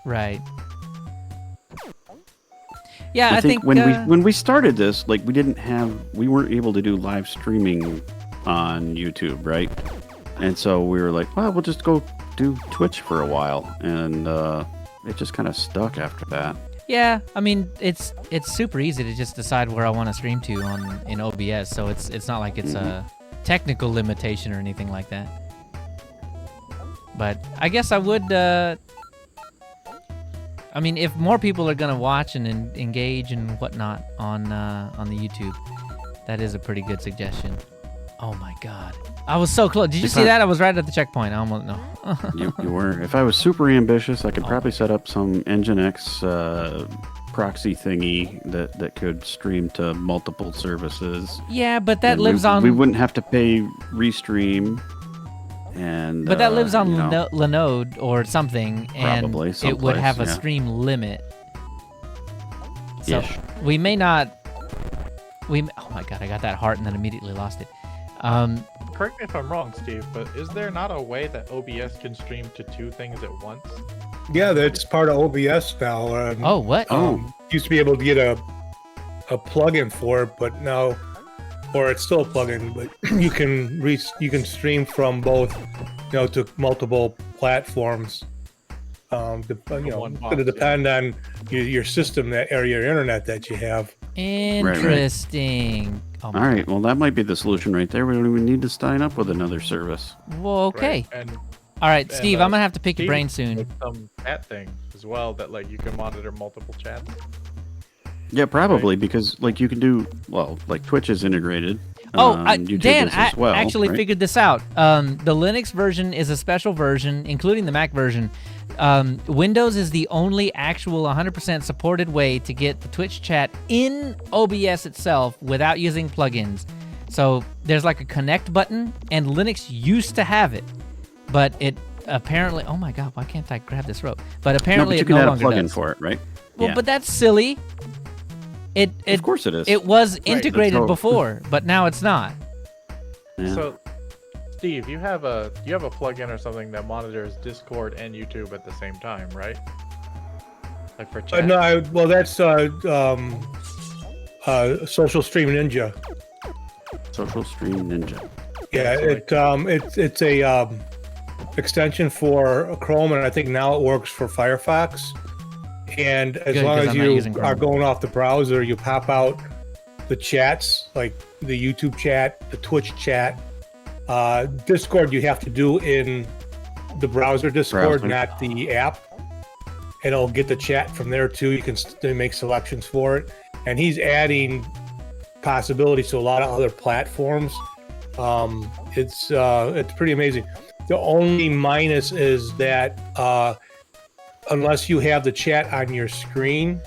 Right. Yeah, I think when we started this, like we weren't able to do live streaming on YouTube, right? And so we were like, well, we'll just go do Twitch for a while, and it just kind of stuck after that. yeah, I mean it's super easy to just decide where I want to stream to in OBS, so it's not like it's a technical limitation or anything like that. But I guess I would. I mean, if more people are gonna watch and engage and whatnot on the YouTube, that is a pretty good suggestion. Oh my God, I was so close. Did you see that? I was right at the checkpoint. I almost no. You were. If I was super ambitious, I could probably set up some Nginx proxy thingy that could stream to multiple services. Yeah, but that And lives on. We wouldn't have to pay Restream. And But that lives on you know, Linode or something, and Probably it would have a someplace, yeah. stream limit. So Ish. we may not. Oh my God, I got that heart and then immediately lost it. correct me if I'm wrong, Steve, but is there not a way that OBS can stream to 2 things at once? Yeah, that's part of OBS now. Oh, what? Used to be able to get a plugin for it, but now, or it's still a plugin, but you can stream from both, to multiple platforms. one It's box, going to depend on your system or your internet that you have. Interesting. Oh, All right. Well, that might be the solution right there. We don't even need to sign up with another service. well, okay. Right? And All right, and, Steve, I'm gonna have to pick your Steve, brain soon. with some chat thing as well that like you can monitor multiple chats. Yeah, probably because like you can do like Twitch is integrated. YouTube Dan, is as well, I actually right? figured this out. The Linux version is a special version, including the Mac version. Windows is the only actual 100% supported way to get the Twitch chat in OBS itself without using plugins. So there's like a connect button, and Linux used to have it, but it apparently. Oh my God, why can't I grab this rope? But apparently, no, but you it can no add a longer plugin does. for it, right? Well, Yeah. but that's silly. Of course it is. It was integrated That's how- before, but now it's not. Yeah. So, Steve, you have a plugin or something that monitors Discord and YouTube at the same time, right? Like for chat. No, that's Social Stream Ninja. Social Stream Ninja. Yeah, it's a extension for Chrome, and I think now it works for Firefox. And as Good, long 'cause as I'm not you using Chrome. are going off the browser, you pop out the chats, like the YouTube chat, the Twitch chat. Discord you have to do in the browser Discord, Browser. not the app. And it'll get the chat from there too. You can make selections for it. And he's adding possibilities to a lot of other platforms. It's pretty amazing. The only minus is that unless you have the chat on your screen,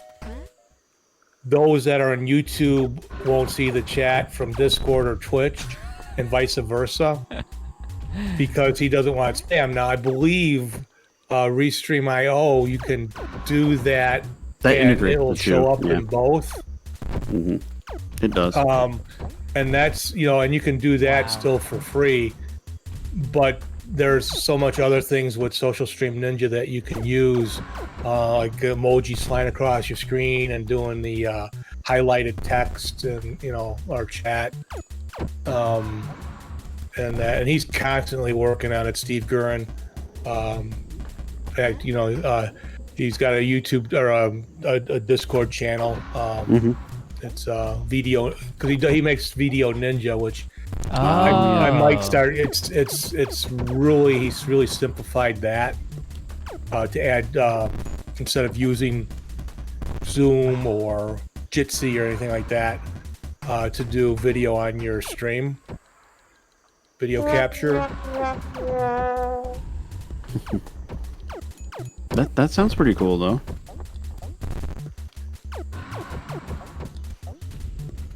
those that are on YouTube won't see the chat from Discord or Twitch, and vice versa, because he doesn't want spam. Now, I believe Restream.io, you can do that, That and integrates it'll the show two, up yeah. in both. Hmm. It does. And that's, and you can do that still for free, but there's so much other things with Social Stream Ninja that you can use, like emojis flying across your screen and doing the highlighted text and or chat, and he's constantly working on it. Steve Gurin, he's got a YouTube or a Discord channel. It's video, because he makes Video Ninja, which I might start. He's really simplified that to add, instead of using Zoom or Jitsi or anything like that, to do video on your stream, video capture. That sounds pretty cool though.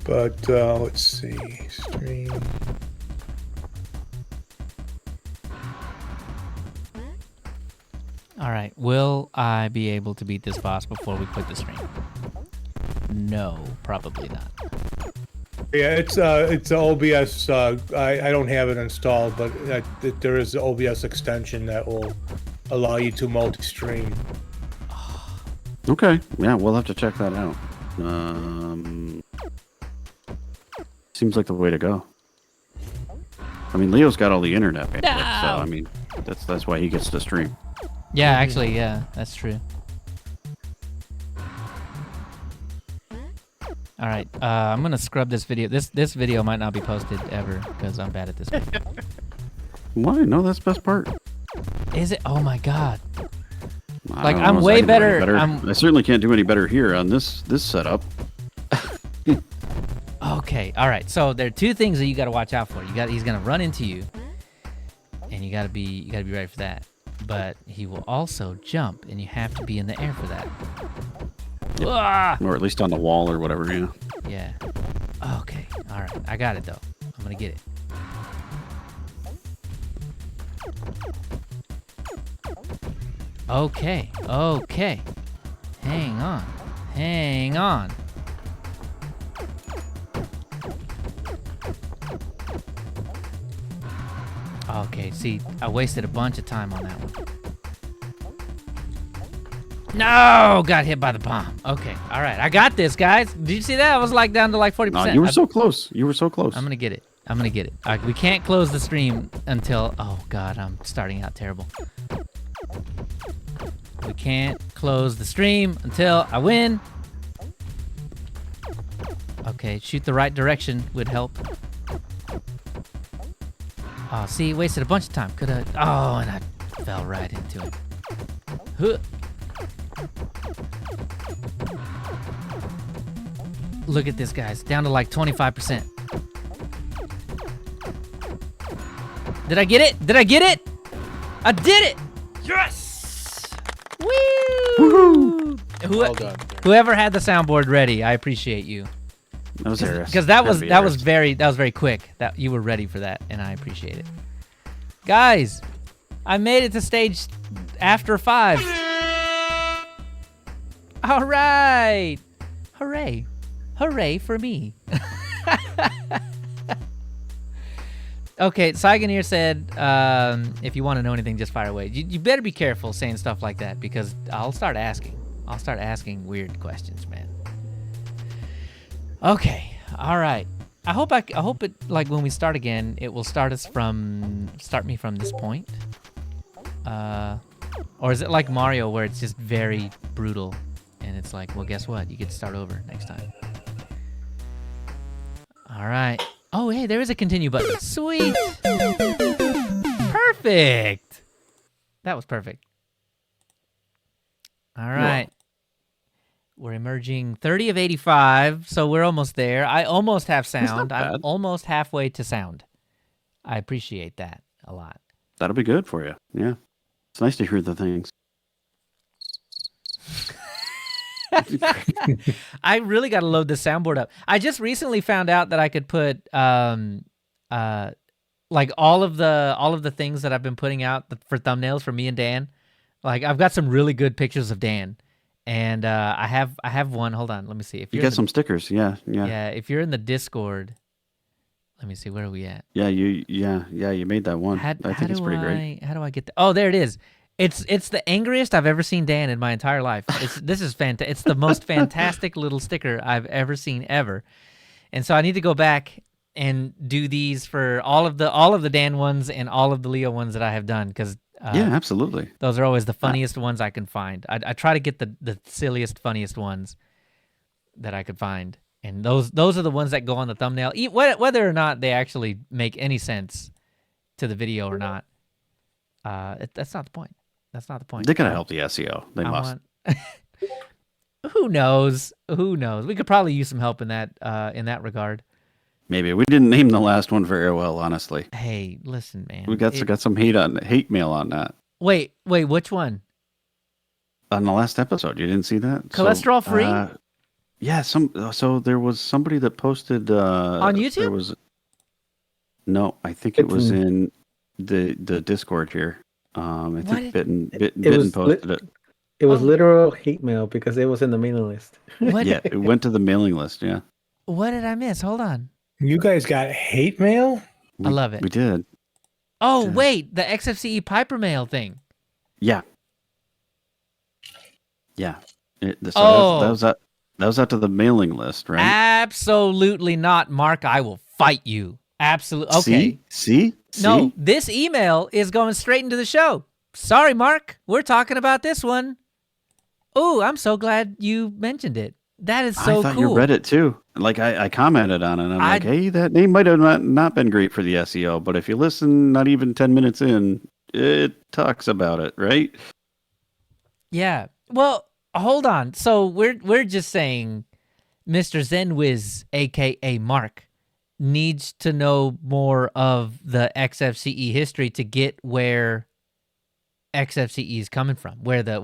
But let's see, stream. All right. Will I be able to beat this boss before we quit the stream? No, probably not. Yeah, it's OBS. I don't have it installed, but there is an OBS extension that will allow you to multi-stream. Okay. Yeah, we'll have to check that out. Seems like the way to go. I mean, Leo's got all the internet bandwidth, so I mean, that's why he gets to stream. Yeah, actually, yeah, that's true. All right, I'm gonna scrub this video. This video might not be posted ever because I'm bad at this. Why? No, that's the best part. Is it? Oh my God! I Like, don't I'm know if way I can do any better- I certainly can't do any better here on this setup. Okay, all right. So there are two things that you got to watch out for. He's gonna run into you, and you gotta be ready for that. But he will also jump, and you have to be in the air for that. Ah! Or at least on the wall or whatever, yeah. Yeah. Okay. All right. I got it though. I'm gonna get it. Okay. Okay. Hang on. Hang on. Okay, see, I wasted a bunch of time on that one. No! Got hit by the bomb. Okay, all right. I got this, guys. Did you see that? I was like down to like 40%. No, you were so close. You were so close. I'm gonna get it. I'm gonna get it. We can't close the stream until... Oh, God, I'm starting out terrible. We can't close the stream until I win. Okay, shoot the right direction would help. Oh, see, wasted a bunch of time. Coulda... Oh, and I fell right into it. Huh. Look at this, guys. Down to like 25%. Did I get it? Did I get it? I did it! Yes! Woo! Well done. Whoever had the soundboard ready, I appreciate you. That was Harris. Because that was Harris. very quick. That you were ready for that, and I appreciate it. Guys, I made it to stage after 5. All right. Hooray. Hooray for me. Okay, Saigoneer said, if you want to know anything, just fire away. You better be careful saying stuff like that because I'll start asking. I'll start asking weird questions, man. Okay, all right. I hope it, like, when we start again, it will start me from this point. Or is it like Mario where it's just very brutal and it's like, well, guess what? You get to start over next time. All right. Oh, hey, there is a continue button. Sweet. Perfect. That was perfect. All right. We're emerging 30 of 85, so we're almost there. I almost have sound. I'm almost halfway to sound. I appreciate that a lot. That'll be good for you. Yeah. It's nice to hear the things. I really got to load the soundboard up. I just recently found out that I could put like all of the things that I've been putting out for thumbnails for me and Dan. Like I've got some really good pictures of Dan, and I have one. Hold on, let me see. If you got some stickers, yeah. Yeah, if you're in the Discord, let me see. Where are we at? Yeah, you made that one. I think it's pretty great. How do I get that? Oh, there it is. It's the angriest I've ever seen Dan in my entire life. This is fantastic. It's the most fantastic little sticker I've ever seen ever. And so I need to go back and do these for all of the Dan ones and all of the Leo ones that I have done because yeah, absolutely. Those are always the funniest ones I can find. I try to get the silliest, funniest ones that I could find, and those are the ones that go on the thumbnail, whether or not they actually make any sense to the video or not. That's not the point. That's not the point. They're gonna help the SEO. They must. Who knows? Who knows? We could probably use some help in that regard. Maybe we didn't name the last one very well, honestly. Hey, listen, man. We got some hate mail on that. Wait, which one? On the last episode, you didn't see that? Cholesterol free? Yeah, so there was somebody that posted on YouTube. No, I think it was in the Discord here. I think Bitten posted it. It was literal hate mail because it was in the mailing list. What? Yeah, it went to the mailing list. Yeah. What did I miss? Hold on. You guys got hate mail? I love it. We did. Oh, wait, the XFCE Piper mail thing. Yeah. Yeah. That was out to the mailing list, right? Absolutely not, Mark. I will fight you. Absolutely. Okay. See? No, this email is going straight into the show. Sorry, Mark. We're talking about this one. Oh, I'm so glad you mentioned it. That is so cool. I thought you read it too. Like I commented on it. I'm like, hey, that name might have not been great for the SEO, but if you listen, not even 10 minutes in, it talks about it, right? Yeah. Well, hold on. So we're just saying, Mr. Zenwiz, aka Mark, needs to know more of the XFCE history to get where XFCE is coming from, where the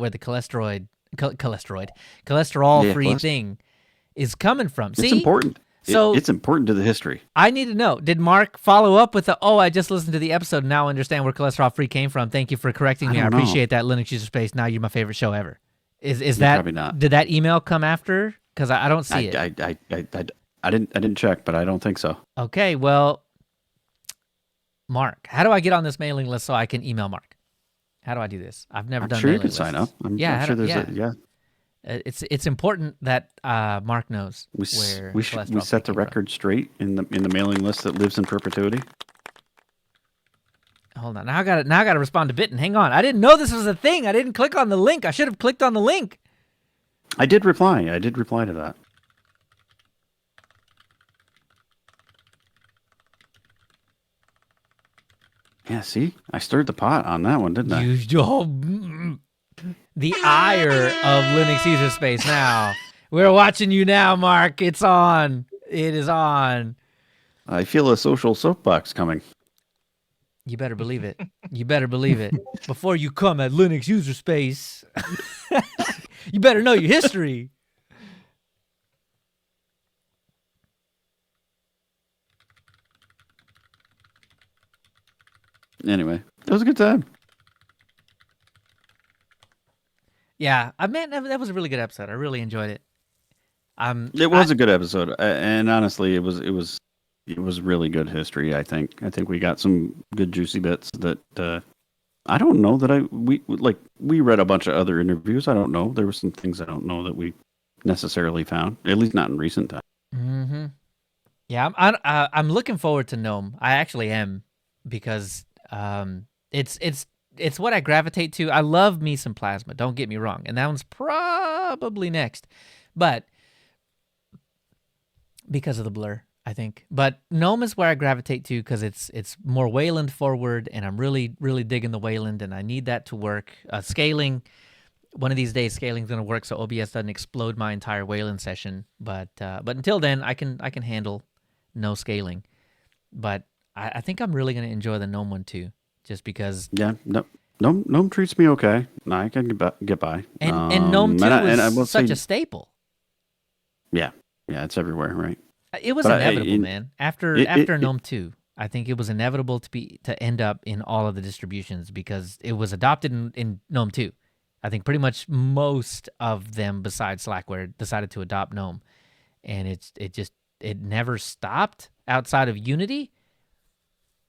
cholesterol-free thing is coming from. See? It's important. So it's important to the history. I need to know, did Mark follow up with I just listened to the episode and now understand where cholesterol-free came from. Thank you for correcting me. I appreciate that, Linux User Space. Now you're my favorite show ever. Is that, probably not. Did that email come after? Because I don't see it. I didn't check, but I don't think so. Okay, well, Mark, how do I get on this mailing list so I can email Mark? How do I do this? I've never done. Sure, you mailing can sign lists. up. I'm sure there's It's important that Mark knows where we set the record straight in the mailing list that lives in perpetuity. Hold on, now I got to respond to Bitten. Hang on, I didn't know this was a thing. I didn't click on the link. I should have clicked on the link. I did reply to that. Yeah, see? I stirred the pot on that one, didn't I? The ire of Linux User Space now. We're watching you now, Mark. It's on. It is on. I feel a social soapbox coming. You better believe it. You better believe it. Before you come at Linux user space, you better know your history. Anyway, it was a good time. Yeah, I mean that was a really good episode. I really enjoyed it. It was a good episode, and honestly, it was really good history. I think we got some good juicy bits that I don't know that we read a bunch of other interviews. I don't know. There were some things I don't know that we necessarily found, at least not in recent time. Mm-hmm. Yeah, I'm looking forward to Gnome. I actually am, because it's what I gravitate to. I love me some Plasma. Don't get me wrong, and that one's probably next, but because of the blur, I think. But Gnome is where I gravitate to, because it's more Wayland forward, and I'm really digging the Wayland, and I need that to work. Scaling, one of these days, scaling's gonna work so OBS doesn't explode my entire Wayland session. But until then, I can handle no scaling. But I think I'm really gonna enjoy the Gnome one too, just because. Yeah, Gnome treats me okay. I can get by. And Gnome 2 was such a staple. Yeah, it's everywhere, right? It was inevitable, man. After Gnome 2, I think it was inevitable to end up in all of the distributions, because it was adopted in Gnome 2. I think pretty much most of them, besides Slackware, decided to adopt Gnome, and it never stopped outside of Unity.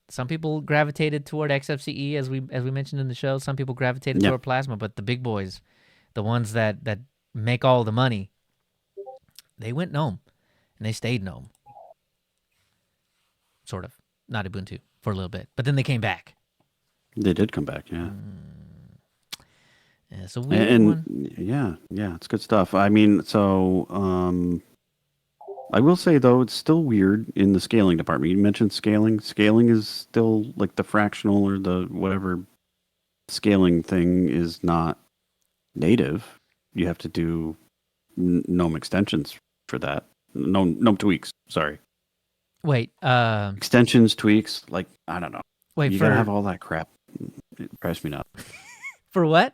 Some people gravitated toward XFCE, as we mentioned in the show. Some people gravitated toward Plasma, but the big boys, the ones that make all the money, they went Gnome, and they stayed Gnome. Sort of. Not Ubuntu for a little bit, but then they came back. They did come back, yeah. Yeah, it's a weird one. Yeah, it's good stuff. I mean, so I will say though, it's still weird in the scaling department. You mentioned scaling. Scaling is still like the fractional or the whatever scaling thing is not native. You have to do GNOME extensions for that. GNOME tweaks. Sorry. Wait. Extensions, tweaks. Like, I don't know. Wait. You gotta have all that crap. It drives me nuts. For what?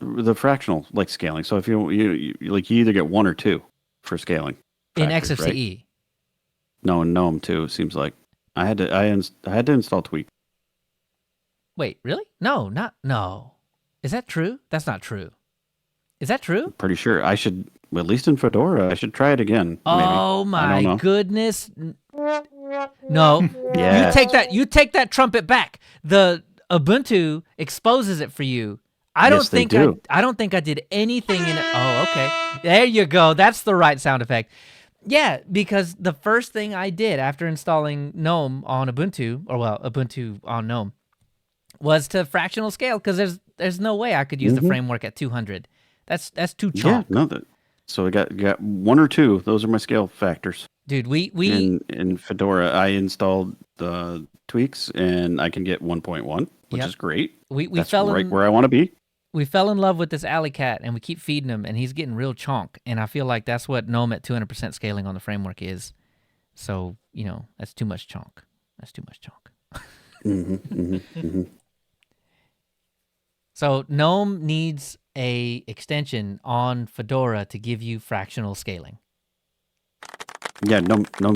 The fractional like scaling. So if you either get one or two for scaling in factors, XFCE. Right? No, in GNOME too. It seems like I had to install tweak. Wait, really? No. Is that true? That's not true. Is that true? Pretty sure I should. At least in Fedora, I should try it again. Oh maybe. my goodness! No, Yeah. You take that trumpet back. The Ubuntu exposes it for you. I don't think I did anything in it. Oh, okay. There you go. That's the right sound effect. Yeah, because the first thing I did after installing GNOME on Ubuntu, Ubuntu on GNOME, was to fractional scale, because there's no way I could use the framework at 200. That's too chonk. Yeah, no. So I got one or two. Those are my scale factors. Dude, we in Fedora, I installed the tweaks, and I can get 1.1, which is great. That's right where I want to be. We fell in love with this alley cat, and we keep feeding him, and he's getting real chonk. And I feel like that's what GNOME at 200% scaling on the framework is. So, that's too much chonk. So GNOME needs a extension on Fedora to give you fractional scaling. Yeah, GNOME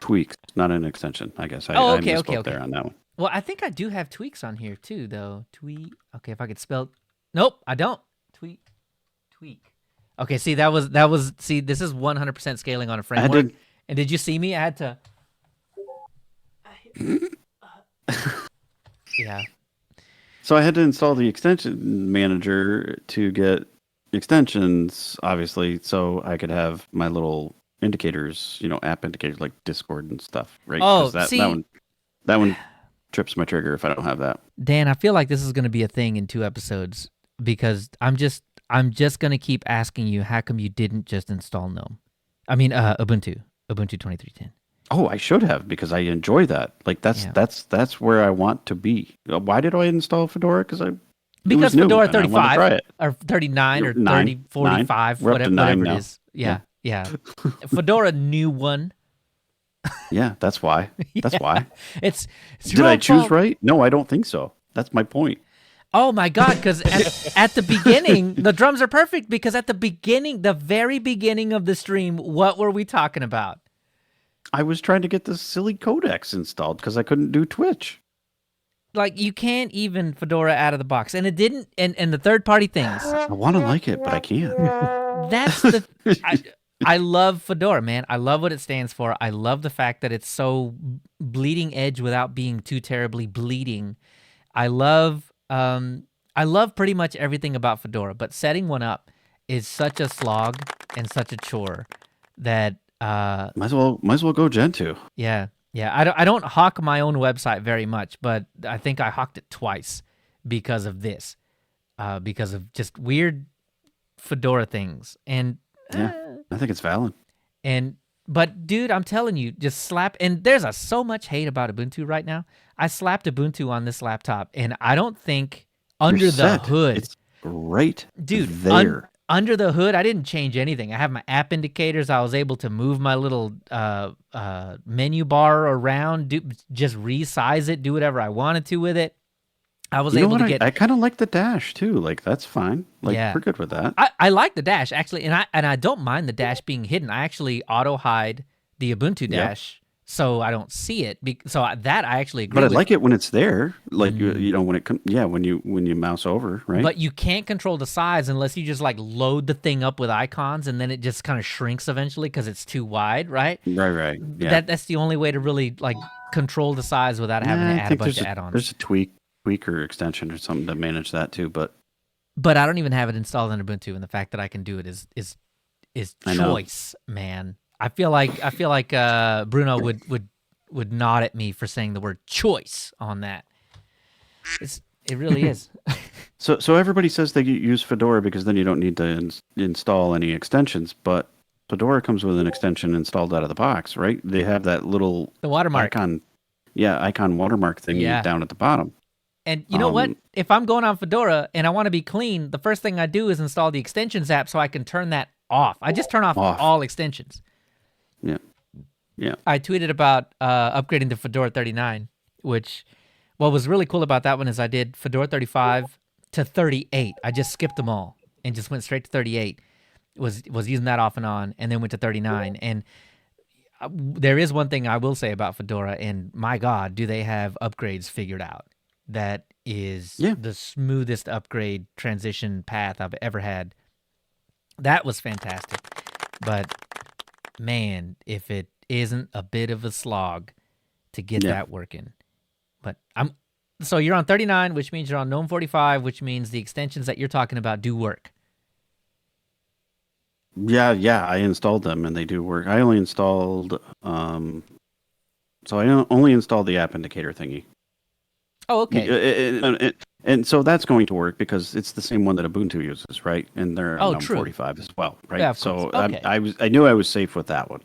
tweaks, not an extension, I guess. I misspoke there on that one. Well, I think I do have tweaks on here too, though. Tweak. Okay, if I could spell. Nope, I don't. Tweak. Okay, see that was. See, this is 100% scaling on a framework. And did you see me? I had to. Yeah. So I had to install the extension manager to get extensions, obviously, so I could have my little indicators, app indicators like Discord and stuff, right? Oh, that one trips my trigger if I don't have that. Dan, I feel like this is going to be a thing in 2 episodes, because I'm just going to keep asking you, how come you didn't just install GNOME? I mean, Ubuntu 23.10. Oh, I should have, because I enjoy that. Like that's where I want to be. Why did I install Fedora? Because Because new, Fedora and I wanted to try 35 it. or 39 or 9, 30, 45, We're up to whatever 9 it now. is. Yeah. Fedora new one. Yeah, that's why. That's Yeah. why. It's Did your I own choose fault. right? No, I don't think so. That's my point. Oh my God, because at the beginning, the drums are perfect because at the beginning, the very beginning of the stream, what were we talking about? I was trying to get this silly codecs installed because I couldn't do Twitch. Like, you can't even Fedora out of the box. And it didn't, and the third-party things. I want to like it, but I can't. That's the... I love Fedora, man. I love what it stands for. I love the fact that it's so bleeding edge without being too terribly bleeding. I love pretty much everything about Fedora, but setting one up is such a slog and such a chore that Might as well go Gentoo. yeah. I don't hawk my own website very much, but I think I hawked it twice because of this, because of just weird Fedora things. And Yeah, I think it's valid. but dude, I'm telling you, just slap. And there's so much hate about Ubuntu right now. I slapped Ubuntu on this laptop, and I don't think under You're the set. hood, It's right dude, there. under the hood, I didn't change anything. I have my app indicators. I was able to move my little menu bar around, just resize it, do whatever I wanted to with it. I was You know able what? to get. I kind of like the dash too. Like that's fine. Like Yeah. we're good with that. I like the dash actually, and I don't mind the dash being hidden. I actually auto hide the Ubuntu Yep. dash, so I don't see it. So that I actually agree But I with. like it when it's there. Like you know when it when you mouse over, right? But you can't control the size unless you just like load the thing up with icons, and then it just kind of shrinks eventually because it's too wide, right? right. Yeah. That's the only way to really like control the size without having Nah, to I add a think bunch there's of add-ons. There's a tweaker extension or something to manage that too. But But I don't even have it installed on Ubuntu, and the fact that I can do it is I know. choice, man. I feel like Bruno would nod at me for saying the word choice on that. It really is. So everybody says they use Fedora because then you don't need to install any extensions. But Fedora comes with an extension installed out of the box, right? They have that little The watermark. icon watermark thing Yeah. down at the bottom. And you know what? If I'm going on Fedora and I want to be clean, the first thing I do is install the extensions app so I can turn that off. I just turn off. all extensions. Yeah. I tweeted about upgrading to Fedora 39, which what was really cool about that one is I did Fedora 35 to 38. I just skipped them all and just went straight to 38. Was using that off and on, and then went to 39. And there is one thing I will say about Fedora, and my God, do they have upgrades figured out? That is the smoothest upgrade transition path I've ever had. That was fantastic. But man, if it isn't a bit of a slog to get that working. But so you're on 39, which means you're on GNOME 45, which means the extensions that you're talking about do work. Yeah, I installed them and they do work. I only installed so I only installed the app indicator thingy. Oh, okay. And so that's going to work because it's the same one that Ubuntu uses, right? And they're GNOME true. 45 as well, right? Yeah, of so course. Okay. I knew I was safe with that one.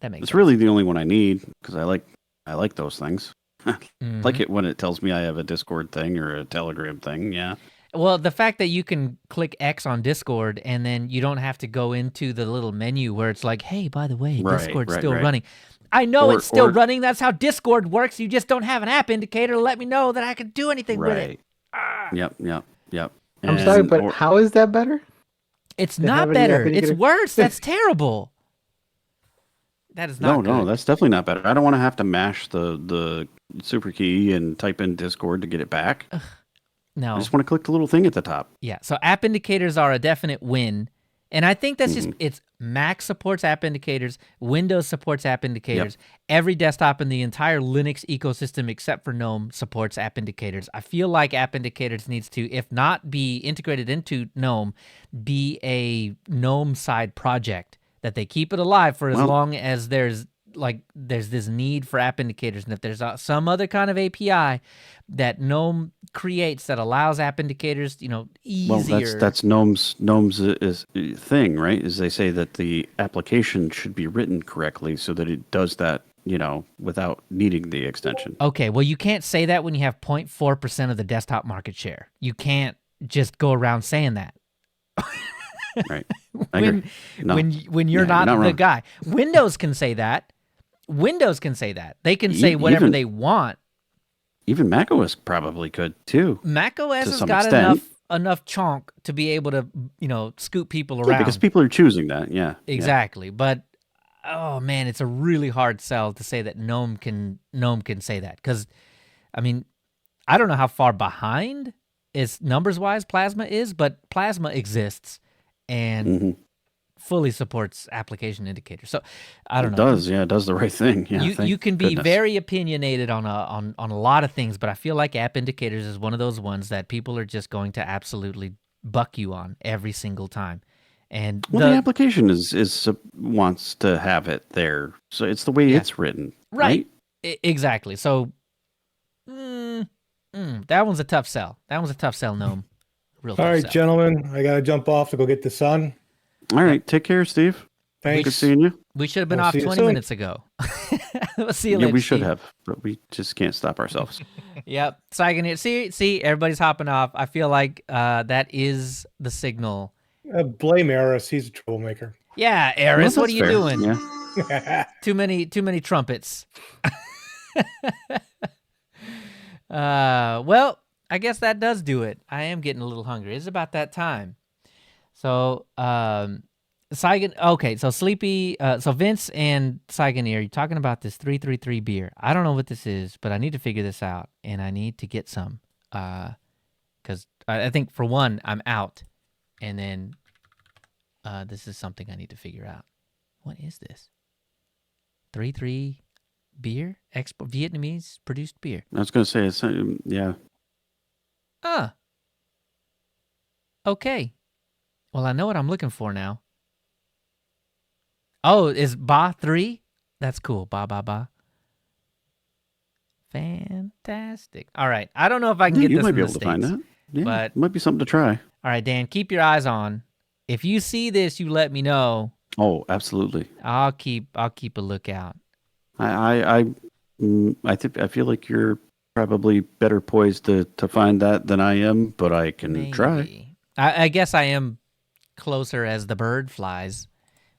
That makes It's sense. really the only one I need because I like those things. Mhm. Like it when it tells me I have a Discord thing or a Telegram thing. Yeah. Well, the fact that you can click X on Discord and then you don't have to go into the little menu where it's like, hey, by the way, Right, Discord's right, still right. running. I know Or- it's still or- running. That's how Discord works. You just don't have an app indicator to let me know that I can do anything with it. Right. Yep. I'm sorry, but or- how is that better? It's To not have any app better. It's indicator? worse. That's terrible. That is not No, good. that's definitely not better. I don't want to have to mash the super key and type in Discord to get it back. No. I just want to click the little thing at the top. Yeah, so app indicators are a definite win. And I think that's Mm-hmm. just, it's Mac supports app indicators, Windows supports app indicators, every desktop in the entire Linux ecosystem except for GNOME supports app indicators. I feel like app indicators needs to, if not be integrated into GNOME, be a GNOME side project, that they keep it alive for as long as there's this need for app indicators, and if there's some other kind of API that GNOME creates that allows app indicators, easier. Well, that's GNOME's is thing, right? Is they say that the application should be written correctly so that it does that, without needing the extension. Okay, well, you can't say that when you have 0.4% of the desktop market share. You can't just go around saying that. Right. I agree. No. When you're not the wrong. guy. Windows can say that. Windows can say that. They can say whatever even- they want. Even macOS probably could too. macOS to has some got extent. enough chunk to be able to, scoop people Yeah, around. because people are choosing that. Yeah. Exactly. But oh man, it's a really hard sell to say that GNOME can say that, because I mean, I don't know how far behind is numbers wise Plasma is, but Plasma exists and Mhm. fully supports application indicators. So I don't It know. does. Yeah, it does the right thing. Yeah. you thank can be goodness. very opinionated on a lot of things, but I feel like app indicators is one of those ones that people are just going to absolutely buck you on every single time. And Well, the application is wants to have it there, so it's the way Yeah. it's written, right. Exactly. So that one's a tough sell. That one's a tough sell, Gnome. Real tough All right, sell. gentlemen, I gotta jump off to go get the sun. All right, take care, Steve. Thanks. Good seeing you. We should have been We'll off see you 20 soon. minutes ago. We'll see you Yeah, later. we should Steve. have, but we just can't stop ourselves. Yep. Saigon here. See, everybody's hopping off. I feel like that is the signal. Blame Eris. He's a troublemaker. Yeah, Eris, Well, what are that's you fair. doing? Yeah. Too many trumpets. Well, I guess that does do it. I am getting a little hungry. It's about that time. So, Saigon. Okay, so Sleepy. So Vince and Saigon here, you're talking about this 333 beer. I don't know what this is, but I need to figure this out, and I need to get some. Because I think for one, I'm out, and then this is something I need to figure out. What is this? 3-3 beer? Export Vietnamese produced beer. I was going to say, it's, yeah. Okay. Well, I know what I'm looking for now. Oh, is Ba 3? That's cool. Ba. Fantastic. All right. I don't know if I can Yeah, get you this might in be the able to find States. that. Yeah, but- might be something to try. All right, Dan, keep your eyes on. If you see this, you let me know. Oh, absolutely. I'll keep a lookout. I feel like you're probably better poised to find that than I am, but I can try. Maybe. I guess I am closer as the bird flies,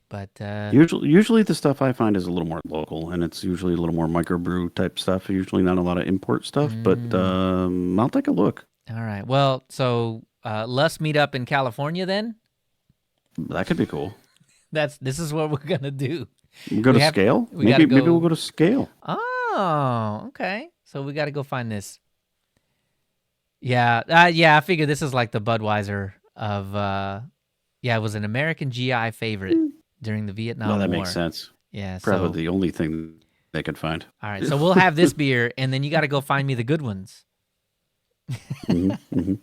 but Usually the stuff I find is a little more local, and it's usually a little more microbrew type stuff. Usually not a lot of import stuff, but I'll take a look. all right. Well, so let's meet up in California then. That could be cool. This is what we're gonna do. We go We to have- Scale. we gotta Maybe go- we'll go to Scale. Oh, okay. So we got to go find this. Yeah, I figure this is like the Budweiser of. It was an American GI favorite during the Vietnam Well, that War. makes sense. Yeah, Probably so the only thing they could find. all right, so we'll have this beer, and then you got to go find me the good ones. Mm-hmm.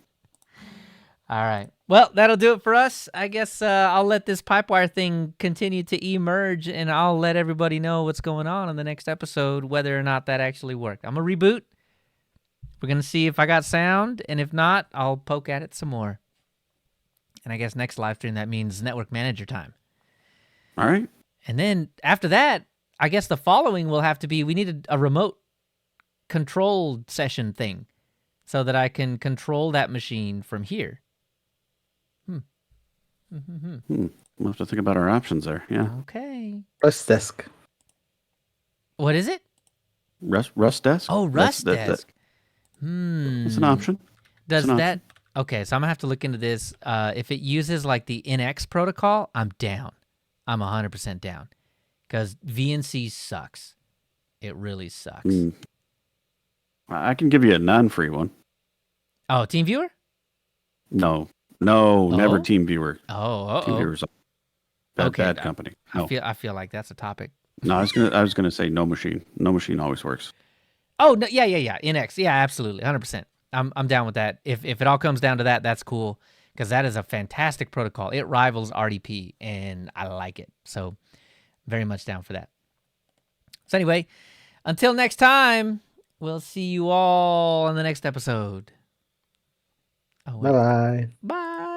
All right. Well, that'll do it for us. I guess I'll let this Pipewire thing continue to emerge, and I'll let everybody know what's going on in the next episode, whether or not that actually worked. I'm going to reboot. We're going to see if I got sound, and if not, I'll poke at it some more. And I guess next live stream, that means network manager time. All right. And then after that, I guess the following will have to be, we need a remote controlled session thing so that I can control that machine from here. We'll have to think about our options there. Yeah. Okay. Rust desk. What is it? Rust desk. Oh, Rust That's desk. That's an option. Does an that? Okay, so I'm gonna have to look into this. If it uses like the NX protocol, I'm down. I'm 100% down, because VNC sucks. It really sucks. I can give you a non-free one. Oh, TeamViewer? No, never Oh? TeamViewer. Oh, TeamViewer's a bad company. No. I feel like that's a topic. No, I was gonna say no machine. No machine always works. Oh no, yeah, NX, yeah, absolutely, 100%. I'm down with that. If it all comes down to that, that's cool, because that is a fantastic protocol. It rivals RDP, and I like it. So, very much down for that. So anyway, until next time, we'll see you all in the next episode. Oh, wait. Bye bye. Bye.